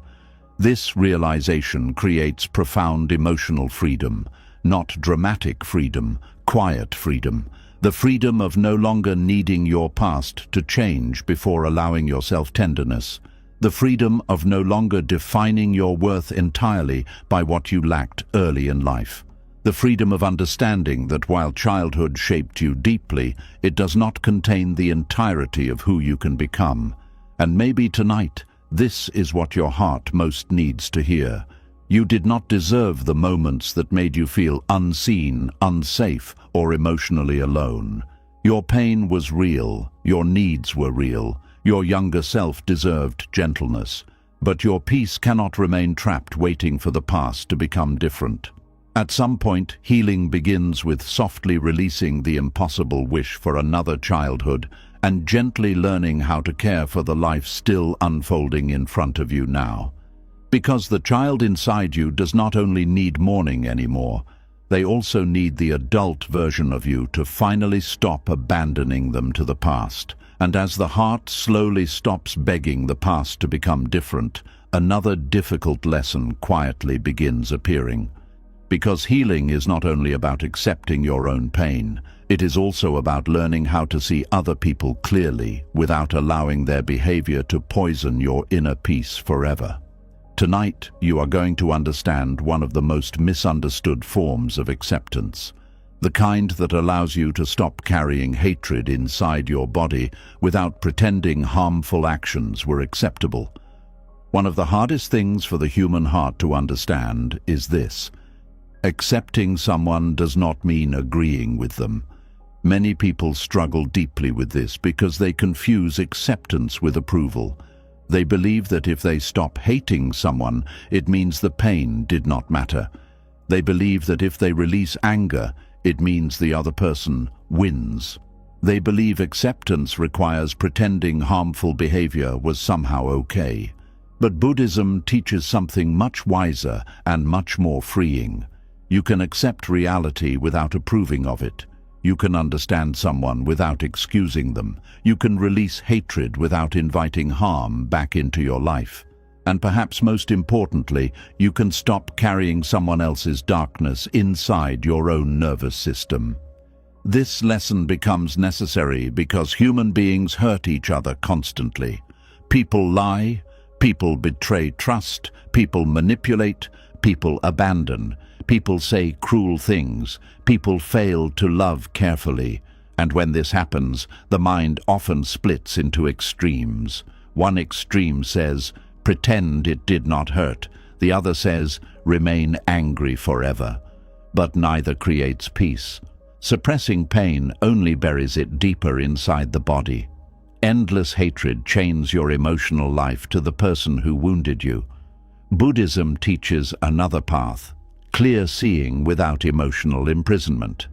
This realization creates profound emotional freedom, not dramatic freedom, quiet freedom, the freedom of no longer needing your past to change before allowing yourself tenderness, the freedom of no longer defining your worth entirely by what you lacked early in life. The freedom of understanding that while childhood shaped you deeply, it does not contain the entirety of who you can become. And maybe tonight, this is what your heart most needs to hear. You did not deserve the moments that made you feel unseen, unsafe, or emotionally alone. Your pain was real, your needs were real, your younger self deserved gentleness. But your peace cannot remain trapped waiting for the past to become different. At some point, healing begins with softly releasing the impossible wish for another childhood and gently learning how to care for the life still unfolding in front of you now. Because the child inside you does not only need mourning anymore, they also need the adult version of you to finally stop abandoning them to the past. And as the heart slowly stops begging the past to become different, another difficult lesson quietly begins appearing. Because healing is not only about accepting your own pain, it is also about learning how to see other people clearly without allowing their behavior to poison your inner peace forever. Tonight, you are going to understand one of the most misunderstood forms of acceptance, the kind that allows you to stop carrying hatred inside your body without pretending harmful actions were acceptable. One of the hardest things for the human heart to understand is this: accepting someone does not mean agreeing with them. Many people struggle deeply with this because they confuse acceptance with approval. They believe that if they stop hating someone, it means the pain did not matter. They believe that if they release anger, it means the other person wins. They believe acceptance requires pretending harmful behavior was somehow okay. But Buddhism teaches something much wiser and much more freeing. You can accept reality without approving of it. You can understand someone without excusing them. You can release hatred without inviting harm back into your life. And perhaps most importantly, you can stop carrying someone else's darkness inside your own nervous system. This lesson becomes necessary because human beings hurt each other constantly. People lie, people betray trust, people manipulate, people abandon. People say cruel things, people fail to love carefully, and when this happens, the mind often splits into extremes. One extreme says, pretend it did not hurt. The other says, remain angry forever. But neither creates peace. Suppressing pain only buries it deeper inside the body. Endless hatred chains your emotional life to the person who wounded you. Buddhism teaches another path: clear seeing without emotional imprisonment.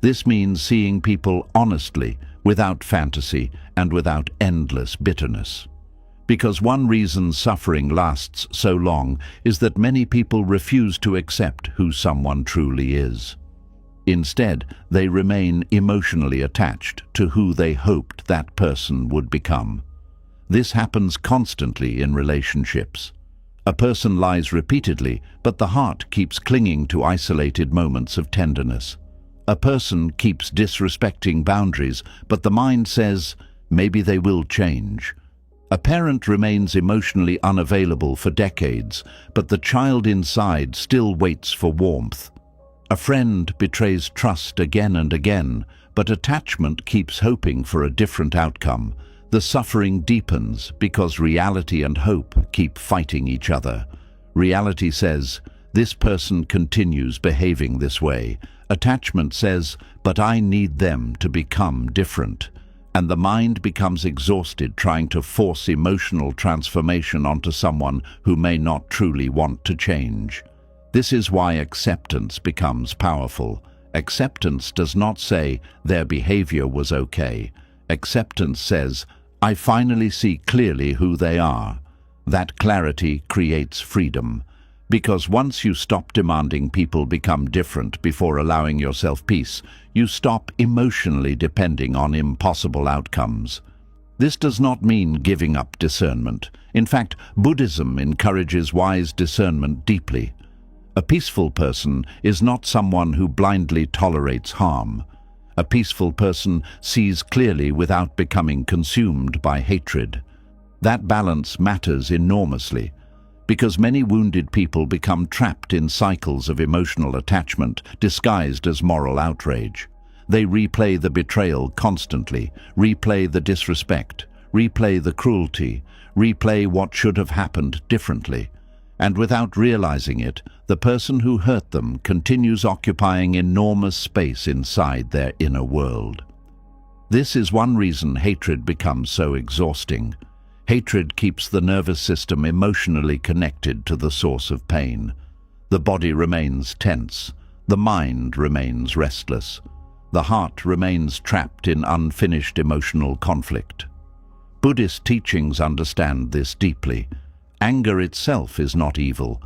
This means seeing people honestly, without fantasy, and without endless bitterness. Because one reason suffering lasts so long is that many people refuse to accept who someone truly is. Instead, they remain emotionally attached to who they hoped that person would become. This happens constantly in relationships. A person lies repeatedly, but the heart keeps clinging to isolated moments of tenderness. A person keeps disrespecting boundaries, but the mind says, maybe they will change. A parent remains emotionally unavailable for decades, but the child inside still waits for warmth. A friend betrays trust again and again, but attachment keeps hoping for a different outcome. The suffering deepens because reality and hope keep fighting each other. Reality says, this person continues behaving this way, Attachment says, "But I need them to become different." And the mind becomes exhausted trying to force emotional transformation onto someone who may not truly want to change. This is why acceptance becomes powerful. Acceptance does not say, "Their behavior was okay." Acceptance says, "I finally see clearly who they are." That clarity creates freedom. Because once you stop demanding people become different before allowing yourself peace, you stop emotionally depending on impossible outcomes. This does not mean giving up discernment. In fact, Buddhism encourages wise discernment deeply. A peaceful person is not someone who blindly tolerates harm. A peaceful person sees clearly without becoming consumed by hatred. That balance matters enormously, because many wounded people become trapped in cycles of emotional attachment disguised as moral outrage. They replay the betrayal constantly, replay the disrespect, replay the cruelty, replay what should have happened differently. And without realizing it, the person who hurt them continues occupying enormous space inside their inner world. This is one reason hatred becomes so exhausting. Hatred keeps the nervous system emotionally connected to the source of pain. The body remains tense. The mind remains restless. The heart remains trapped in unfinished emotional conflict. Buddhist teachings understand this deeply. Anger itself is not evil.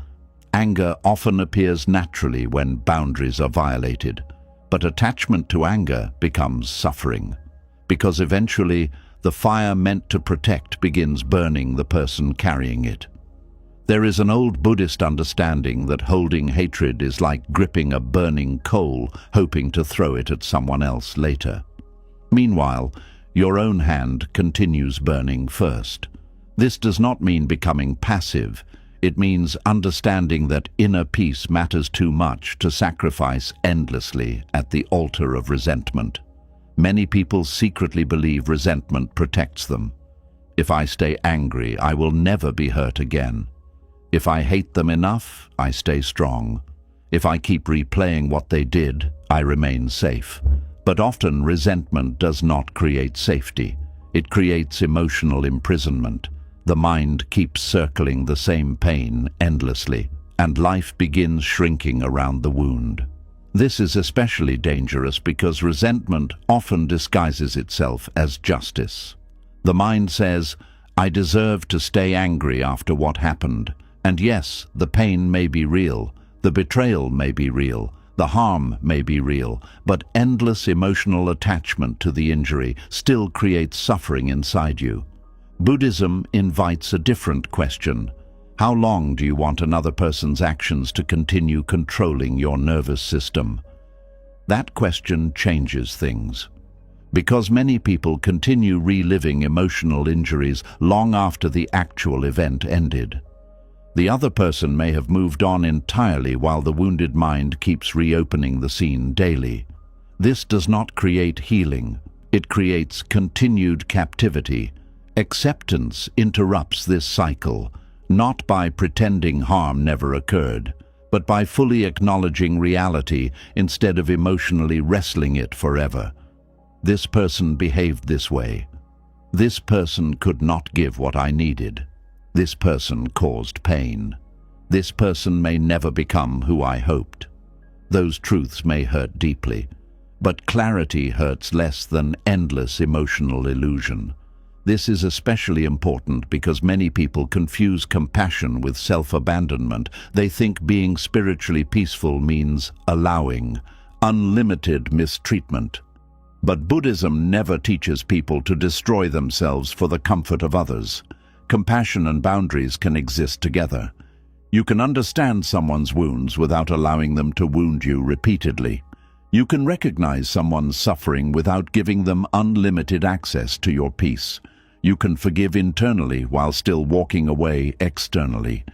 Anger often appears naturally when boundaries are violated. But attachment to anger becomes suffering, because eventually the fire meant to protect begins burning the person carrying it. There is an old Buddhist understanding that holding hatred is like gripping a burning coal, hoping to throw it at someone else later. Meanwhile, your own hand continues burning first. This does not mean becoming passive. It means understanding that inner peace matters too much to sacrifice endlessly at the altar of resentment. Many people secretly believe resentment protects them. If I stay angry, I will never be hurt again. If I hate them enough, I stay strong. If I keep replaying what they did, I remain safe. But often resentment does not create safety. It creates emotional imprisonment. The mind keeps circling the same pain endlessly, and life begins shrinking around the wound. This is especially dangerous because resentment often disguises itself as justice. The mind says, "I deserve to stay angry after what happened." And yes, the pain may be real, the betrayal may be real, the harm may be real, but endless emotional attachment to the injury still creates suffering inside you. Buddhism invites a different question. How long do you want another person's actions to continue controlling your nervous system? That question changes things. Because many people continue reliving emotional injuries long after the actual event ended. The other person may have moved on entirely while the wounded mind keeps reopening the scene daily. This does not create healing. It creates continued captivity. Acceptance interrupts this cycle, not by pretending harm never occurred, but by fully acknowledging reality instead of emotionally wrestling it forever. This person behaved this way. This person could not give what I needed. This person caused pain. This person may never become who I hoped. Those truths may hurt deeply, but clarity hurts less than endless emotional illusion. This is especially important because many people confuse compassion with self-abandonment. They think being spiritually peaceful means allowing unlimited mistreatment. But Buddhism never teaches people to destroy themselves for the comfort of others. Compassion and boundaries can exist together. You can understand someone's wounds without allowing them to wound you repeatedly. You can recognize someone's suffering without giving them unlimited access to your peace. You can forgive internally while still walking away externally.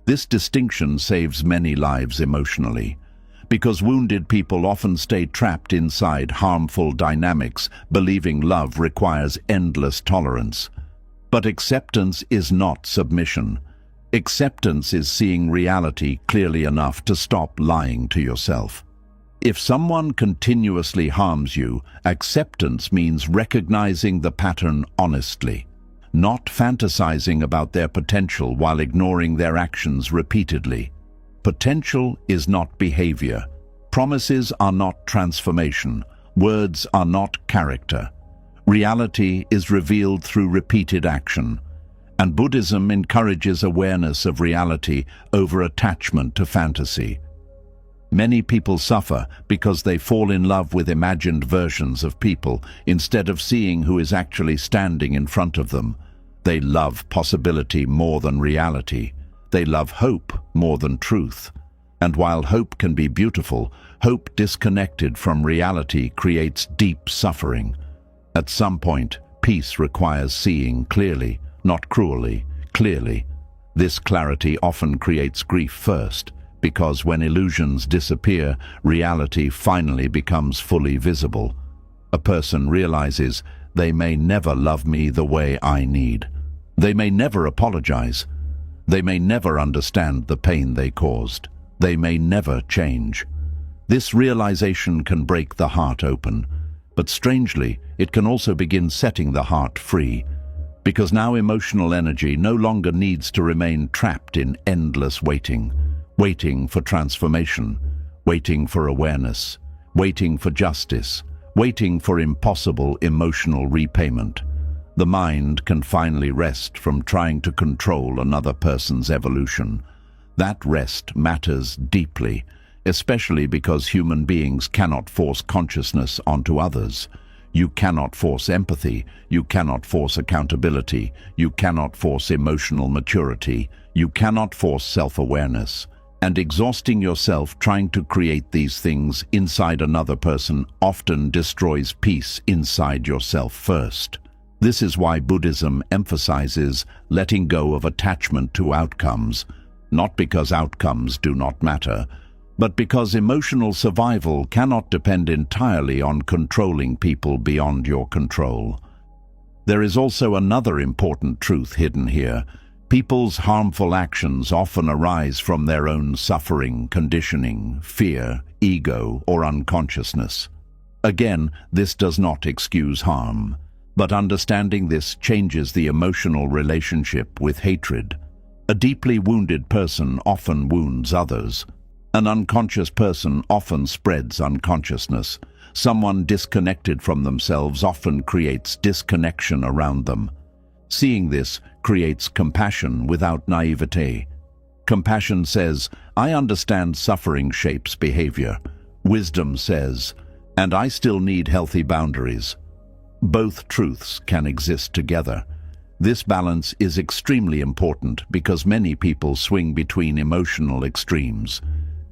This distinction saves many lives emotionally. Because wounded people often stay trapped inside harmful dynamics, believing love requires endless tolerance. But acceptance is not submission. Acceptance is seeing reality clearly enough to stop lying to yourself. If someone continuously harms you, acceptance means recognizing the pattern honestly, not fantasizing about their potential while ignoring their actions repeatedly. Potential is not behavior. Promises are not transformation. Words are not character. Reality is revealed through repeated action, and Buddhism encourages awareness of reality over attachment to fantasy. Many people suffer because they fall in love with imagined versions of people instead of seeing who is actually standing in front of them. They love possibility more than reality. They love hope more than truth. And while hope can be beautiful, hope disconnected from reality creates deep suffering. At some point, peace requires seeing clearly, not cruelly, clearly. This clarity often creates grief first, because when illusions disappear, reality finally becomes fully visible. A person realizes they may never love me the way I need. They may never apologize. They may never understand the pain they caused. They may never change. This realization can break the heart open, but strangely, it can also begin setting the heart free, because now emotional energy no longer needs to remain trapped in endless waiting. Waiting for transformation, waiting for awareness, waiting for justice, waiting for impossible emotional repayment. The mind can finally rest from trying to control another person's evolution. That rest matters deeply, especially because human beings cannot force consciousness onto others. You cannot force empathy, you cannot force accountability, you cannot force emotional maturity, you cannot force self-awareness. And exhausting yourself trying to create these things inside another person often destroys peace inside yourself first. This is why Buddhism emphasizes letting go of attachment to outcomes, not because outcomes do not matter, but because emotional survival cannot depend entirely on controlling people beyond your control. There is also another important truth hidden here. People's harmful actions often arise from their own suffering, conditioning, fear, ego, or unconsciousness. Again, this does not excuse harm, but understanding this changes the emotional relationship with hatred. A deeply wounded person often wounds others. An unconscious person often spreads unconsciousness. Someone disconnected from themselves often creates disconnection around them. Seeing this creates compassion without naivete. Compassion says, I understand suffering shapes behavior. Wisdom says, and I still need healthy boundaries. Both truths can exist together. This balance is extremely important because many people swing between emotional extremes,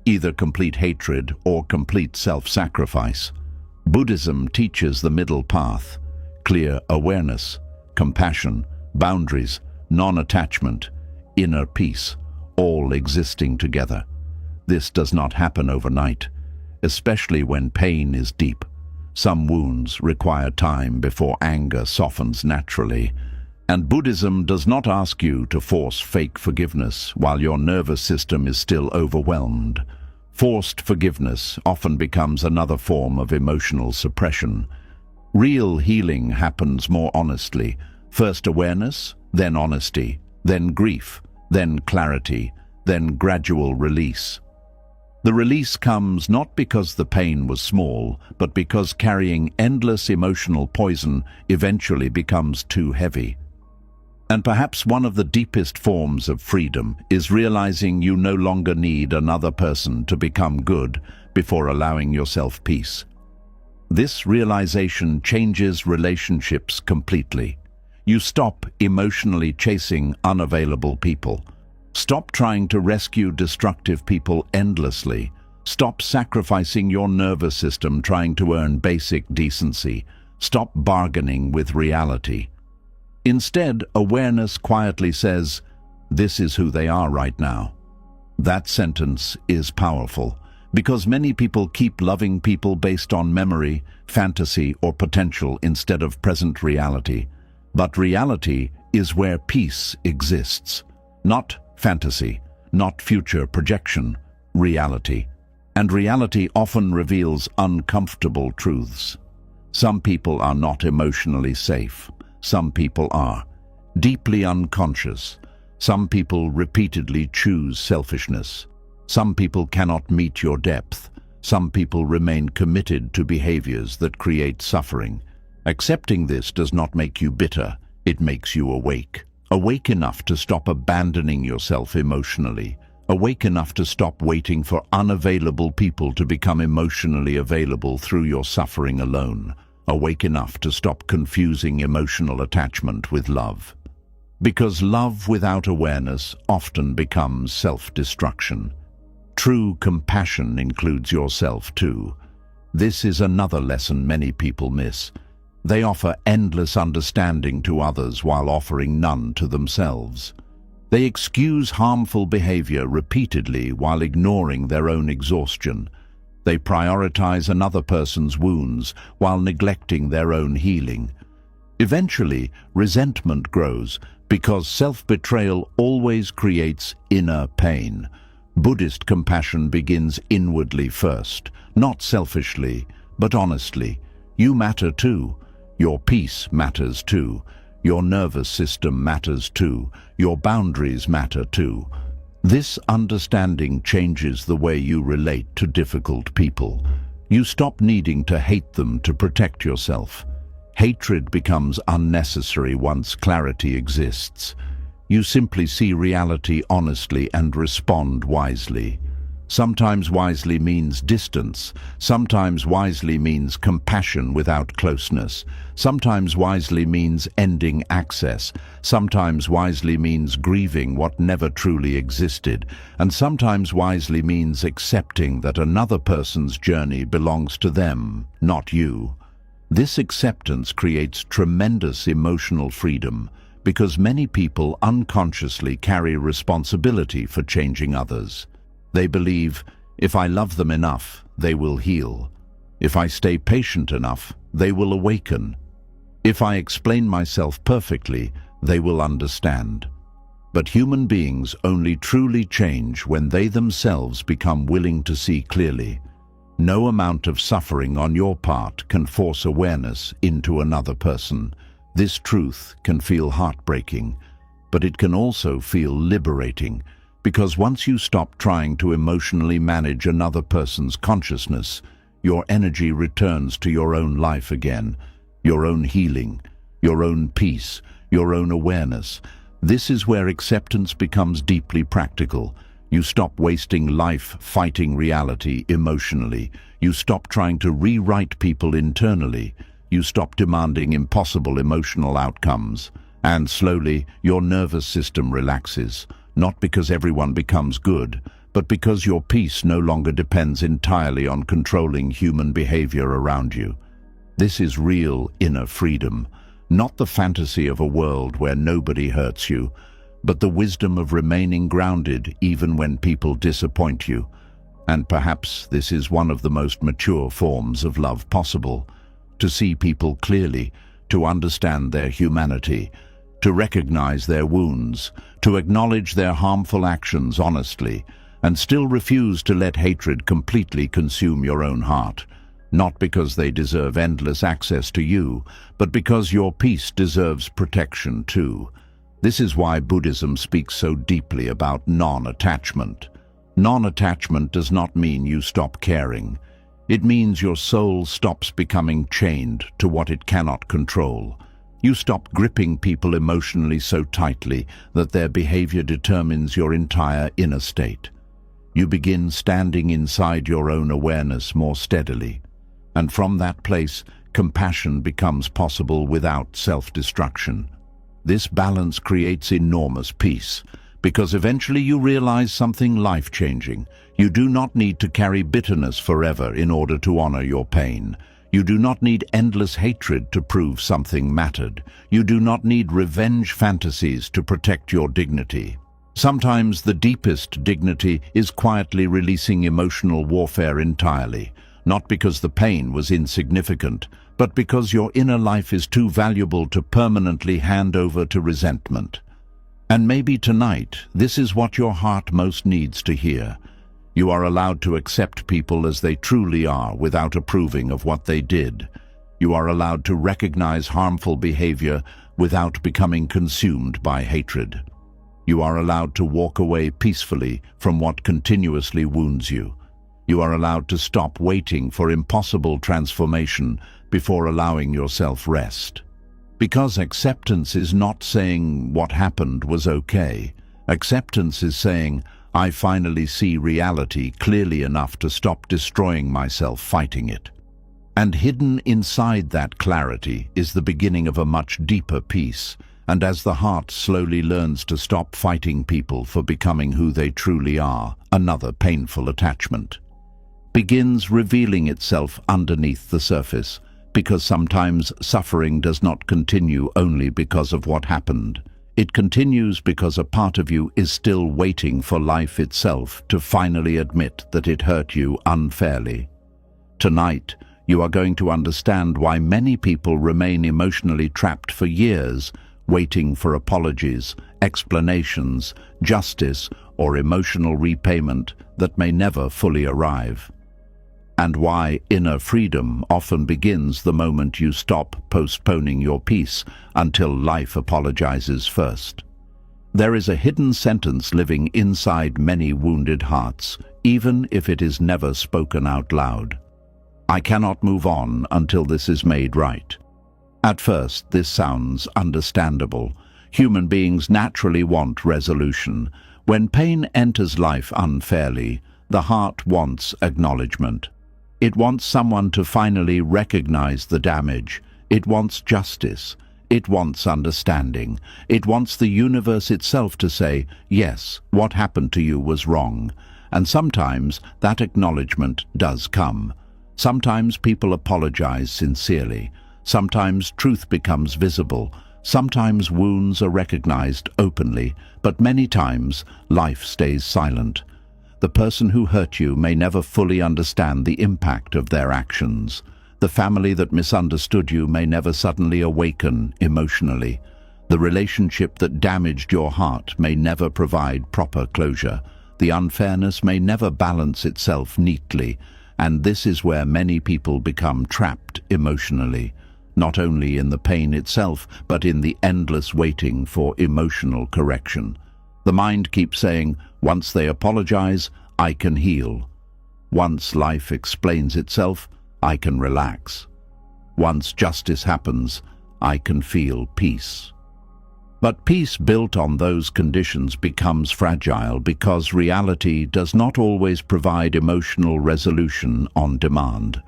either complete hatred or complete self-sacrifice. Buddhism teaches the middle path, clear awareness, compassion, boundaries, non-attachment, inner peace, all existing together. This does not happen overnight, especially when pain is deep. Some wounds require time before anger softens naturally, and Buddhism does not ask you to force fake forgiveness while your nervous system is still overwhelmed. Forced forgiveness often becomes another form of emotional suppression. Real healing happens more honestly. First awareness, then honesty, then grief, then clarity, then gradual release. The release comes not because the pain was small, but because carrying endless emotional poison eventually becomes too heavy. And perhaps one of the deepest forms of freedom is realizing you no longer need another person to become good before allowing yourself peace. This realization changes relationships completely. You stop emotionally chasing unavailable people. Stop trying to rescue destructive people endlessly. Stop sacrificing your nervous system trying to earn basic decency. Stop bargaining with reality. Instead, awareness quietly says, this is who they are right now. That sentence is powerful, because many people keep loving people based on memory, fantasy, or potential instead of present reality. But reality is where peace exists, not fantasy, not future projection, reality. and reality often reveals uncomfortable truths. Some people are not emotionally safe. Some people are deeply unconscious. Some people repeatedly choose selfishness. Some people cannot meet your depth. Some people remain committed to behaviors that create suffering. Accepting this does not make you bitter. It makes you awake. Awake enough to stop abandoning yourself emotionally. Awake enough to stop waiting for unavailable people to become emotionally available through your suffering alone. Awake enough to stop confusing emotional attachment with love. Because love without awareness often becomes self-destruction. True compassion includes yourself too. This is another lesson many people miss. They offer endless understanding to others while offering none to themselves. They excuse harmful behavior repeatedly while ignoring their own exhaustion. They prioritize another person's wounds while neglecting their own healing. Eventually, resentment grows because self-betrayal always creates inner pain. Buddhist compassion begins inwardly first, not selfishly, but honestly. You matter too. Your peace matters too. Your nervous system matters too. Your boundaries matter too. This understanding changes the way you relate to difficult people. You stop needing to hate them to protect yourself. Hatred becomes unnecessary once clarity exists. You simply see reality honestly and respond wisely. Sometimes wisely means distance. Sometimes wisely means compassion without closeness. Sometimes wisely means ending access. Sometimes wisely means grieving what never truly existed. And sometimes wisely means accepting that another person's journey belongs to them, not you. This acceptance creates tremendous emotional freedom because many people unconsciously carry responsibility for changing others. They believe, if I love them enough, they will heal. If I stay patient enough, they will awaken. If I explain myself perfectly, they will understand. But human beings only truly change when they themselves become willing to see clearly. No amount of suffering on your part can force awareness into another person. This truth can feel heartbreaking, but it can also feel liberating. Because once you stop trying to emotionally manage another person's consciousness, your energy returns to your own life again, your own healing, your own peace, your own awareness. This is where acceptance becomes deeply practical. You stop wasting life fighting reality emotionally. You stop trying to rewrite people internally. You stop demanding impossible emotional outcomes. And slowly, your nervous system relaxes. Not because everyone becomes good, but because your peace no longer depends entirely on controlling human behavior around you. This is real inner freedom, not the fantasy of a world where nobody hurts you, but the wisdom of remaining grounded even when people disappoint you. And perhaps this is one of the most mature forms of love possible, to see people clearly, to understand their humanity, to recognize their wounds, to acknowledge their harmful actions honestly, and still refuse to let hatred completely consume your own heart, not because they deserve endless access to you, but because your peace deserves protection too. This is why Buddhism speaks so deeply about non-attachment. Non-attachment does not mean you stop caring. It means your soul stops becoming chained to what it cannot control. You stop gripping people emotionally so tightly that their behavior determines your entire inner state. You begin standing inside your own awareness more steadily. And from that place, compassion becomes possible without self-destruction. This balance creates enormous peace, because eventually you realize something life-changing. You do not need to carry bitterness forever in order to honor your pain. You do not need endless hatred to prove something mattered. You do not need revenge fantasies to protect your dignity. Sometimes the deepest dignity is quietly releasing emotional warfare entirely, not because the pain was insignificant, but because your inner life is too valuable to permanently hand over to resentment. And maybe tonight, this is what your heart most needs to hear. You are allowed to accept people as they truly are without approving of what they did. You are allowed to recognize harmful behavior without becoming consumed by hatred. You are allowed to walk away peacefully from what continuously wounds you. You are allowed to stop waiting for impossible transformation before allowing yourself rest. Because acceptance is not saying what happened was okay. Acceptance is saying, I finally see reality clearly enough to stop destroying myself fighting it. And hidden inside that clarity is the beginning of a much deeper peace. And as the heart slowly learns to stop fighting people for becoming who they truly are, another painful attachment begins revealing itself underneath the surface, because sometimes suffering does not continue only because of what happened. It continues because a part of you is still waiting for life itself to finally admit that it hurt you unfairly. Tonight, you are going to understand why many people remain emotionally trapped for years, waiting for apologies, explanations, justice, or emotional repayment that may never fully arrive. And why inner freedom often begins the moment you stop postponing your peace until life apologizes first. There is a hidden sentence living inside many wounded hearts, even if it is never spoken out loud. I cannot move on until this is made right. At first, this sounds understandable. Human beings naturally want resolution. When pain enters life unfairly, the heart wants acknowledgement. It wants someone to finally recognize the damage. It wants justice. It wants understanding. It wants the universe itself to say, yes, what happened to you was wrong. And sometimes that acknowledgement does come. Sometimes people apologize sincerely. Sometimes truth becomes visible. Sometimes wounds are recognized openly, but many times life stays silent. The person who hurt you may never fully understand the impact of their actions. The family that misunderstood you may never suddenly awaken emotionally. The relationship that damaged your heart may never provide proper closure. The unfairness may never balance itself neatly, and this is where many people become trapped emotionally, not only in the pain itself, but in the endless waiting for emotional correction. The mind keeps saying, once they apologize, I can heal. Once life explains itself, I can relax. Once justice happens, I can feel peace. But peace built on those conditions becomes fragile because reality does not always provide emotional resolution on demand.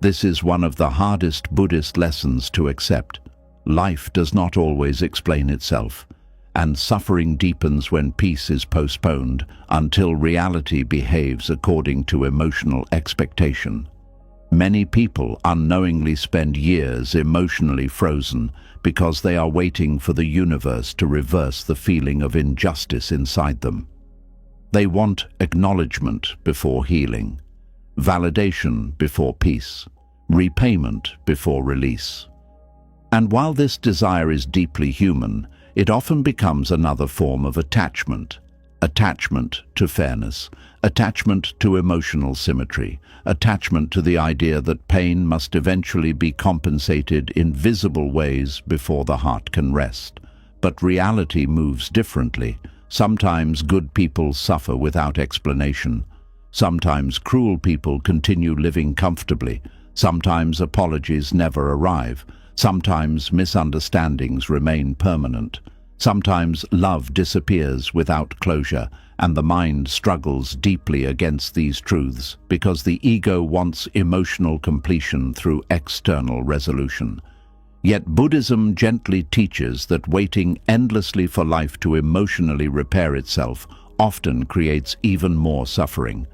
This is one of the hardest Buddhist lessons to accept. Life does not always explain itself, and suffering deepens when peace is postponed until reality behaves according to emotional expectation. Many people unknowingly spend years emotionally frozen because they are waiting for the universe to reverse the feeling of injustice inside them. They want acknowledgement before healing, validation before peace, repayment before release. And while this desire is deeply human, it often becomes another form of attachment. Attachment to fairness, attachment to emotional symmetry, attachment to the idea that pain must eventually be compensated in visible ways before the heart can rest. But reality moves differently. Sometimes good people suffer without explanation. Sometimes cruel people continue living comfortably. Sometimes apologies never arrive. Sometimes misunderstandings remain permanent. Sometimes love disappears without closure, and the mind struggles deeply against these truths because the ego wants emotional completion through external resolution. Yet Buddhism gently teaches that waiting endlessly for life to emotionally repair itself often creates even more suffering.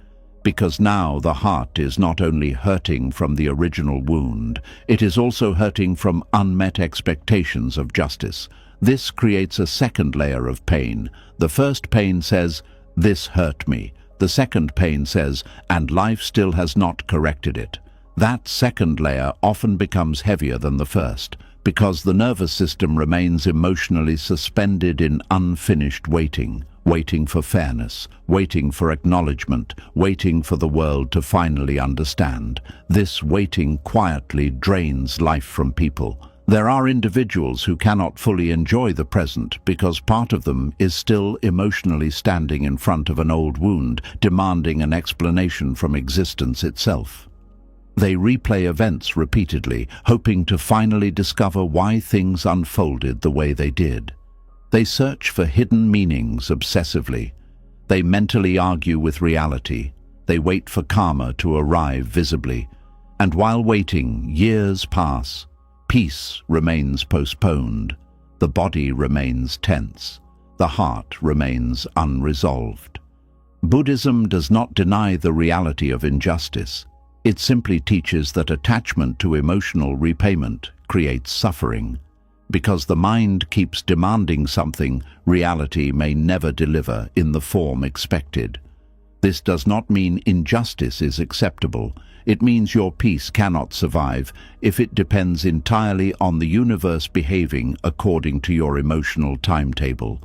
Because now the heart is not only hurting from the original wound, it is also hurting from unmet expectations of justice. This creates a second layer of pain. The first pain says, "This hurt me." The second pain says, "And life still has not corrected it." That second layer often becomes heavier than the first, because the nervous system remains emotionally suspended in unfinished waiting. waiting for fairness, waiting for acknowledgement, waiting for the world to finally understand. This waiting quietly drains life from people. There are individuals who cannot fully enjoy the present because part of them is still emotionally standing in front of an old wound, demanding an explanation from existence itself. They replay events repeatedly, hoping to finally discover why things unfolded the way they did. They search for hidden meanings obsessively. They mentally argue with reality. They wait for karma to arrive visibly. And while waiting, years pass. Peace remains postponed. The body remains tense. The heart remains unresolved. Buddhism does not deny the reality of injustice. It simply teaches that attachment to emotional repayment creates suffering. Because the mind keeps demanding something, reality may never deliver in the form expected. This does not mean injustice is acceptable. It means your peace cannot survive if it depends entirely on the universe behaving according to your emotional timetable.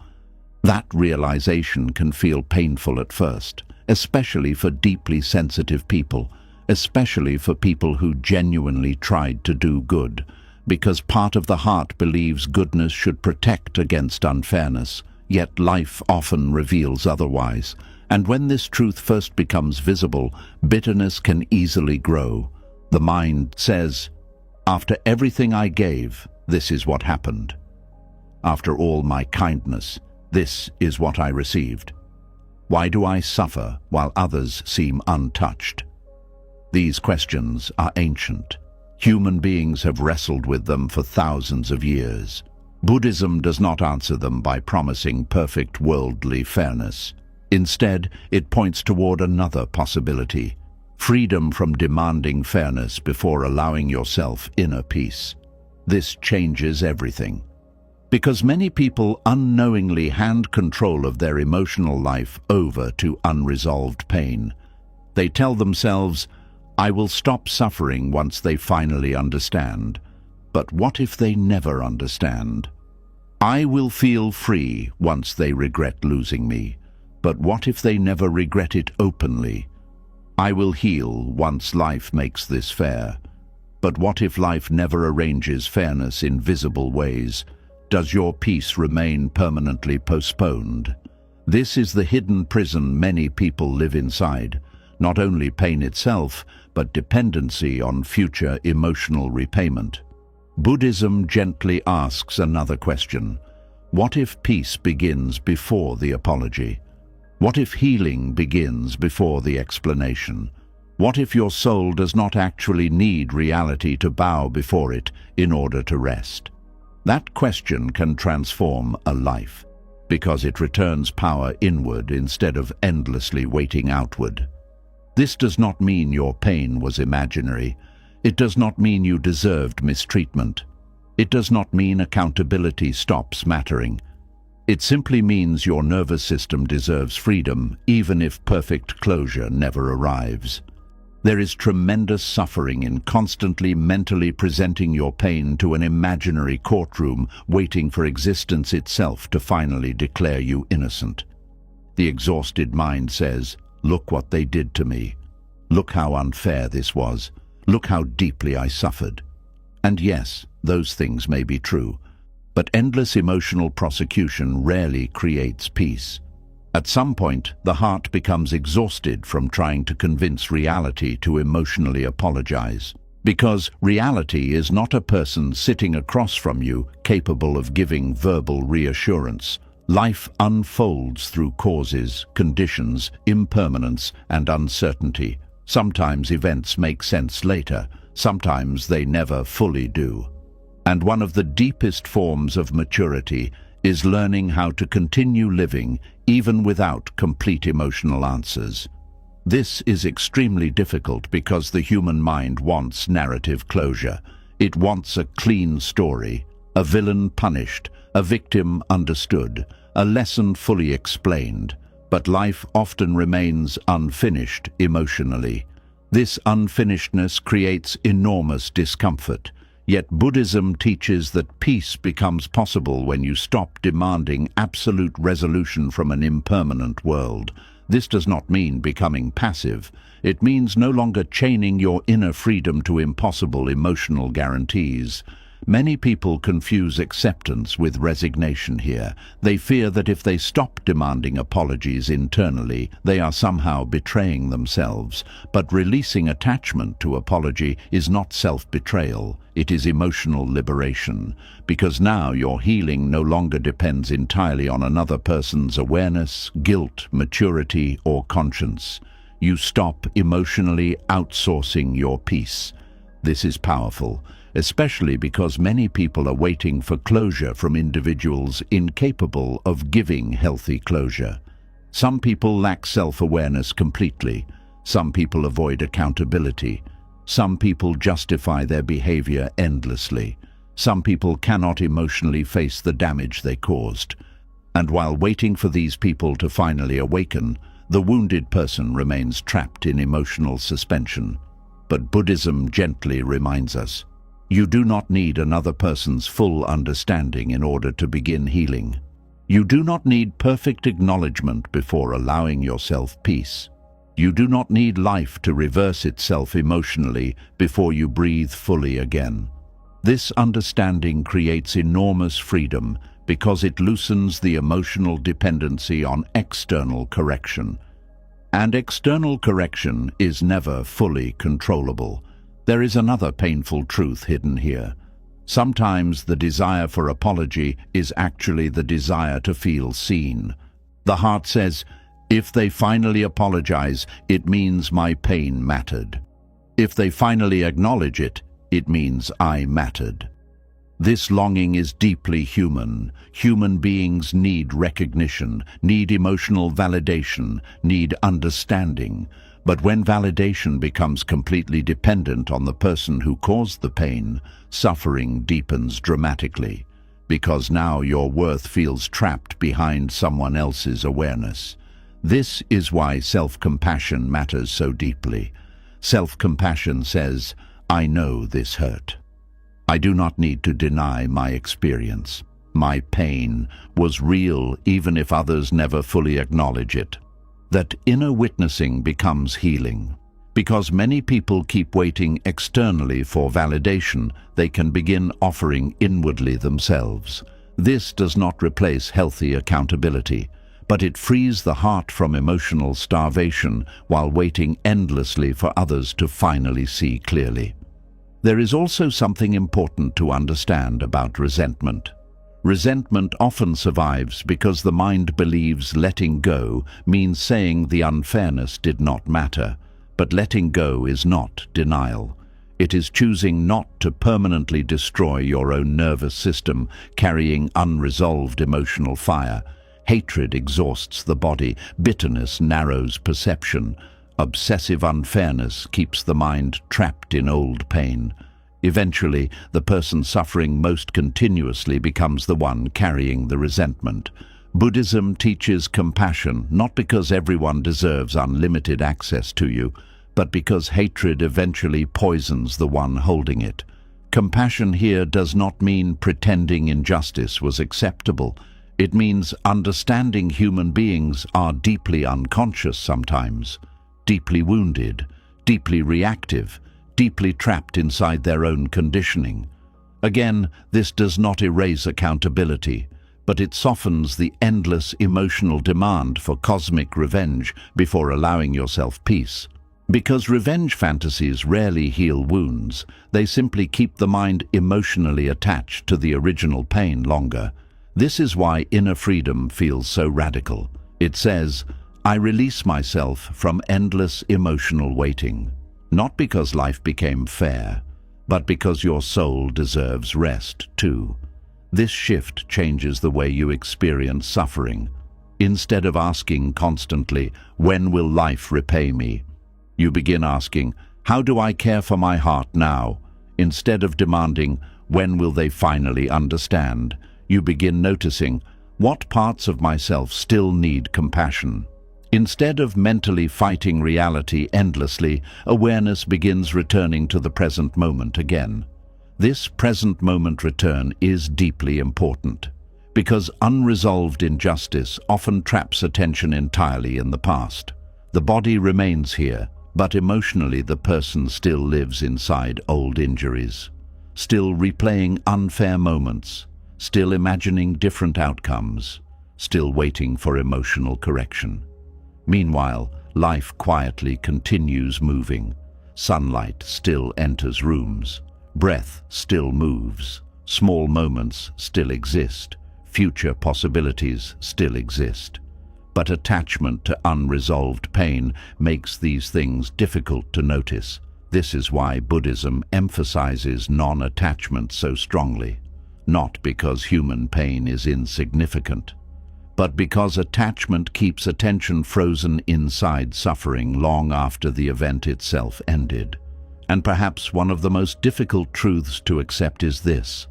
That realization can feel painful at first, especially for deeply sensitive people, especially for people who genuinely tried to do good, because part of the heart believes goodness should protect against unfairness, yet life often reveals otherwise. And when this truth first becomes visible, bitterness can easily grow. The mind says, "After everything I gave, this is what happened. After all my kindness, this is what I received. Why do I suffer while others seem untouched?" These questions are ancient. Human beings have wrestled with them for thousands of years. Buddhism does not answer them by promising perfect worldly fairness. Instead, it points toward another possibility: freedom from demanding fairness before allowing yourself inner peace. This changes everything. Because many people unknowingly hand control of their emotional life over to unresolved pain. They tell themselves, "I will stop suffering once they finally understand." But what if they never understand? "I will feel free once they regret losing me." But what if they never regret it openly? "I will heal once life makes this fair." But what if life never arranges fairness in visible ways? Does your peace remain permanently postponed? This is the hidden prison many people live inside. Not only pain itself, but dependency on future emotional repayment. Buddhism gently asks another question. What if peace begins before the apology? What if healing begins before the explanation? What if your soul does not actually need reality to bow before it in order to rest? That question can transform a life, because it returns power inward instead of endlessly waiting outward. This does not mean your pain was imaginary. It does not mean you deserved mistreatment. It does not mean accountability stops mattering. It simply means your nervous system deserves freedom, even if perfect closure never arrives. There is tremendous suffering in constantly mentally presenting your pain to an imaginary courtroom, waiting for existence itself to finally declare you innocent. The exhausted mind says, "Look what they did to me. Look how unfair this was. Look how deeply I suffered." And yes, those things may be true. But endless emotional prosecution rarely creates peace. At some point, the heart becomes exhausted from trying to convince reality to emotionally apologize. Because reality is not a person sitting across from you capable of giving verbal reassurance. Life unfolds through causes, conditions, impermanence, and uncertainty. Sometimes events make sense later, sometimes they never fully do. And one of the deepest forms of maturity is learning how to continue living even without complete emotional answers. This is extremely difficult because the human mind wants narrative closure. It wants a clean story, a villain punished, a victim understood, a lesson fully explained. But life often remains unfinished emotionally. This unfinishedness creates enormous discomfort. Yet Buddhism teaches that peace becomes possible when you stop demanding absolute resolution from an impermanent world. This does not mean becoming passive. It means no longer chaining your inner freedom to impossible emotional guarantees. Many people confuse acceptance with resignation here. They fear that if they stop demanding apologies internally, they are somehow betraying themselves. But releasing attachment to apology is not self-betrayal. It is emotional liberation, because now your healing no longer depends entirely on another person's awareness, guilt, maturity, or conscience. You stop emotionally outsourcing your peace. This is powerful, especially because many people are waiting for closure from individuals incapable of giving healthy closure. Some people lack self-awareness completely. Some people avoid accountability. Some people justify their behavior endlessly. Some people cannot emotionally face the damage they caused. And while waiting for these people to finally awaken, the wounded person remains trapped in emotional suspension. But Buddhism gently reminds us, you do not need another person's full understanding in order to begin healing. You do not need perfect acknowledgement before allowing yourself peace. You do not need life to reverse itself emotionally before you breathe fully again. This understanding creates enormous freedom because it loosens the emotional dependency on external correction. And external correction is never fully controllable. There is another painful truth hidden here. Sometimes the desire for apology is actually the desire to feel seen. The heart says, if they finally apologize, it means my pain mattered. If they finally acknowledge it, it means I mattered. This longing is deeply human. Human beings need recognition, need emotional validation, need understanding. But when validation becomes completely dependent on the person who caused the pain, suffering deepens dramatically, because now your worth feels trapped behind someone else's awareness. This is why self-compassion matters so deeply. Self-compassion says, I know this hurt. I do not need to deny my experience. My pain was real even if others never fully acknowledge it. That inner witnessing becomes healing. Because many people keep waiting externally for validation, they can begin offering inwardly themselves. This does not replace healthy accountability, but it frees the heart from emotional starvation while waiting endlessly for others to finally see clearly. There is also something important to understand about resentment. Resentment often survives because the mind believes letting go means saying the unfairness did not matter. But letting go is not denial. It is choosing not to permanently destroy your own nervous system, carrying unresolved emotional fire. Hatred exhausts the body, bitterness narrows perception, obsessive unfairness keeps the mind trapped in old pain. Eventually, the person suffering most continuously becomes the one carrying the resentment. Buddhism teaches compassion, not because everyone deserves unlimited access to you, but because hatred eventually poisons the one holding it. Compassion here does not mean pretending injustice was acceptable. It means understanding human beings are deeply unconscious sometimes, deeply wounded, deeply reactive, deeply trapped inside their own conditioning. Again, this does not erase accountability, but it softens the endless emotional demand for cosmic revenge before allowing yourself peace. Because revenge fantasies rarely heal wounds, they simply keep the mind emotionally attached to the original pain longer. This is why inner freedom feels so radical. It says, I release myself from endless emotional waiting. Not because life became fair, but because your soul deserves rest too. This shift changes the way you experience suffering. Instead of asking constantly, when will life repay me? You begin asking, how do I care for my heart now? Instead of demanding, when will they finally understand? You begin noticing, what parts of myself still need compassion? Instead of mentally fighting reality endlessly, awareness begins returning to the present moment again. This present moment return is deeply important, because unresolved injustice often traps attention entirely in the past. The body remains here, but emotionally the person still lives inside old injuries, still replaying unfair moments, still imagining different outcomes, still waiting for emotional correction. Meanwhile, life quietly continues moving. Sunlight still enters rooms. Breath still moves. Small moments still exist. Future possibilities still exist. But attachment to unresolved pain makes these things difficult to notice. This is why Buddhism emphasizes non-attachment so strongly. Not because human pain is insignificant, but because attachment keeps attention frozen inside suffering long after the event itself ended. And perhaps one of the most difficult truths to accept is this: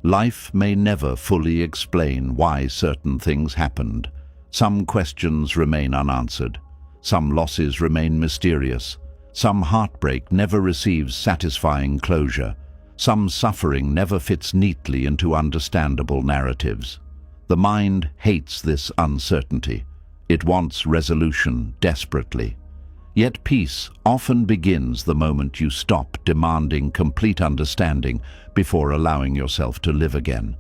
life may never fully explain why certain things happened. Some questions remain unanswered. Some losses remain mysterious. Some heartbreak never receives satisfying closure. Some suffering never fits neatly into understandable narratives. The mind hates this uncertainty. It wants resolution desperately. Yet peace often begins the moment you stop demanding complete understanding before allowing yourself to live again.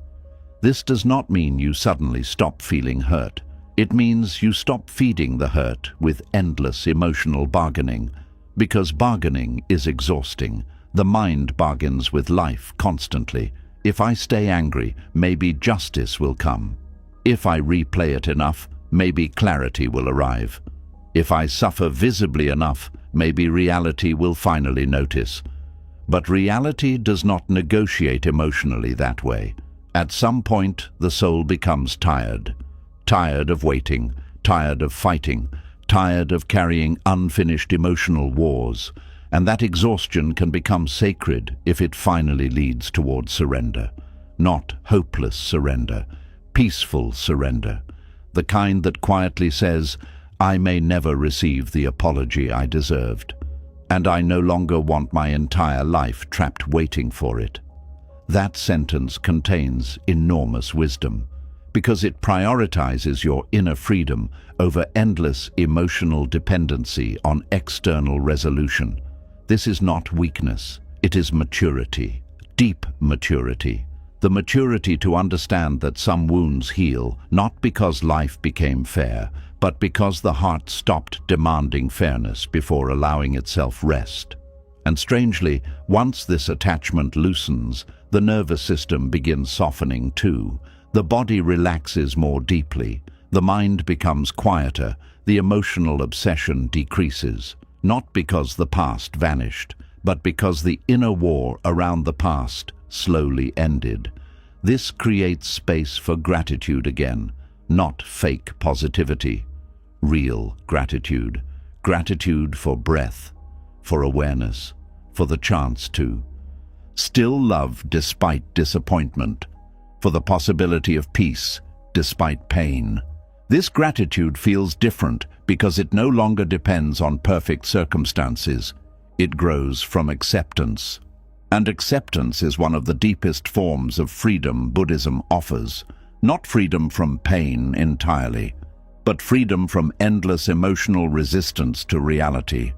This does not mean you suddenly stop feeling hurt. It means you stop feeding the hurt with endless emotional bargaining. Because bargaining is exhausting. The mind bargains with life constantly. If I stay angry, maybe justice will come. If I replay it enough, maybe clarity will arrive. If I suffer visibly enough, maybe reality will finally notice. But reality does not negotiate emotionally that way. At some point, the soul becomes tired. Tired of waiting, tired of fighting, tired of carrying unfinished emotional wars. And that exhaustion can become sacred if it finally leads toward surrender. Not hopeless surrender, peaceful surrender. The kind that quietly says, I may never receive the apology I deserved, and I no longer want my entire life trapped waiting for it. That sentence contains enormous wisdom, because it prioritizes your inner freedom over endless emotional dependency on external resolution. This is not weakness, it is maturity, deep maturity. The maturity to understand that some wounds heal, not because life became fair, but because the heart stopped demanding fairness before allowing itself rest. And strangely, once this attachment loosens, the nervous system begins softening too. The body relaxes more deeply, the mind becomes quieter, the emotional obsession decreases. Not because the past vanished, but because the inner war around the past slowly ended. This creates space for gratitude again, not fake positivity. Real gratitude. Gratitude for breath, for awareness, for the chance to still love despite disappointment, for the possibility of peace despite pain. This gratitude feels different because it no longer depends on perfect circumstances. It grows from acceptance. And acceptance is one of the deepest forms of freedom Buddhism offers. Not freedom from pain entirely, but freedom from endless emotional resistance to reality.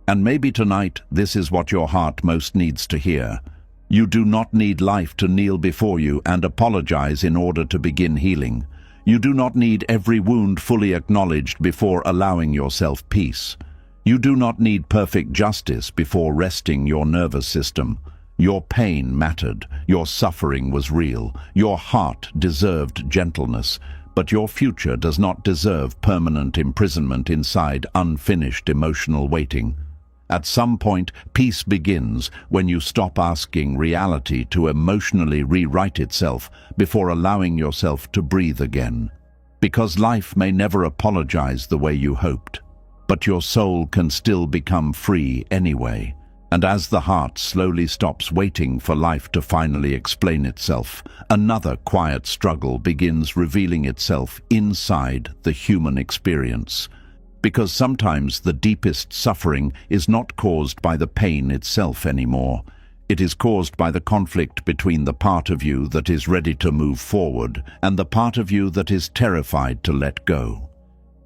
And maybe tonight this is what your heart most needs to hear. You do not need life to kneel before you and apologize in order to begin healing. You do not need every wound fully acknowledged before allowing yourself peace. You do not need perfect justice before resting your nervous system. Your pain mattered, your suffering was real, your heart deserved gentleness, but your future does not deserve permanent imprisonment inside unfinished emotional waiting. At some point, peace begins when you stop asking reality to emotionally rewrite itself before allowing yourself to breathe again. Because life may never apologize the way you hoped, but your soul can still become free anyway. And as the heart slowly stops waiting for life to finally explain itself, another quiet struggle begins revealing itself inside the human experience. Because sometimes the deepest suffering is not caused by the pain itself anymore. It is caused by the conflict between the part of you that is ready to move forward and the part of you that is terrified to let go.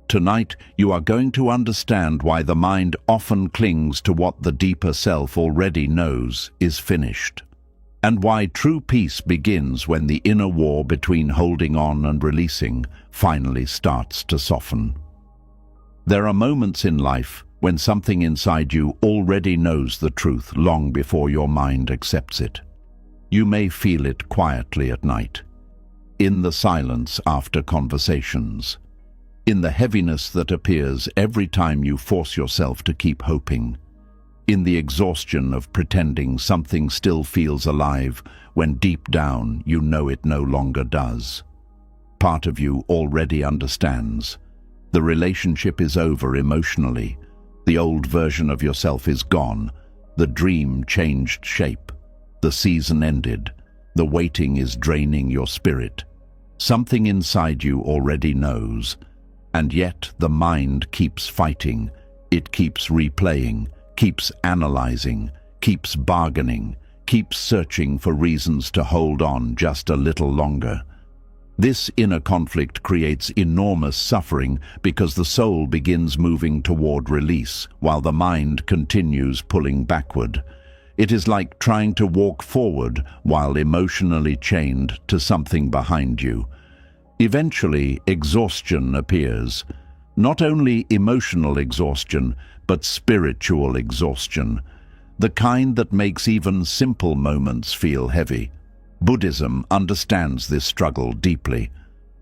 Tonight, you are going to understand why the mind often clings to what the deeper self already knows is finished, and why true peace begins when the inner war between holding on and releasing finally starts to soften. There are moments in life when something inside you already knows the truth long before your mind accepts it. You may feel it quietly at night, in the silence after conversations, in the heaviness that appears every time you force yourself to keep hoping, in the exhaustion of pretending something still feels alive when deep down you know it no longer does. Part of you already understands. The relationship is over emotionally. The old version of yourself is gone. The dream changed shape. The season ended. The waiting is draining your spirit. Something inside you already knows. And yet the mind keeps fighting. It keeps replaying, keeps analyzing, keeps bargaining, keeps searching for reasons to hold on just a little longer. This inner conflict creates enormous suffering because the soul begins moving toward release while the mind continues pulling backward. It is like trying to walk forward while emotionally chained to something behind you. Eventually, exhaustion appears. Not only emotional exhaustion, but spiritual exhaustion. The kind that makes even simple moments feel heavy. Buddhism understands this struggle deeply.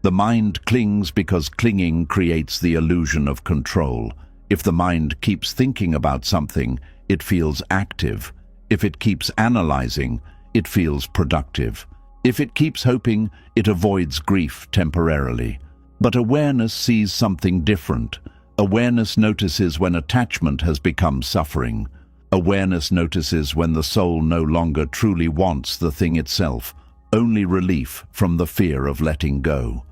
The mind clings because clinging creates the illusion of control. If the mind keeps thinking about something, it feels active. If it keeps analyzing, it feels productive. If it keeps hoping, it avoids grief temporarily. But awareness sees something different. Awareness notices when attachment has become suffering. Awareness notices when the soul no longer truly wants the thing itself, only relief from the fear of letting go.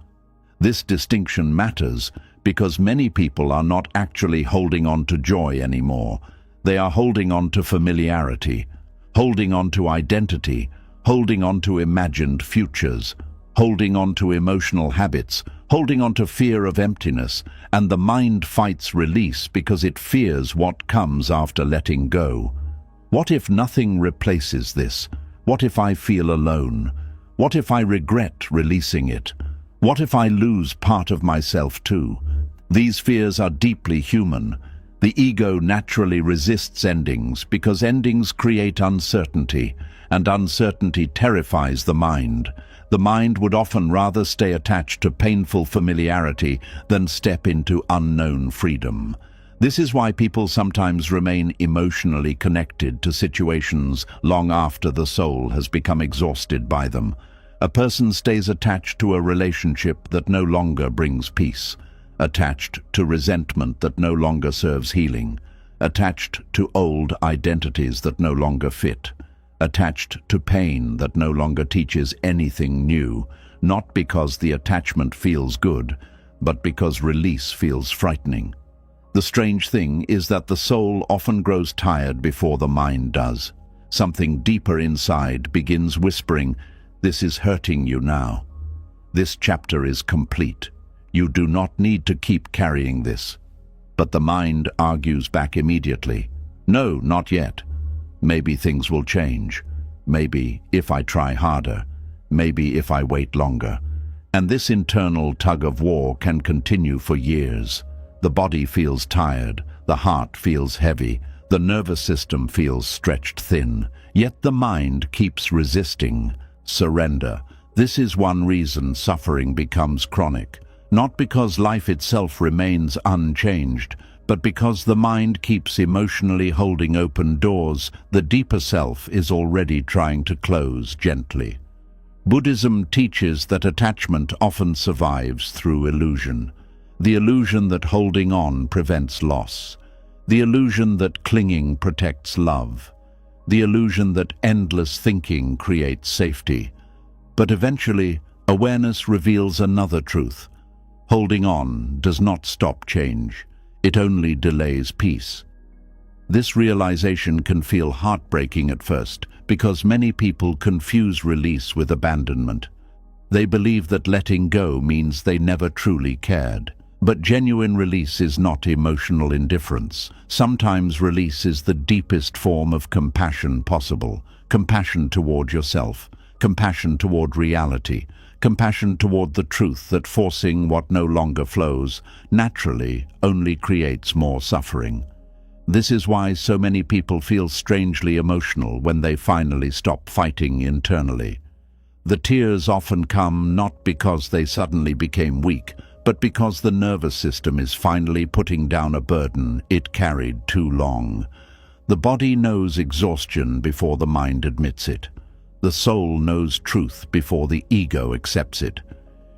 This distinction matters because many people are not actually holding on to joy anymore. They are holding on to familiarity, holding on to identity, holding on to imagined futures, holding on to emotional habits, holding on to fear of emptiness, and the mind fights release because it fears what comes after letting go. What if nothing replaces this? What if I feel alone? What if I regret releasing it? What if I lose part of myself too? These fears are deeply human. The ego naturally resists endings because endings create uncertainty, and uncertainty terrifies the mind. The mind would often rather stay attached to painful familiarity than step into unknown freedom. This is why people sometimes remain emotionally connected to situations long after the soul has become exhausted by them. A person stays attached to a relationship that no longer brings peace, attached to resentment that no longer serves healing, attached to old identities that no longer fit, attached to pain that no longer teaches anything new, not because the attachment feels good, but because release feels frightening. The strange thing is that the soul often grows tired before the mind does. Something deeper inside begins whispering, "This is hurting you now. This chapter is complete. You do not need to keep carrying this." But the mind argues back immediately, "No, not yet. Maybe things will change. Maybe if I try harder. Maybe if I wait longer." And this internal tug-of-war can continue for years. The body feels tired, the heart feels heavy, the nervous system feels stretched thin, yet the mind keeps resisting. Surrender. This is one reason suffering becomes chronic, not because life itself remains unchanged, but because the mind keeps emotionally holding open doors the deeper self is already trying to close gently. Buddhism teaches that attachment often survives through illusion. The illusion that holding on prevents loss. The illusion that clinging protects love. The illusion that endless thinking creates safety. But eventually, awareness reveals another truth. Holding on does not stop change. It only delays peace. This realization can feel heartbreaking at first because many people confuse release with abandonment. They believe that letting go means they never truly cared. But genuine release is not emotional indifference. Sometimes release is the deepest form of compassion possible. Compassion toward yourself, compassion toward reality, compassion toward the truth that forcing what no longer flows naturally only creates more suffering. This is why so many people feel strangely emotional when they finally stop fighting internally. The tears often come not because they suddenly became weak, but because the nervous system is finally putting down a burden it carried too long. The body knows exhaustion before the mind admits it. The soul knows truth before the ego accepts it.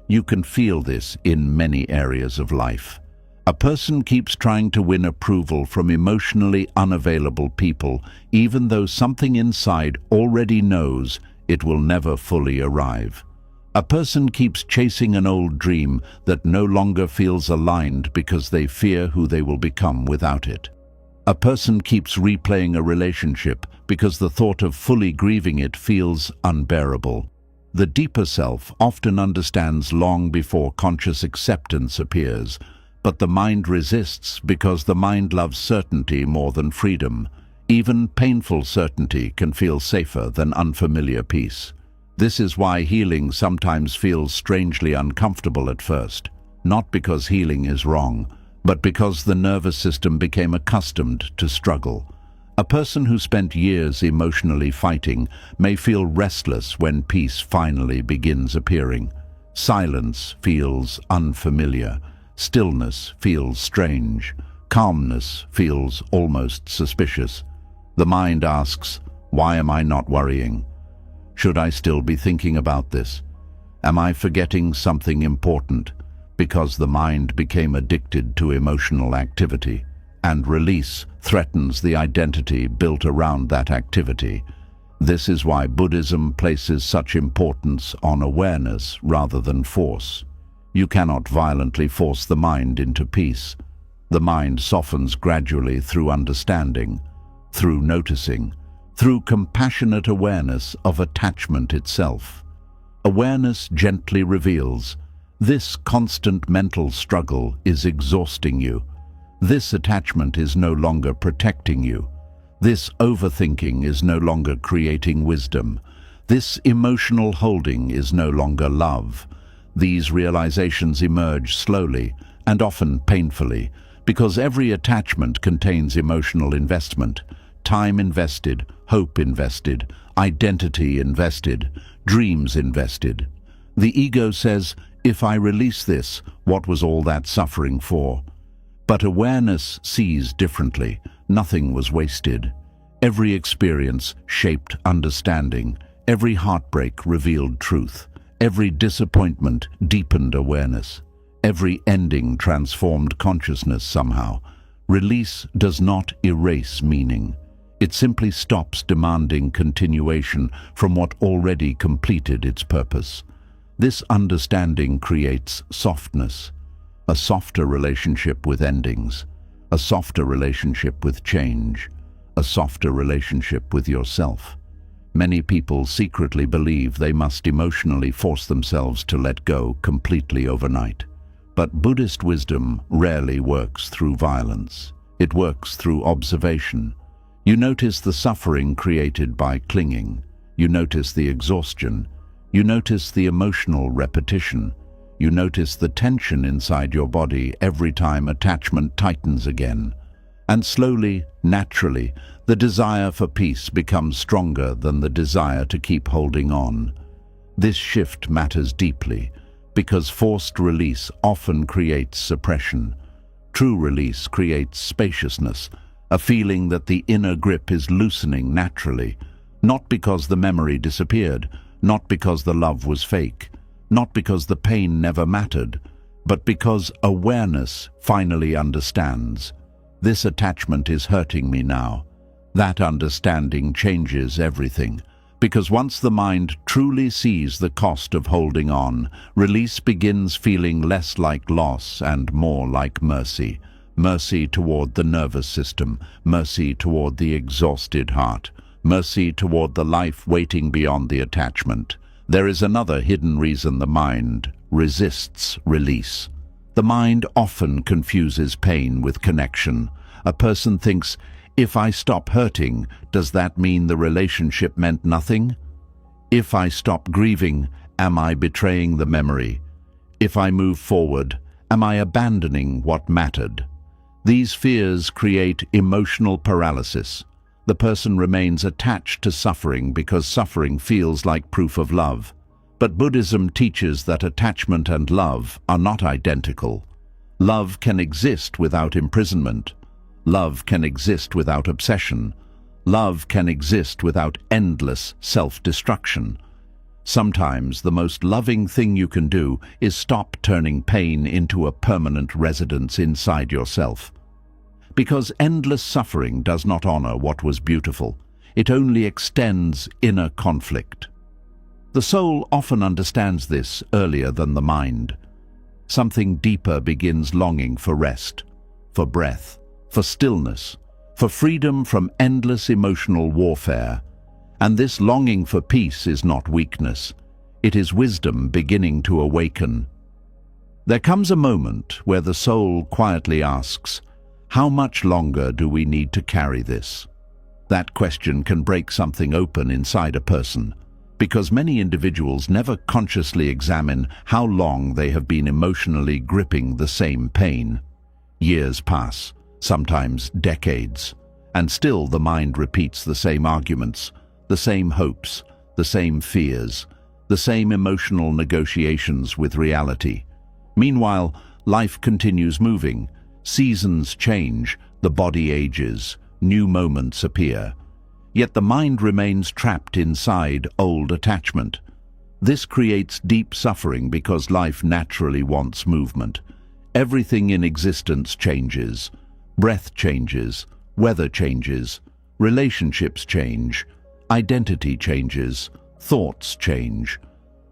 You can feel this in many areas of life. A person keeps trying to win approval from emotionally unavailable people, even though something inside already knows it will never fully arrive. A person keeps chasing an old dream that no longer feels aligned because they fear who they will become without it. A person keeps replaying a relationship because the thought of fully grieving it feels unbearable. The deeper self often understands long before conscious acceptance appears, but the mind resists because the mind loves certainty more than freedom. Even painful certainty can feel safer than unfamiliar peace. This is why healing sometimes feels strangely uncomfortable at first, not because healing is wrong, but because the nervous system became accustomed to struggle. A person who spent years emotionally fighting may feel restless when peace finally begins appearing. Silence feels unfamiliar. Stillness feels strange. Calmness feels almost suspicious. The mind asks, "Why am I not worrying? Should I still be thinking about this? Am I forgetting something important?" Because the mind became addicted to emotional activity, and release threatens the identity built around that activity. This is why Buddhism places such importance on awareness rather than force. You cannot violently force the mind into peace. The mind softens gradually through understanding, through noticing, through compassionate awareness of attachment itself. Awareness gently reveals, this constant mental struggle is exhausting you. This attachment is no longer protecting you. This overthinking is no longer creating wisdom. This emotional holding is no longer love. These realizations emerge slowly and often painfully because every attachment contains emotional investment. Time invested, hope invested, identity invested, dreams invested. The ego says, if I release this, what was all that suffering for? But awareness sees differently. Nothing was wasted. Every experience shaped understanding. Every heartbreak revealed truth. Every disappointment deepened awareness. Every ending transformed consciousness somehow. Release does not erase meaning. It simply stops demanding continuation from what already completed its purpose. This understanding creates softness, a softer relationship with endings, a softer relationship with change, a softer relationship with yourself. Many people secretly believe they must emotionally force themselves to let go completely overnight. But Buddhist wisdom rarely works through violence. It works through observation. You notice the suffering created by clinging. You notice the exhaustion. You notice the emotional repetition. You notice the tension inside your body every time attachment tightens again. And slowly, naturally, the desire for peace becomes stronger than the desire to keep holding on. This shift matters deeply because forced release often creates suppression. True release creates spaciousness, a feeling that the inner grip is loosening naturally, not because the memory disappeared, not because the love was fake, not because the pain never mattered, but because awareness finally understands. This attachment is hurting me now. That understanding changes everything, because once the mind truly sees the cost of holding on, release begins feeling less like loss and more like mercy. Mercy toward the nervous system, mercy toward the exhausted heart, mercy toward the life waiting beyond the attachment. There is another hidden reason the mind resists release. The mind often confuses pain with connection. A person thinks, if I stop hurting, does that mean the relationship meant nothing? If I stop grieving, am I betraying the memory? If I move forward, am I abandoning what mattered? These fears create emotional paralysis. The person remains attached to suffering because suffering feels like proof of love. But Buddhism teaches that attachment and love are not identical. Love can exist without imprisonment. Love can exist without obsession. Love can exist without endless self-destruction. Sometimes the most loving thing you can do is stop turning pain into a permanent residence inside yourself. Because endless suffering does not honor what was beautiful. It only extends inner conflict. The soul often understands this earlier than the mind. Something deeper begins longing for rest, for breath, for stillness, for freedom from endless emotional warfare. And this longing for peace is not weakness. It is wisdom beginning to awaken. There comes a moment where the soul quietly asks, how much longer do we need to carry this? That question can break something open inside a person, because many individuals never consciously examine how long they have been emotionally gripping the same pain. Years pass, sometimes decades, and still the mind repeats the same arguments, the same hopes, the same fears, the same emotional negotiations with reality. Meanwhile, life continues moving. Seasons change, the body ages, new moments appear. Yet the mind remains trapped inside old attachment. This creates deep suffering because life naturally wants movement. Everything in existence changes. Breath changes, weather changes, relationships change, identity changes, thoughts change.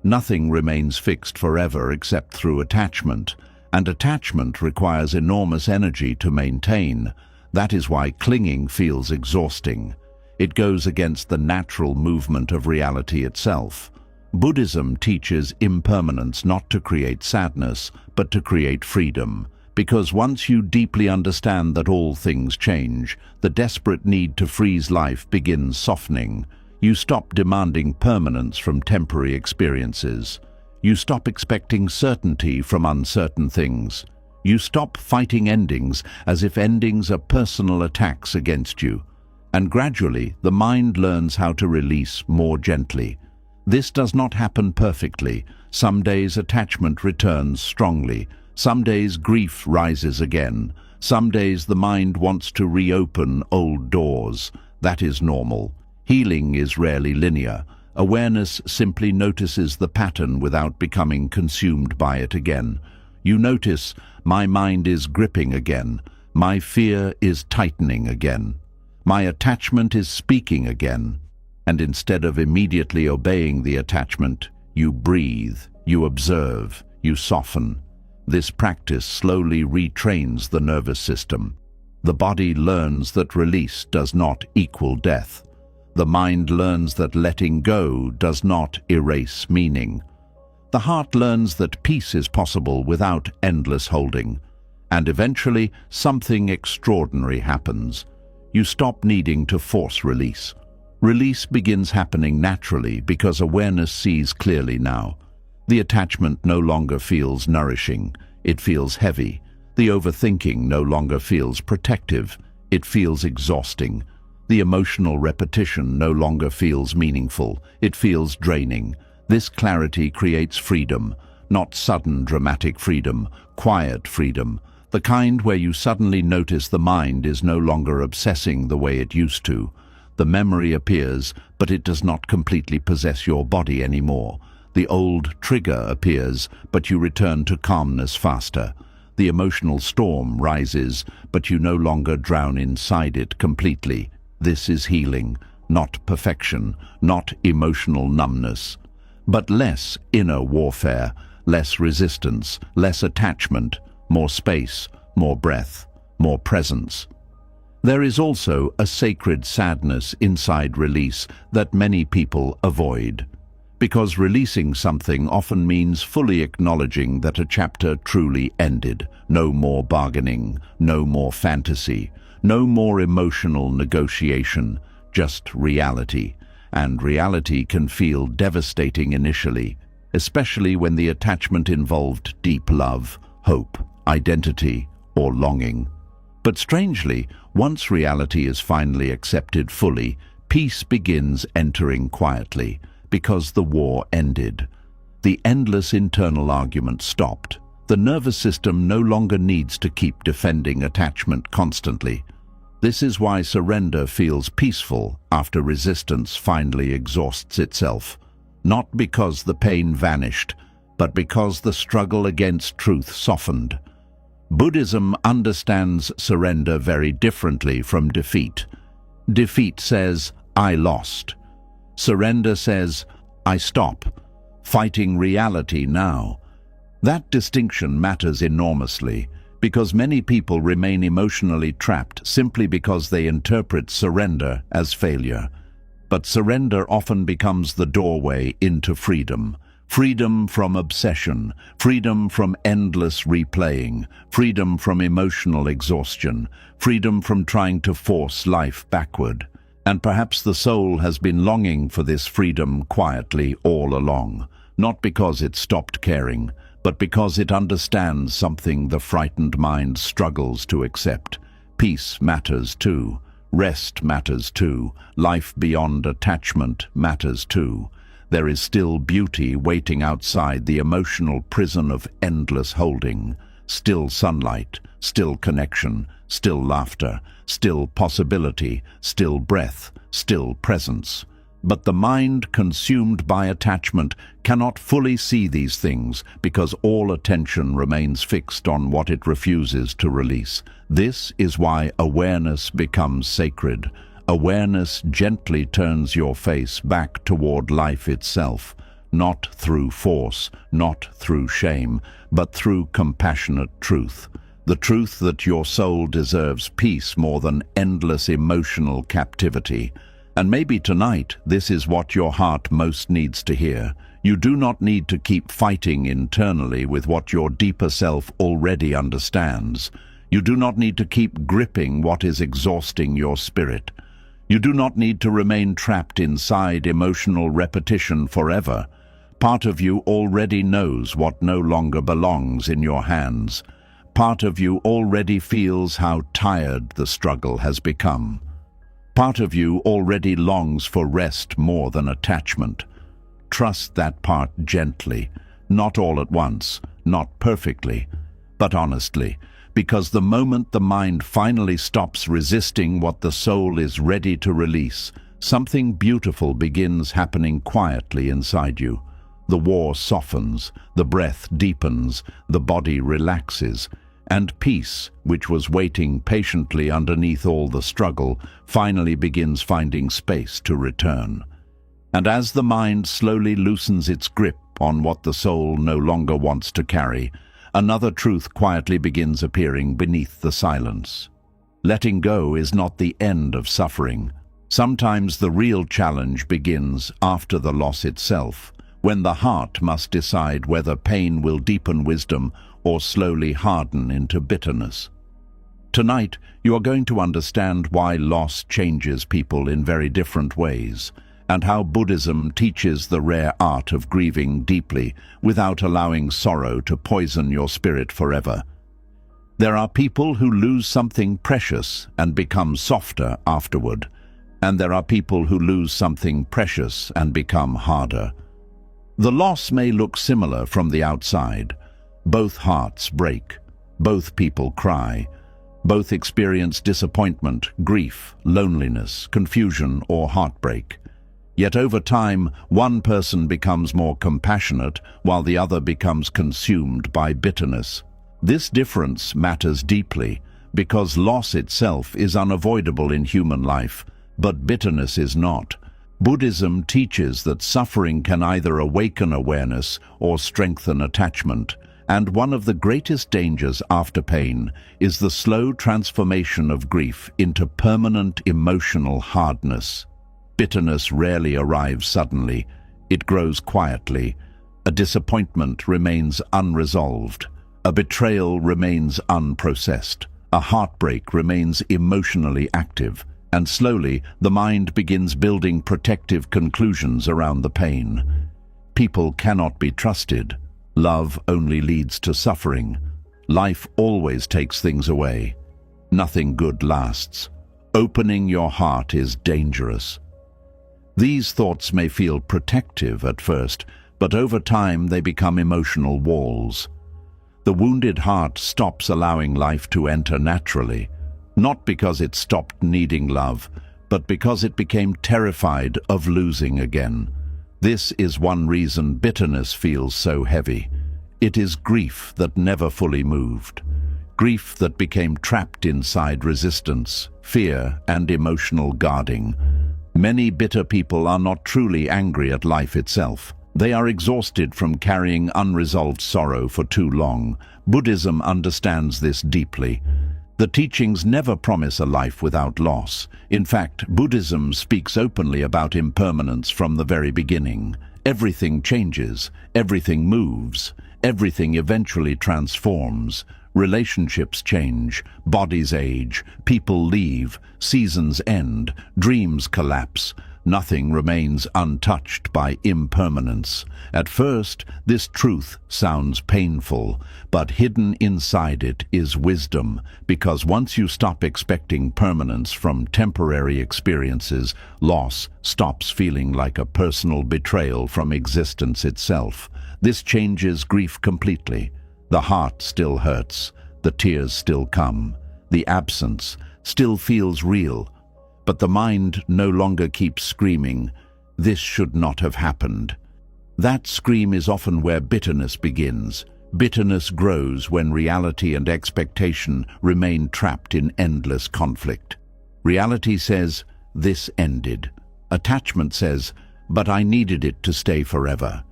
Nothing remains fixed forever except through attachment, and attachment requires enormous energy to maintain. That is why clinging feels exhausting. It goes against the natural movement of reality itself. Buddhism teaches impermanence not to create sadness, but to create freedom. Because once you deeply understand that all things change, the desperate need to freeze life begins softening. You stop demanding permanence from temporary experiences. You stop expecting certainty from uncertain things. You stop fighting endings as if endings are personal attacks against you. And gradually, the mind learns how to release more gently. This does not happen perfectly. Some days attachment returns strongly. Some days grief rises again. Some days the mind wants to reopen old doors. That is normal. Healing is rarely linear. Awareness simply notices the pattern without becoming consumed by it again. You notice, my mind is gripping again. My fear is tightening again. My attachment is speaking again. And instead of immediately obeying the attachment, you breathe, you observe, you soften. This practice slowly retrains the nervous system. The body learns that release does not equal death. The mind learns that letting go does not erase meaning. The heart learns that peace is possible without endless holding. And eventually, something extraordinary happens. You stop needing to force release. Release begins happening naturally because awareness sees clearly now. The attachment no longer feels nourishing, it feels heavy. The overthinking no longer feels protective, it feels exhausting. The emotional repetition no longer feels meaningful, it feels draining. This clarity creates freedom, not sudden dramatic freedom, quiet freedom, the kind where you suddenly notice the mind is no longer obsessing the way it used to. The memory appears, but it does not completely possess your body anymore. The old trigger appears, but you return to calmness faster. The emotional storm rises, but you no longer drown inside it completely. This is healing, not perfection, not emotional numbness, but less inner warfare, less resistance, less attachment, more space, more breath, more presence. There is also a sacred sadness inside release that many people avoid, because releasing something often means fully acknowledging that a chapter truly ended. No more bargaining, no more fantasy, no more emotional negotiation, just reality. And reality can feel devastating initially, especially when the attachment involved deep love, hope, identity, or longing. But strangely, once reality is finally accepted fully, peace begins entering quietly, because the war ended. The endless internal argument stopped. The nervous system no longer needs to keep defending attachment constantly. This is why surrender feels peaceful after resistance finally exhausts itself. Not because the pain vanished, but because the struggle against truth softened. Buddhism understands surrender very differently from defeat. Defeat says, "I lost." Surrender says, "I stop, fighting reality now." That distinction matters enormously, because many people remain emotionally trapped simply because they interpret surrender as failure. But surrender often becomes the doorway into freedom. Freedom from obsession, freedom from endless replaying, freedom from emotional exhaustion, freedom from trying to force life backward. And perhaps the soul has been longing for this freedom quietly all along, not because it stopped caring, but because it understands something the frightened mind struggles to accept. Peace matters too. Rest matters too. Life beyond attachment matters too. There is still beauty waiting outside the emotional prison of endless holding. Still sunlight, still connection, still laughter, still possibility, still breath, still presence. But the mind consumed by attachment cannot fully see these things because all attention remains fixed on what it refuses to release. This is why awareness becomes sacred. Awareness gently turns your face back toward life itself, not through force, not through shame, but through compassionate truth. The truth that your soul deserves peace more than endless emotional captivity. And maybe tonight, this is what your heart most needs to hear. You do not need to keep fighting internally with what your deeper self already understands. You do not need to keep gripping what is exhausting your spirit. You do not need to remain trapped inside emotional repetition forever. Part of you already knows what no longer belongs in your hands. Part of you already feels how tired the struggle has become. Part of you already longs for rest more than attachment. Trust that part gently, not all at once, not perfectly, but honestly, because the moment the mind finally stops resisting what the soul is ready to release, something beautiful begins happening quietly inside you. The war softens, the breath deepens, the body relaxes, and peace, which was waiting patiently underneath all the struggle, finally begins finding space to return. And as the mind slowly loosens its grip on what the soul no longer wants to carry, another truth quietly begins appearing beneath the silence. Letting go is not the end of suffering. Sometimes the real challenge begins after the loss itself, when the heart must decide whether pain will deepen wisdom or slowly harden into bitterness. Tonight, you are going to understand why loss changes people in very different ways, and how Buddhism teaches the rare art of grieving deeply without allowing sorrow to poison your spirit forever. There are people who lose something precious and become softer afterward, and there are people who lose something precious and become harder. The loss may look similar from the outside. Both hearts break, both people cry, both experience disappointment, grief, loneliness, confusion, or heartbreak. Yet over time, one person becomes more compassionate while the other becomes consumed by bitterness. This difference matters deeply because loss itself is unavoidable in human life, but bitterness is not. Buddhism teaches that suffering can either awaken awareness or strengthen attachment, And one of the greatest dangers after pain is the slow transformation of grief into permanent emotional hardness. Bitterness rarely arrives suddenly. It grows quietly. A disappointment remains unresolved. A betrayal remains unprocessed. A heartbreak remains emotionally active. And slowly, the mind begins building protective conclusions around the pain. People cannot be trusted. Love only leads to suffering. Life always takes things away. Nothing good lasts. Opening your heart is dangerous. These thoughts may feel protective at first, but over time they become emotional walls. The wounded heart stops allowing life to enter naturally, not because it stopped needing love, but because it became terrified of losing again. This is one reason bitterness feels so heavy. It is grief that never fully moved. Grief that became trapped inside resistance, fear, and emotional guarding. Many bitter people are not truly angry at life itself. They are exhausted from carrying unresolved sorrow for too long. Buddhism understands this deeply. The teachings never promise a life without loss. In fact, Buddhism speaks openly about impermanence from the very beginning. Everything changes, everything moves, everything eventually transforms. Relationships change, bodies age, people leave, seasons end, dreams collapse. Nothing remains untouched by impermanence. At first, this truth sounds painful, but hidden inside it is wisdom, because once you stop expecting permanence from temporary experiences, loss stops feeling like a personal betrayal from existence itself. This changes grief completely. The heart still hurts, the tears still come, the absence still feels real, but the mind no longer keeps screaming, "This should not have happened." That scream is often where bitterness begins. Bitterness grows when reality and expectation remain trapped in endless conflict. Reality says, "This ended." Attachment says, "But I needed it to stay forever."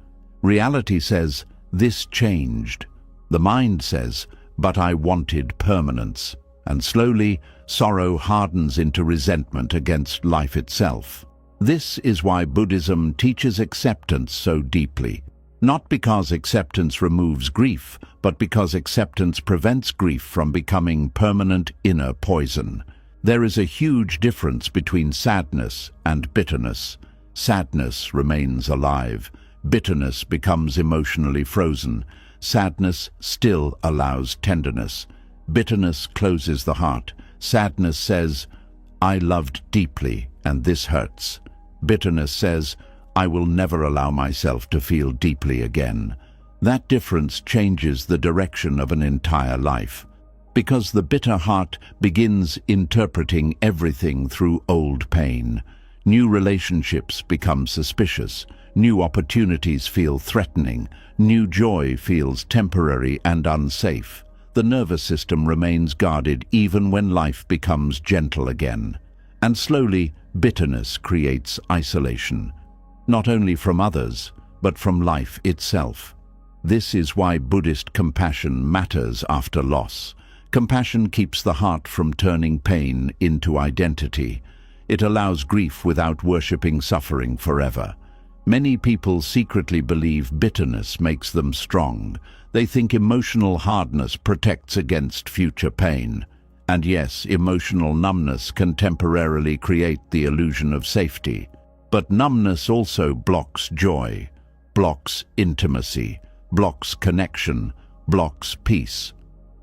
Reality says, "This changed." The mind says, "But I wanted permanence." And slowly, sorrow hardens into resentment against life itself. This is why Buddhism teaches acceptance so deeply. Not because acceptance removes grief, but because acceptance prevents grief from becoming permanent inner poison. There is a huge difference between sadness and bitterness. Sadness remains alive. Bitterness becomes emotionally frozen. Sadness still allows tenderness. Bitterness closes the heart. Sadness says, "I loved deeply, and this hurts." Bitterness says, "I will never allow myself to feel deeply again." That difference changes the direction of an entire life, because the bitter heart begins interpreting everything through old pain. New relationships become suspicious. New opportunities feel threatening. New joy feels temporary and unsafe. The nervous system remains guarded even when life becomes gentle again. And slowly, bitterness creates isolation, not only from others, but from life itself. This is why Buddhist compassion matters after loss. Compassion keeps the heart from turning pain into identity. It allows grief without worshipping suffering forever. Many people secretly believe bitterness makes them strong. They think emotional hardness protects against future pain. And yes, emotional numbness can temporarily create the illusion of safety. But numbness also blocks joy, blocks intimacy, blocks connection, blocks peace.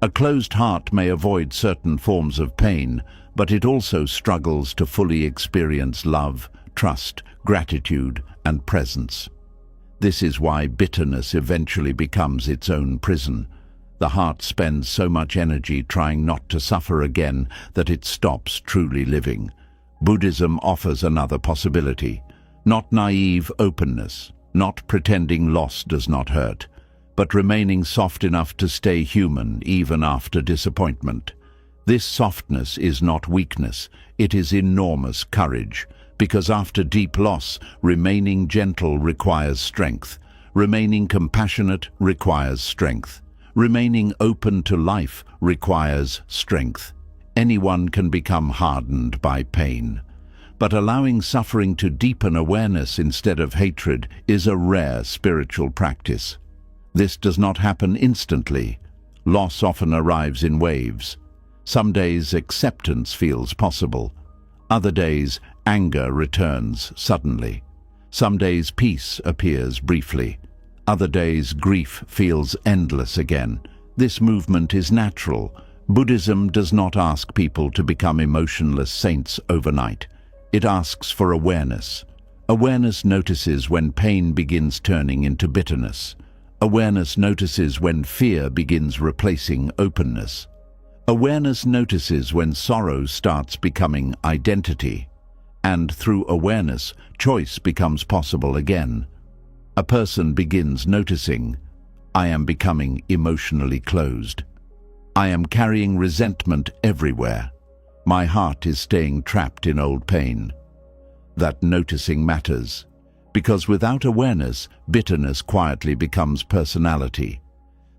A closed heart may avoid certain forms of pain, but it also struggles to fully experience love, trust, gratitude, and presence. This is why bitterness eventually becomes its own prison. The heart spends so much energy trying not to suffer again that it stops truly living. Buddhism offers another possibility. Not naive openness, not pretending loss does not hurt, but remaining soft enough to stay human even after disappointment. This softness is not weakness, it is enormous courage, because after deep loss, remaining gentle requires strength. Remaining compassionate requires strength. Remaining open to life requires strength. Anyone can become hardened by pain. But allowing suffering to deepen awareness instead of hatred is a rare spiritual practice. This does not happen instantly. Loss often arrives in waves. Some days acceptance feels possible. Other days anger returns suddenly. Some days peace appears briefly. Other days grief feels endless again. This movement is natural. Buddhism does not ask people to become emotionless saints overnight. It asks for awareness. Awareness notices when pain begins turning into bitterness. Awareness notices when fear begins replacing openness. Awareness notices when sorrow starts becoming identity. And through awareness, choice becomes possible again. A person begins noticing, I am becoming emotionally closed. I am carrying resentment everywhere. My heart is staying trapped in old pain. That noticing matters, because without awareness, bitterness quietly becomes personality.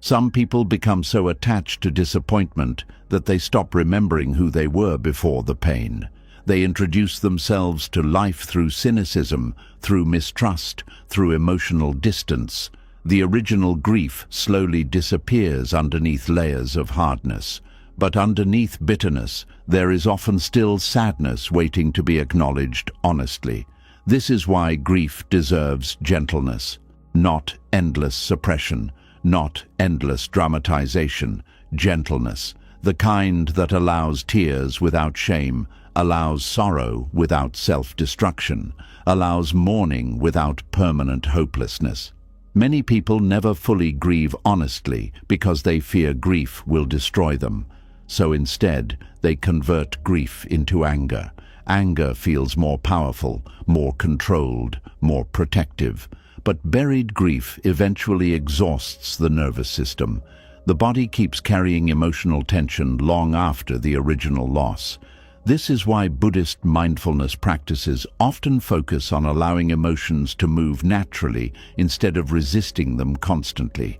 Some people become so attached to disappointment that they stop remembering who they were before the pain. They introduce themselves to life through cynicism, through mistrust, through emotional distance. The original grief slowly disappears underneath layers of hardness. But underneath bitterness, there is often still sadness waiting to be acknowledged honestly. This is why grief deserves gentleness, not endless suppression, not endless dramatization, gentleness, the kind that allows tears without shame, allows sorrow without self-destruction, allows mourning without permanent hopelessness. Many people never fully grieve honestly because they fear grief will destroy them. So instead, they convert grief into anger. Anger feels more powerful, more controlled, more protective. But buried grief eventually exhausts the nervous system. The body keeps carrying emotional tension long after the original loss. This is why Buddhist mindfulness practices often focus on allowing emotions to move naturally instead of resisting them constantly.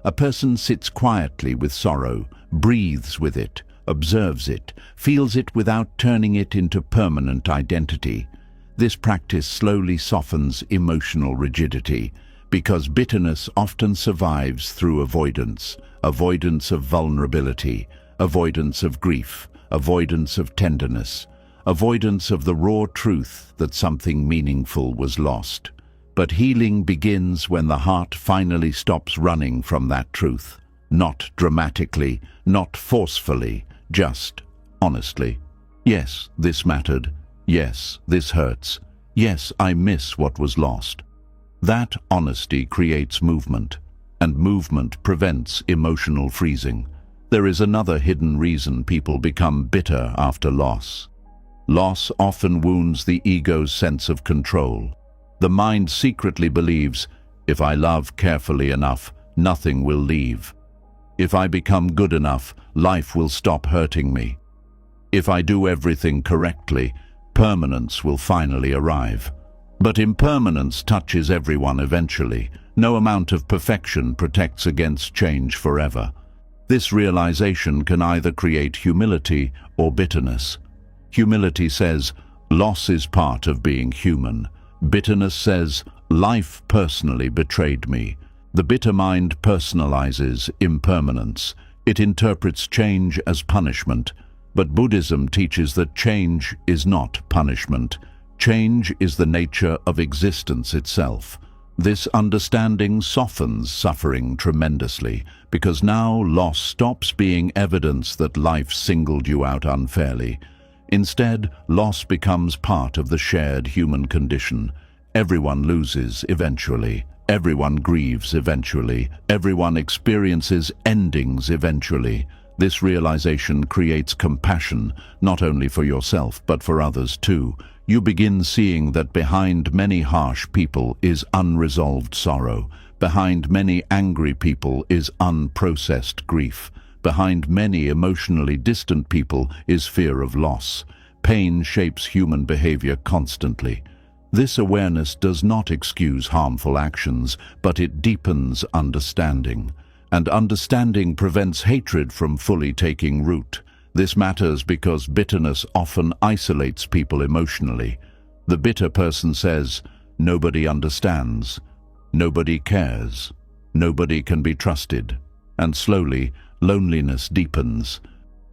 A person sits quietly with sorrow, breathes with it, observes it, feels it without turning it into permanent identity. This practice slowly softens emotional rigidity, because bitterness often survives through avoidance, avoidance of vulnerability, avoidance of grief, avoidance of tenderness, avoidance of the raw truth that something meaningful was lost. But healing begins when the heart finally stops running from that truth. Not dramatically, not forcefully, just honestly. Yes, this mattered. Yes, this hurts. Yes, I miss what was lost. That honesty creates movement, and movement prevents emotional freezing. There is another hidden reason people become bitter after loss. Loss often wounds the ego's sense of control. The mind secretly believes, if I love carefully enough, nothing will leave. If I become good enough, life will stop hurting me. If I do everything correctly, permanence will finally arrive. But impermanence touches everyone eventually. No amount of perfection protects against change forever. This realization can either create humility or bitterness. Humility says, loss is part of being human. Bitterness says, life personally betrayed me. The bitter mind personalizes impermanence. It interprets change as punishment. But Buddhism teaches that change is not punishment. Change is the nature of existence itself. This understanding softens suffering tremendously, because now loss stops being evidence that life singled you out unfairly. Instead, loss becomes part of the shared human condition. Everyone loses eventually. Everyone grieves eventually. Everyone experiences endings eventually. This realization creates compassion, not only for yourself, but for others too. You begin seeing that behind many harsh people is unresolved sorrow. Behind many angry people is unprocessed grief. Behind many emotionally distant people is fear of loss. Pain shapes human behavior constantly. This awareness does not excuse harmful actions, but it deepens understanding. And understanding prevents hatred from fully taking root. This matters because bitterness often isolates people emotionally. The bitter person says, "Nobody understands. Nobody cares. Nobody can be trusted." And slowly, loneliness deepens.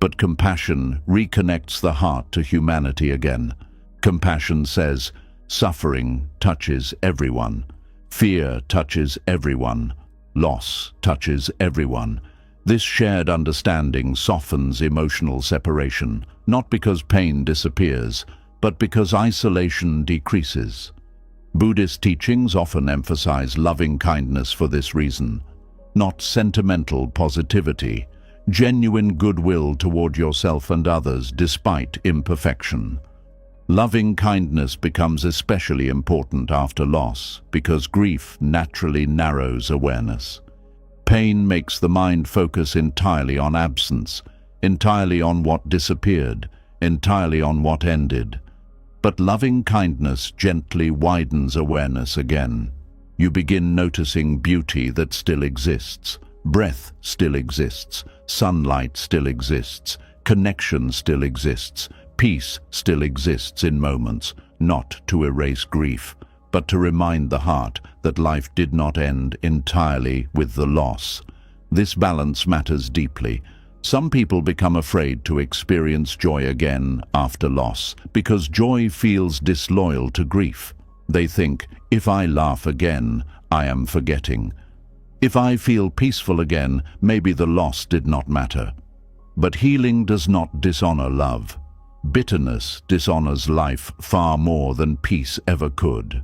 But compassion reconnects the heart to humanity again. Compassion says, suffering touches everyone. Fear touches everyone. Loss touches everyone. This shared understanding softens emotional separation, not because pain disappears, but because isolation decreases. Buddhist teachings often emphasize loving kindness for this reason, not sentimental positivity, genuine goodwill toward yourself and others despite imperfection. Loving kindness becomes especially important after loss because grief naturally narrows awareness. Pain makes the mind focus entirely on absence, entirely on what disappeared, entirely on what ended. But loving kindness gently widens awareness again. You begin noticing beauty that still exists. Breath still exists. Sunlight still exists. Connection still exists. Peace still exists in moments, not to erase grief, but to remind the heart that life did not end entirely with the loss. This balance matters deeply. Some people become afraid to experience joy again after loss because joy feels disloyal to grief. They think, if I laugh again, I am forgetting. If I feel peaceful again, maybe the loss did not matter. But healing does not dishonor love. Bitterness dishonors life far more than peace ever could.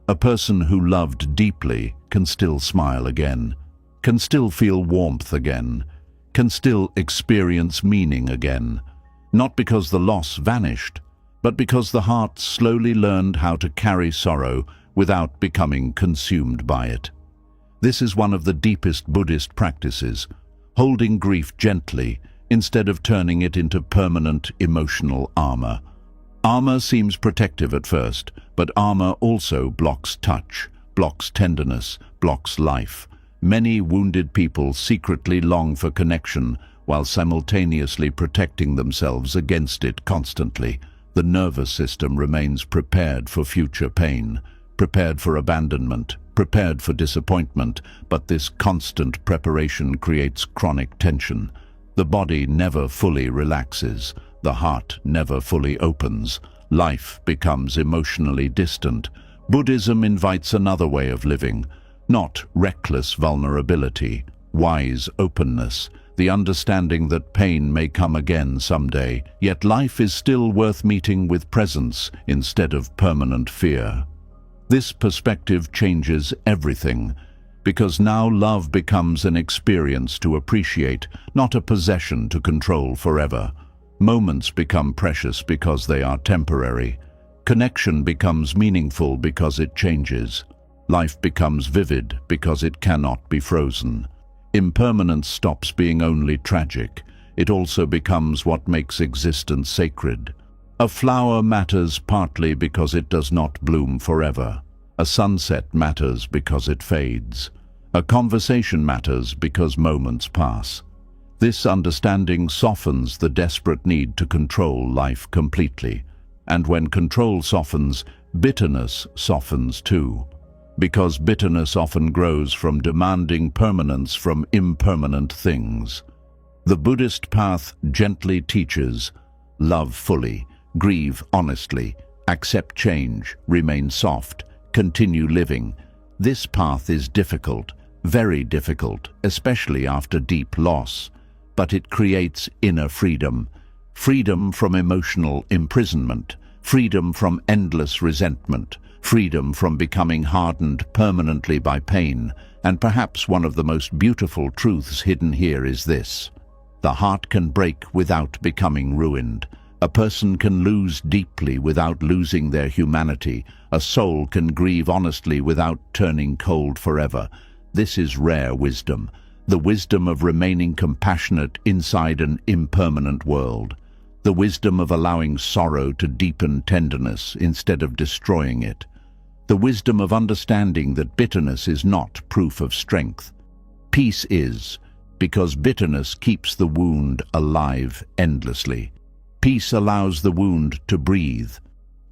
A person who loved deeply can still smile again, can still feel warmth again, can still experience meaning again, not because the loss vanished, but because the heart slowly learned how to carry sorrow without becoming consumed by it. This is one of the deepest Buddhist practices, holding grief gently instead of turning it into permanent emotional armor. Armor seems protective at first, but armor also blocks touch, blocks tenderness, blocks life. Many wounded people secretly long for connection while simultaneously protecting themselves against it constantly. The nervous system remains prepared for future pain, prepared for abandonment, prepared for disappointment, but this constant preparation creates chronic tension. The body never fully relaxes. The heart never fully opens. Life becomes emotionally distant. Buddhism invites another way of living, not reckless vulnerability, wise openness, the understanding that pain may come again someday, yet life is still worth meeting with presence instead of permanent fear. This perspective changes everything, because now love becomes an experience to appreciate, not a possession to control forever. Moments become precious because they are temporary. Connection becomes meaningful because it changes. Life becomes vivid because it cannot be frozen. Impermanence stops being only tragic. It also becomes what makes existence sacred. A flower matters partly because it does not bloom forever. A sunset matters because it fades. A conversation matters because moments pass. This understanding softens the desperate need to control life completely. And when control softens, bitterness softens too. Because bitterness often grows from demanding permanence from impermanent things. The Buddhist path gently teaches, love fully, grieve honestly, accept change, remain soft, continue living. This path is difficult, very difficult, especially after deep loss, but it creates inner freedom. Freedom from emotional imprisonment, freedom from endless resentment, freedom from becoming hardened permanently by pain, and perhaps one of the most beautiful truths hidden here is this. The heart can break without becoming ruined. A person can lose deeply without losing their humanity. A soul can grieve honestly without turning cold forever. This is rare wisdom, the wisdom of remaining compassionate inside an impermanent world, the wisdom of allowing sorrow to deepen tenderness instead of destroying it, the wisdom of understanding that bitterness is not proof of strength. Peace is, because bitterness keeps the wound alive endlessly. Peace allows the wound to breathe,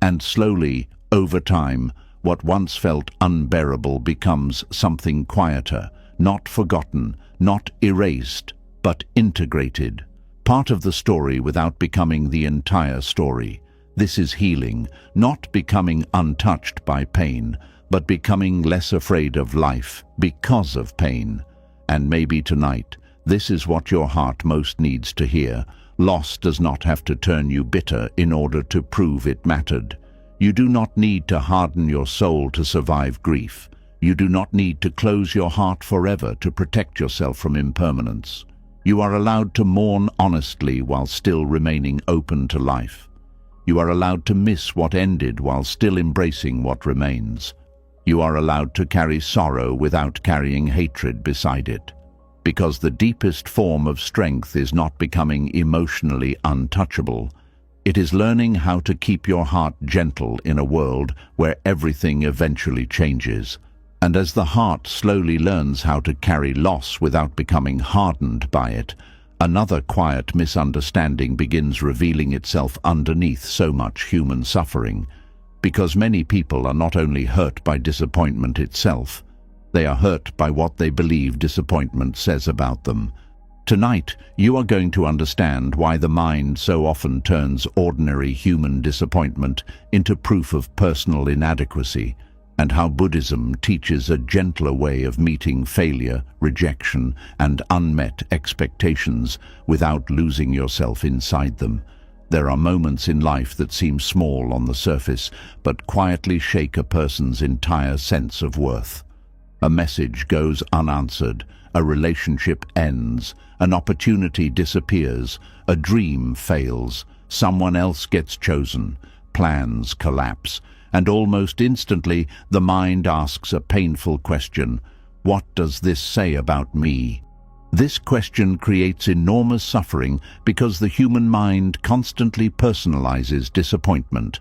and slowly, over time, what once felt unbearable becomes something quieter, not forgotten, not erased, but integrated. Part of the story without becoming the entire story. This is healing, not becoming untouched by pain, but becoming less afraid of life because of pain. And maybe tonight, this is what your heart most needs to hear. Loss does not have to turn you bitter in order to prove it mattered. You do not need to harden your soul to survive grief. You do not need to close your heart forever to protect yourself from impermanence. You are allowed to mourn honestly while still remaining open to life. You are allowed to miss what ended while still embracing what remains. You are allowed to carry sorrow without carrying hatred beside it. Because the deepest form of strength is not becoming emotionally untouchable. It is learning how to keep your heart gentle in a world where everything eventually changes. And as the heart slowly learns how to carry loss without becoming hardened by it, another quiet misunderstanding begins revealing itself underneath so much human suffering. Because many people are not only hurt by disappointment itself, they are hurt by what they believe disappointment says about them. Tonight, you are going to understand why the mind so often turns ordinary human disappointment into proof of personal inadequacy, and how Buddhism teaches a gentler way of meeting failure, rejection, and unmet expectations without losing yourself inside them. There are moments in life that seem small on the surface, but quietly shake a person's entire sense of worth. A message goes unanswered, a relationship ends, an opportunity disappears, a dream fails, someone else gets chosen, plans collapse, and almost instantly the mind asks a painful question: what does this say about me? This question creates enormous suffering because the human mind constantly personalizes disappointment.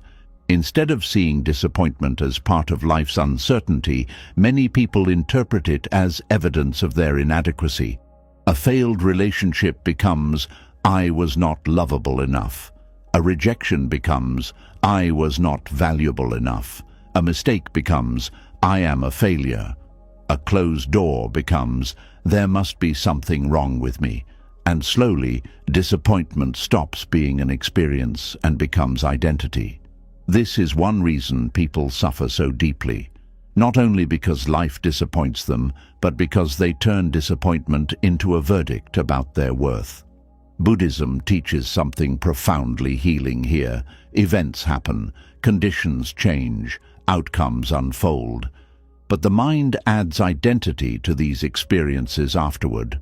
Instead of seeing disappointment as part of life's uncertainty, many people interpret it as evidence of their inadequacy. A failed relationship becomes, "I was not lovable enough." A rejection becomes, "I was not valuable enough." A mistake becomes, "I am a failure." A closed door becomes, "There must be something wrong with me." And slowly, disappointment stops being an experience and becomes identity. This is one reason people suffer so deeply. Not only because life disappoints them, but because they turn disappointment into a verdict about their worth. Buddhism teaches something profoundly healing here. Events happen, conditions change, outcomes unfold. But the mind adds identity to these experiences afterward.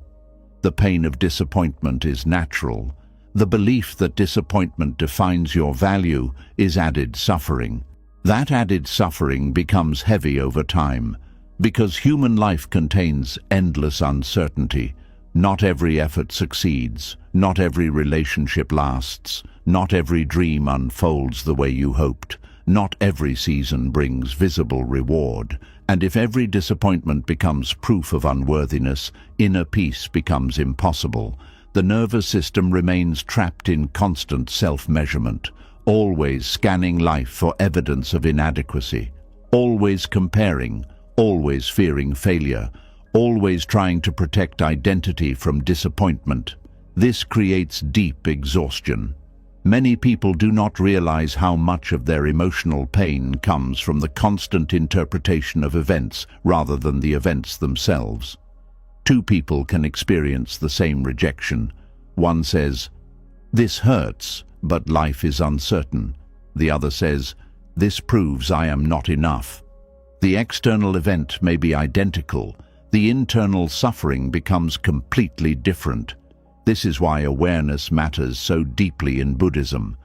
The pain of disappointment is natural. The belief that disappointment defines your value is added suffering. That added suffering becomes heavy over time, because human life contains endless uncertainty. Not every effort succeeds, not every relationship lasts, not every dream unfolds the way you hoped, not every season brings visible reward. And if every disappointment becomes proof of unworthiness, inner peace becomes impossible. The nervous system remains trapped in constant self-measurement, always scanning life for evidence of inadequacy, always comparing, always fearing failure, always trying to protect identity from disappointment. This creates deep exhaustion. Many people do not realize how much of their emotional pain comes from the constant interpretation of events rather than the events themselves. Two people can experience the same rejection. One says, "This hurts, but life is uncertain." The other says, "This proves I am not enough." The external event may be identical. The internal suffering becomes completely different. This is why awareness matters so deeply in Buddhism.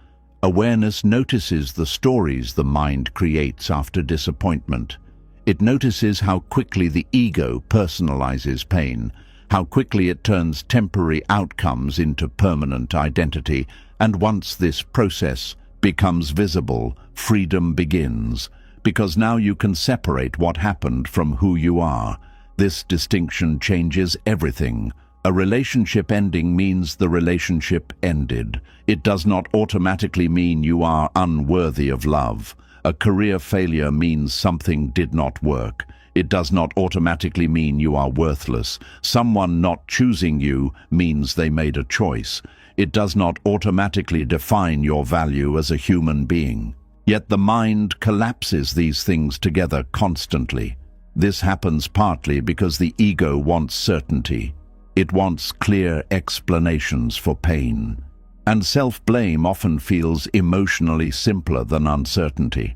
Awareness notices the stories the mind creates after disappointment. It notices how quickly the ego personalizes pain, how quickly it turns temporary outcomes into permanent identity, and once this process becomes visible, freedom begins, because now you can separate what happened from who you are. This distinction changes everything. A relationship ending means the relationship ended. It does not automatically mean you are unworthy of love. A career failure means something did not work. It does not automatically mean you are worthless. Someone not choosing you means they made a choice. It does not automatically define your value as a human being. Yet the mind collapses these things together constantly. This happens partly because the ego wants certainty. It wants clear explanations for pain. And self-blame often feels emotionally simpler than uncertainty.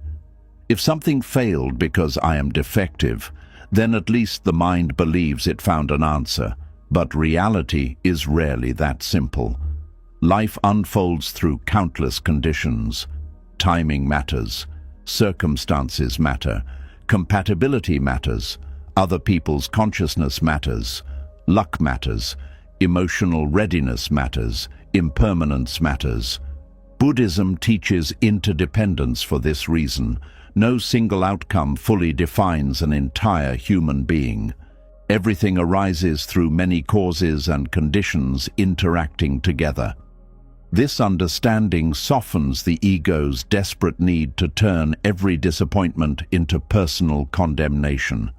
If something failed because I am defective, then at least the mind believes it found an answer. But reality is rarely that simple. Life unfolds through countless conditions. Timing matters. Circumstances matter. Compatibility matters. Other people's consciousness matters. Luck matters. Emotional readiness matters. Impermanence matters. Buddhism teaches interdependence for this reason. No single outcome fully defines an entire human being. Everything arises through many causes and conditions interacting together. This understanding softens the ego's desperate need to turn every disappointment into personal condemnation.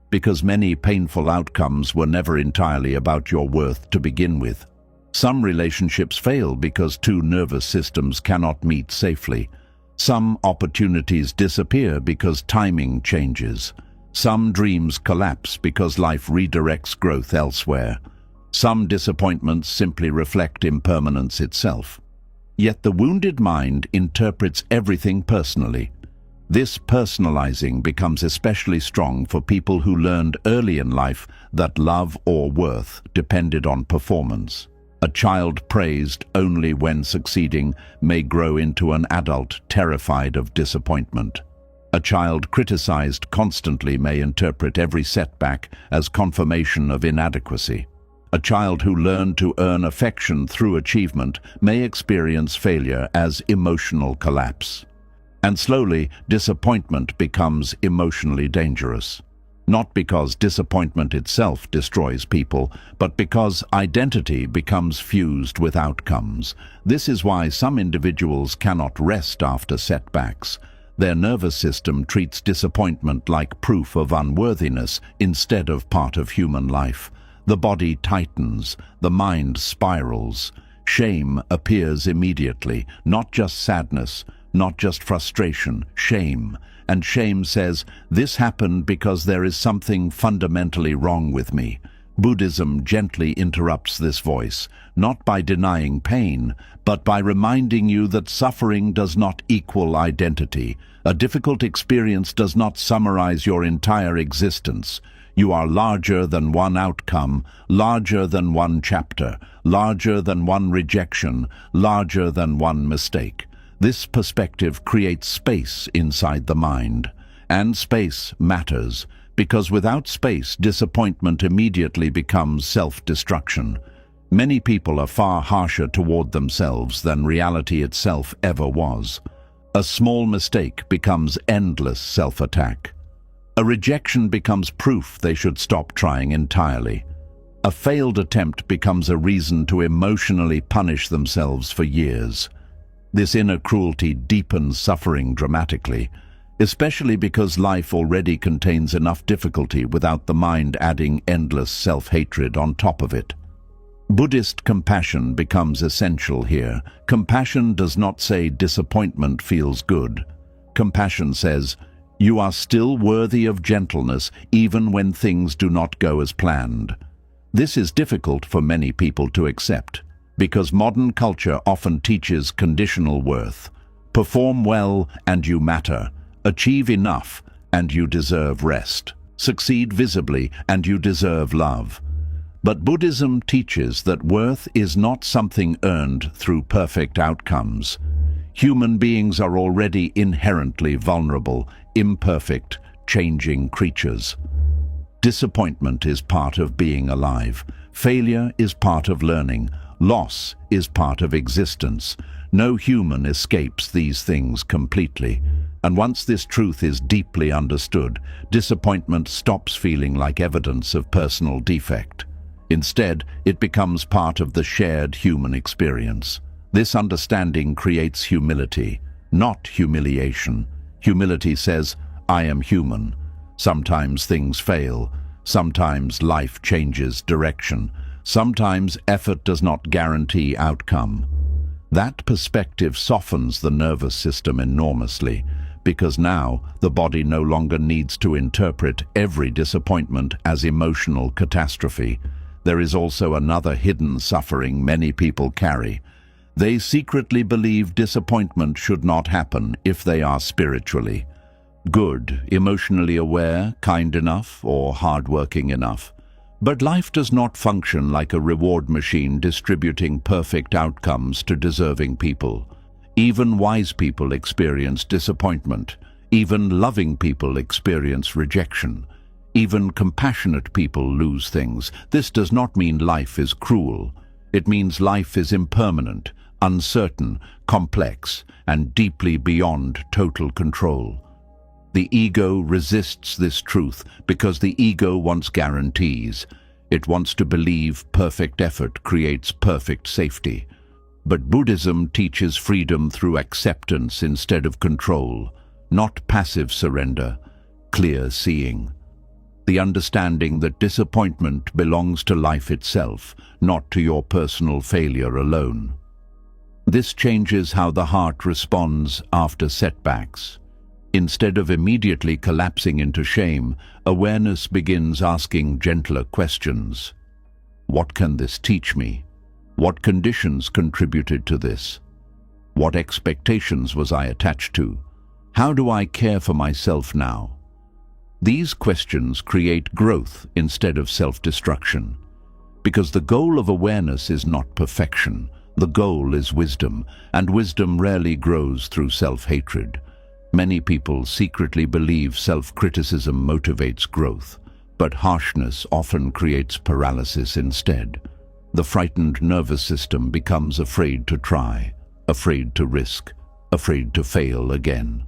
Because many painful outcomes were never entirely about your worth to begin with. Some relationships fail because two nervous systems cannot meet safely. Some opportunities disappear because timing changes. Some dreams collapse because life redirects growth elsewhere. Some disappointments simply reflect impermanence itself. Yet the wounded mind interprets everything personally. This personalizing becomes especially strong for people who learned early in life that love or worth depended on performance. A child praised only when succeeding may grow into an adult terrified of disappointment. A child criticized constantly may interpret every setback as confirmation of inadequacy. A child who learned to earn affection through achievement may experience failure as emotional collapse. And slowly, disappointment becomes emotionally dangerous. Not because disappointment itself destroys people, but because identity becomes fused with outcomes. This is why some individuals cannot rest after setbacks. Their nervous system treats disappointment like proof of unworthiness instead of part of human life. The body tightens, the mind spirals. Shame appears immediately, not just sadness, not just frustration, shame. And shame says, this happened because there is something fundamentally wrong with me. Buddhism gently interrupts this voice, not by denying pain, but by reminding you that suffering does not equal identity. A difficult experience does not summarize your entire existence. You are larger than one outcome, larger than one chapter, larger than one rejection, larger than one mistake. This perspective creates space inside the mind. And space matters, because without space, disappointment immediately becomes self-destruction. Many people are far harsher toward themselves than reality itself ever was. A small mistake becomes endless self-attack. A rejection becomes proof they should stop trying entirely. A failed attempt becomes a reason to emotionally punish themselves for years. This inner cruelty deepens suffering dramatically, especially because life already contains enough difficulty without the mind adding endless self-hatred on top of it. Buddhist compassion becomes essential here. Compassion does not say disappointment feels good. Compassion says, you are still worthy of gentleness even when things do not go as planned. This is difficult for many people to accept, because modern culture often teaches conditional worth. Perform well and you matter. Achieve enough and you deserve rest. Succeed visibly and you deserve love. But Buddhism teaches that worth is not something earned through perfect outcomes. Human beings are already inherently vulnerable, imperfect, changing creatures. Disappointment is part of being alive. Failure is part of learning. Loss is part of existence. No human escapes these things completely. And once this truth is deeply understood, disappointment stops feeling like evidence of personal defect. Instead, it becomes part of the shared human experience. This understanding creates humility, not humiliation. Humility says, I am human. Sometimes things fail. Sometimes life changes direction. Sometimes effort does not guarantee outcome. That perspective softens the nervous system enormously, because now the body no longer needs to interpret every disappointment as emotional catastrophe. There is also another hidden suffering many people carry. They secretly believe disappointment should not happen if they are spiritually good, emotionally aware, kind enough, or hardworking enough. But life does not function like a reward machine distributing perfect outcomes to deserving people. Even wise people experience disappointment. Even loving people experience rejection. Even compassionate people lose things. This does not mean life is cruel. It means life is impermanent, uncertain, complex, and deeply beyond total control. The ego resists this truth because the ego wants guarantees. It wants to believe perfect effort creates perfect safety. But Buddhism teaches freedom through acceptance instead of control, not passive surrender, clear seeing. The understanding that disappointment belongs to life itself, not to your personal failure alone. This changes how the heart responds after setbacks. Instead of immediately collapsing into shame, awareness begins asking gentler questions. What can this teach me? What conditions contributed to this? What expectations was I attached to? How do I care for myself now? These questions create growth instead of self-destruction. Because the goal of awareness is not perfection. The goal is wisdom, and wisdom rarely grows through self-hatred. Many people secretly believe self-criticism motivates growth, but harshness often creates paralysis instead. The frightened nervous system becomes afraid to try, afraid to risk, afraid to fail again.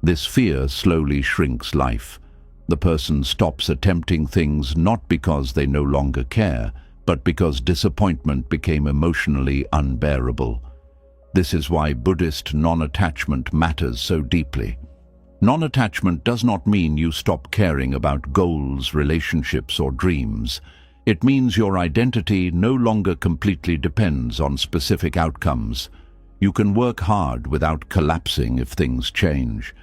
This fear slowly shrinks life. The person stops attempting things not because they no longer care, but because disappointment became emotionally unbearable. This is why Buddhist non-attachment matters so deeply. Non-attachment does not mean you stop caring about goals, relationships, or dreams. It means your identity no longer completely depends on specific outcomes. You can work hard without collapsing if things change.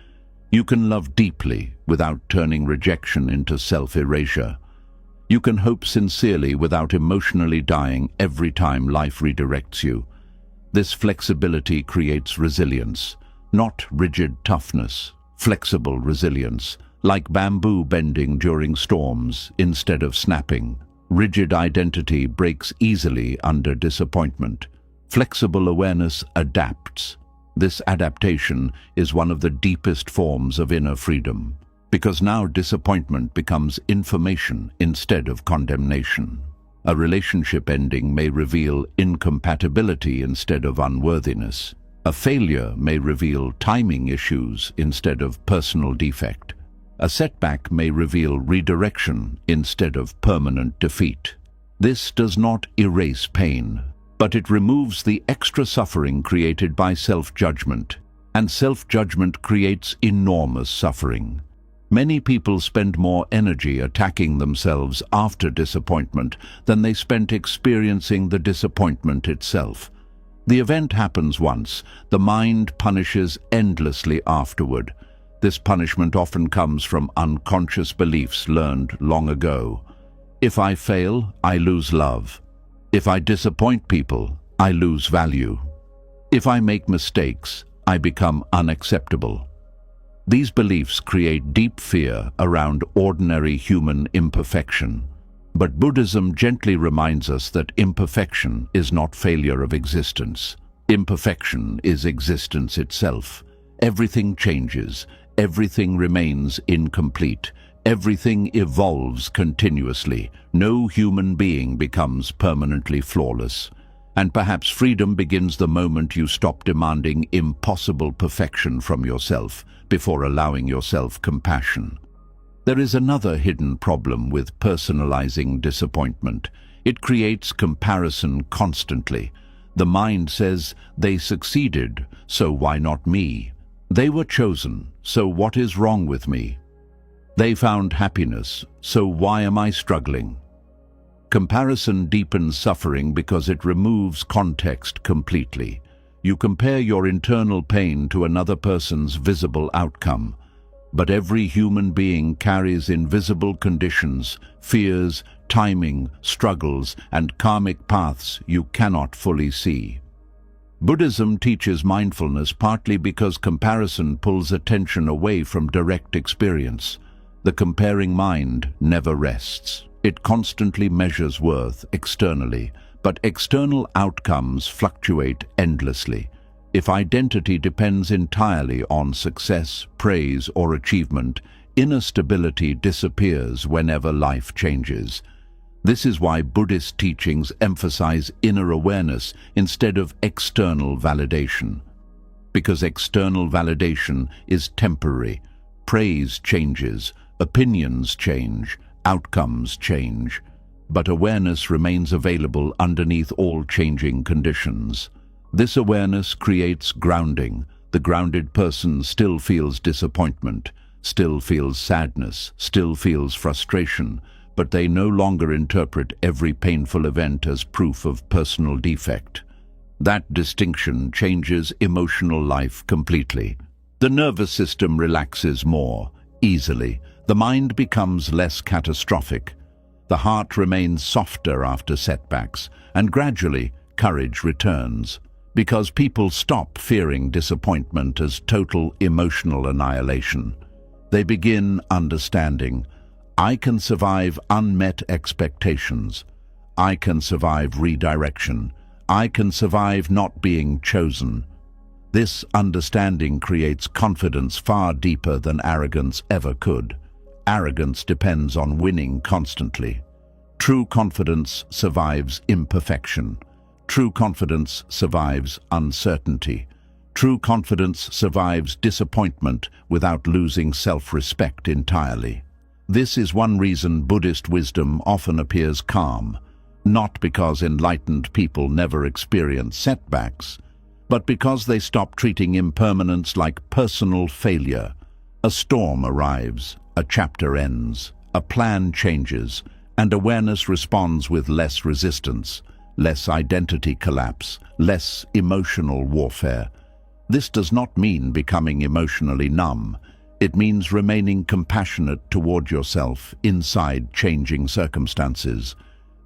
You can love deeply without turning rejection into self-erasure. You can hope sincerely without emotionally dying every time life redirects you. This flexibility creates resilience, not rigid toughness, flexible resilience, like bamboo bending during storms instead of snapping. Rigid identity breaks easily under disappointment. Flexible awareness adapts. This adaptation is one of the deepest forms of inner freedom, because now disappointment becomes information instead of condemnation. A relationship ending may reveal incompatibility instead of unworthiness. A failure may reveal timing issues instead of personal defect. A setback may reveal redirection instead of permanent defeat. This does not erase pain, but it removes the extra suffering created by self-judgment, and self-judgment creates enormous suffering. Many people spend more energy attacking themselves after disappointment than they spent experiencing the disappointment itself. The event happens once, the mind punishes endlessly afterward. This punishment often comes from unconscious beliefs learned long ago. If I fail, I lose love. If I disappoint people, I lose value. If I make mistakes, I become unacceptable. These beliefs create deep fear around ordinary human imperfection. But Buddhism gently reminds us that imperfection is not failure of existence. Imperfection is existence itself. Everything changes. Everything remains incomplete. Everything evolves continuously. No human being becomes permanently flawless. And perhaps freedom begins the moment you stop demanding impossible perfection from yourself before allowing yourself compassion. There is another hidden problem with personalizing disappointment. It creates comparison constantly. The mind says, they succeeded, so why not me? They were chosen, so what is wrong with me? They found happiness, so why am I struggling? Comparison deepens suffering because it removes context completely. You compare your internal pain to another person's visible outcome. But every human being carries invisible conditions, fears, timing, struggles, and karmic paths you cannot fully see. Buddhism teaches mindfulness partly because comparison pulls attention away from direct experience. The comparing mind never rests. It constantly measures worth externally, but external outcomes fluctuate endlessly. If identity depends entirely on success, praise, or achievement, inner stability disappears whenever life changes. This is why Buddhist teachings emphasize inner awareness instead of external validation. Because external validation is temporary. Praise changes, opinions change, outcomes change, but awareness remains available underneath all changing conditions. This awareness creates grounding. The grounded person still feels disappointment, still feels sadness, still feels frustration, but they no longer interpret every painful event as proof of personal defect. That distinction changes emotional life completely. The nervous system relaxes more easily. The mind becomes less catastrophic. The heart remains softer after setbacks, and gradually courage returns. Because people stop fearing disappointment as total emotional annihilation. They begin understanding, I can survive unmet expectations. I can survive redirection. I can survive not being chosen. This understanding creates confidence far deeper than arrogance ever could. Arrogance depends on winning constantly. True confidence survives imperfection. True confidence survives uncertainty. True confidence survives disappointment without losing self-respect entirely. This is one reason Buddhist wisdom often appears calm, not because enlightened people never experience setbacks, but because they stop treating impermanence like personal failure. A storm arrives, a chapter ends, a plan changes, and awareness responds with less resistance, less identity collapse, less emotional warfare. This does not mean becoming emotionally numb. It means remaining compassionate toward yourself inside changing circumstances.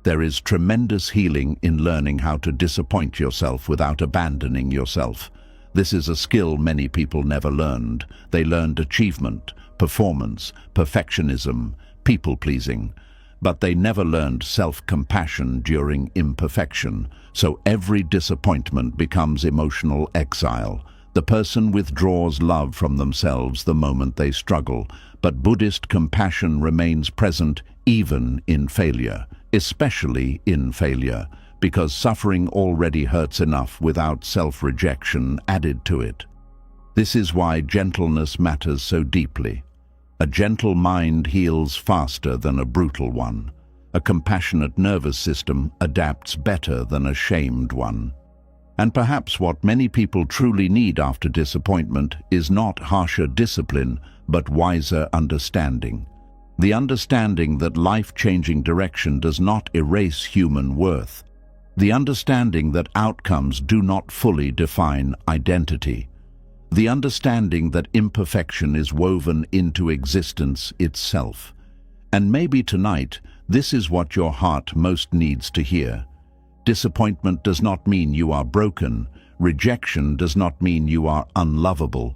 There is tremendous healing in learning how to disappoint yourself without abandoning yourself. This is a skill many people never learned. They learned achievement, performance, perfectionism, people-pleasing. But they never learned self-compassion during imperfection, so every disappointment becomes emotional exile. The person withdraws love from themselves the moment they struggle, but Buddhist compassion remains present even in failure, especially in failure, because suffering already hurts enough without self-rejection added to it. This is why gentleness matters so deeply. A gentle mind heals faster than a brutal one. A compassionate nervous system adapts better than a shamed one. And perhaps what many people truly need after disappointment is not harsher discipline, but wiser understanding. The understanding that life-changing direction does not erase human worth. The understanding that outcomes do not fully define identity. The understanding that imperfection is woven into existence itself. And maybe tonight, this is what your heart most needs to hear. Disappointment does not mean you are broken. Rejection does not mean you are unlovable.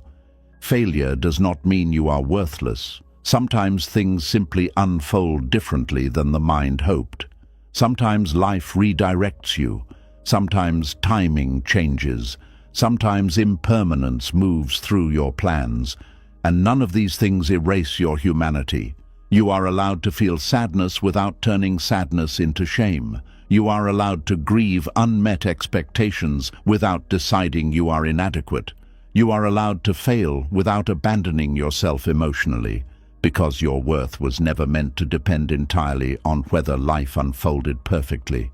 Failure does not mean you are worthless. Sometimes things simply unfold differently than the mind hoped. Sometimes life redirects you. Sometimes timing changes. Sometimes impermanence moves through your plans, and none of these things erase your humanity. You are allowed to feel sadness without turning sadness into shame. You are allowed to grieve unmet expectations without deciding you are inadequate. You are allowed to fail without abandoning yourself emotionally, because your worth was never meant to depend entirely on whether life unfolded perfectly.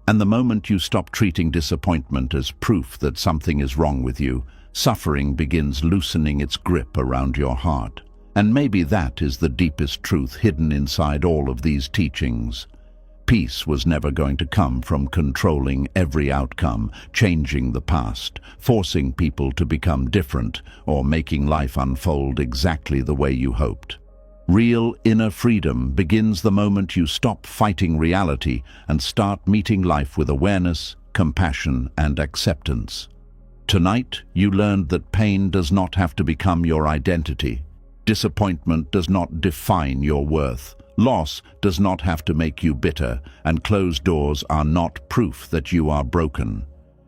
And the moment you stop treating disappointment as proof that something is wrong with you, suffering begins loosening its grip around your heart. And maybe that is the deepest truth hidden inside all of these teachings. Peace was never going to come from controlling every outcome, changing the past, forcing people to become different, or making life unfold exactly the way you hoped. Real inner freedom begins the moment you stop fighting reality and start meeting life with awareness, compassion, and acceptance. Tonight, you learned that pain does not have to become your identity. Disappointment does not define your worth. Loss does not have to make you bitter, and closed doors are not proof that you are broken.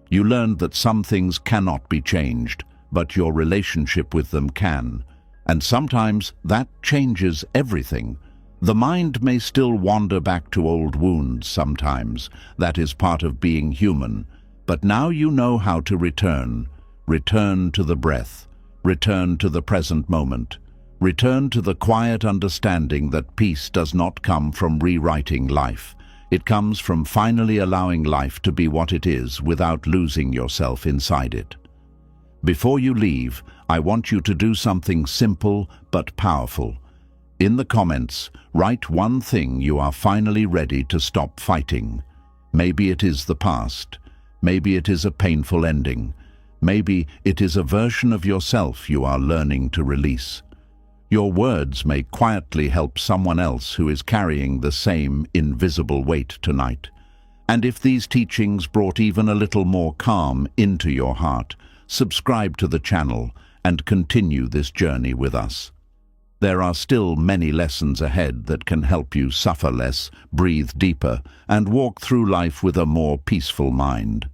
You learned that some things cannot be changed, but your relationship with them can. And sometimes that changes everything. The mind may still wander back to old wounds sometimes. That is part of being human. But now you know how to return. Return to the breath. Return to the present moment. Return to the quiet understanding that peace does not come from rewriting life. It comes from finally allowing life to be what it is without losing yourself inside it. Before you leave, I want you to do something simple but powerful. In the comments, write one thing you are finally ready to stop fighting. Maybe it is the past. Maybe it is a painful ending. Maybe it is a version of yourself you are learning to release. Your words may quietly help someone else who is carrying the same invisible weight tonight. And if these teachings brought even a little more calm into your heart, subscribe to the channel and continue this journey with us. There are still many lessons ahead that can help you suffer less, breathe deeper, and walk through life with a more peaceful mind.